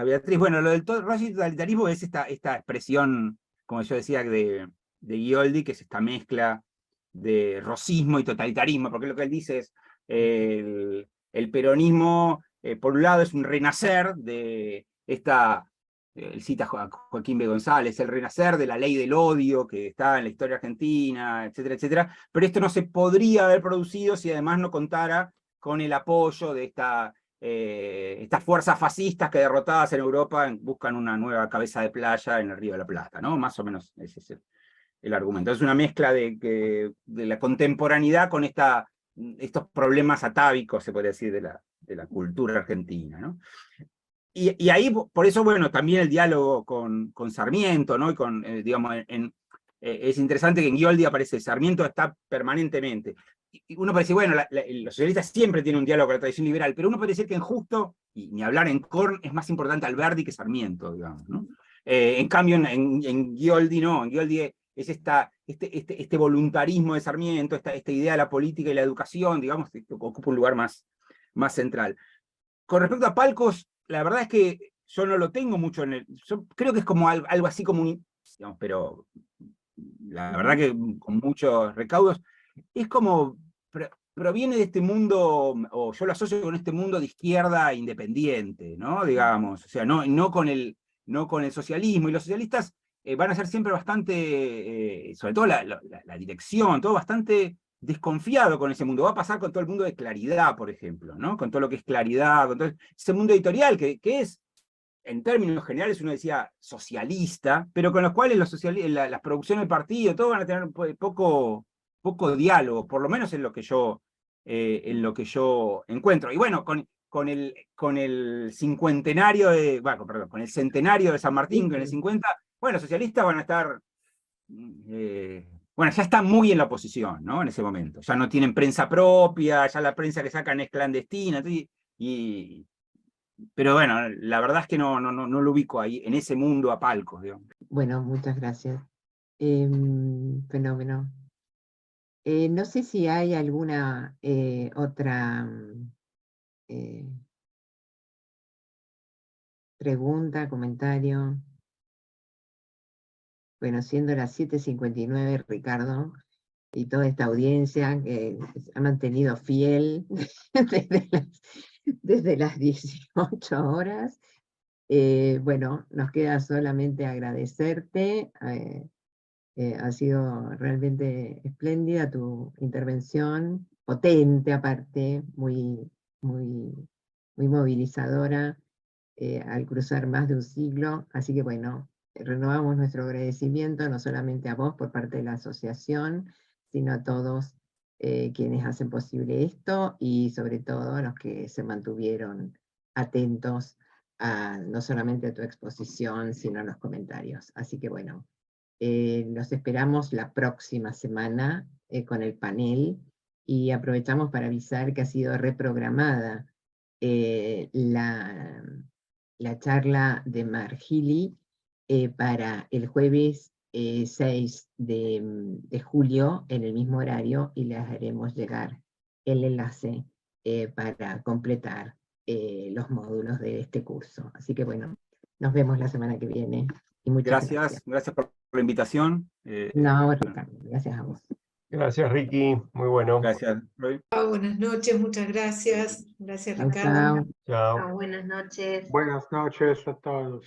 Beatriz, bueno, lo del totalitarismo es esta expresión, como yo decía, de Ghioldi, que es esta mezcla de rosismo y totalitarismo, porque lo que él dice es el peronismo, por un lado, es un renacer de esta, él cita a Joaquín B. González, el renacer de la ley del odio que está en la historia argentina, etcétera, etcétera, pero esto no se podría haber producido si además no contara con el apoyo de estas fuerzas fascistas que derrotadas en Europa buscan una nueva cabeza de playa en el Río de la Plata, ¿no? Más o menos ese es el argumento. Es una mezcla de la contemporaneidad con estos problemas atávicos, se podría decir, de la cultura argentina, ¿no? Y ahí, por eso, bueno, también el diálogo con Sarmiento, ¿no? Y digamos, es interesante que en Ghioldi aparece Sarmiento, está permanentemente. Y uno parece, bueno, los socialistas siempre tienen un diálogo con la tradición liberal, pero uno puede decir que en Justo, y ni hablar en Korn, es más importante Alberdi que Sarmiento, digamos, ¿no? En cambio, en Ghioldi no, en Ghioldi es este voluntarismo de Sarmiento, esta idea de la política y la educación, digamos, que ocupa un lugar más central. Con respecto a Palcos, la verdad es que yo no lo tengo mucho yo creo que es como algo así como digamos, pero la verdad que con muchos recaudos, es como, proviene de este mundo, o yo lo asocio con este mundo de izquierda independiente, ¿no? Digamos, o sea, no con el socialismo, y los socialistas van a ser siempre bastante, sobre todo la dirección, todo bastante desconfiado con ese mundo. Va a pasar con todo el mundo de Claridad, por ejemplo, ¿no? Con todo lo que es Claridad, con todo ese mundo editorial que es, en términos generales, uno decía socialista, pero con los cuales las producciones del partido, todo van a tener poco diálogo, por lo menos en lo que yo encuentro. Y bueno, con el cincuentenario con el centenario de San Martín, con el 50, bueno, socialistas van a estar, bueno, ya están muy en la oposición, ¿no? En ese momento. Ya no tienen prensa propia, ya la prensa que sacan es clandestina, pero bueno, la verdad es que no lo ubico ahí, en ese mundo a Palcos, digamos. Bueno, muchas gracias. Fenómeno. No sé si hay alguna otra pregunta, comentario. Bueno, siendo las 7:59, Ricardo, y toda esta audiencia que se ha mantenido fiel desde las 18 horas, bueno, nos queda solamente agradecerte. Ha sido realmente espléndida tu intervención, potente aparte, muy movilizadora, al cruzar más de un siglo. Así que bueno, renovamos nuestro agradecimiento no solamente a vos por parte de la asociación, sino a todos quienes hacen posible esto, y sobre todo a los que se mantuvieron atentos no solamente a tu exposición, sino a los comentarios. Así que bueno, los esperamos la próxima semana con el panel, y aprovechamos para avisar que ha sido reprogramada la charla de Margili para el jueves 6 de julio en el mismo horario, y les haremos llegar el enlace para completar los módulos de este curso. Así que bueno, nos vemos la semana que viene. Y muchas gracias por la invitación. No, Ricardo, gracias a vos. Gracias, Ricky. Muy bueno. Gracias, Roy. Buenas noches, muchas gracias. Gracias, Chau, Ricardo. chau. Chao. Buenas noches. Buenas noches a todos.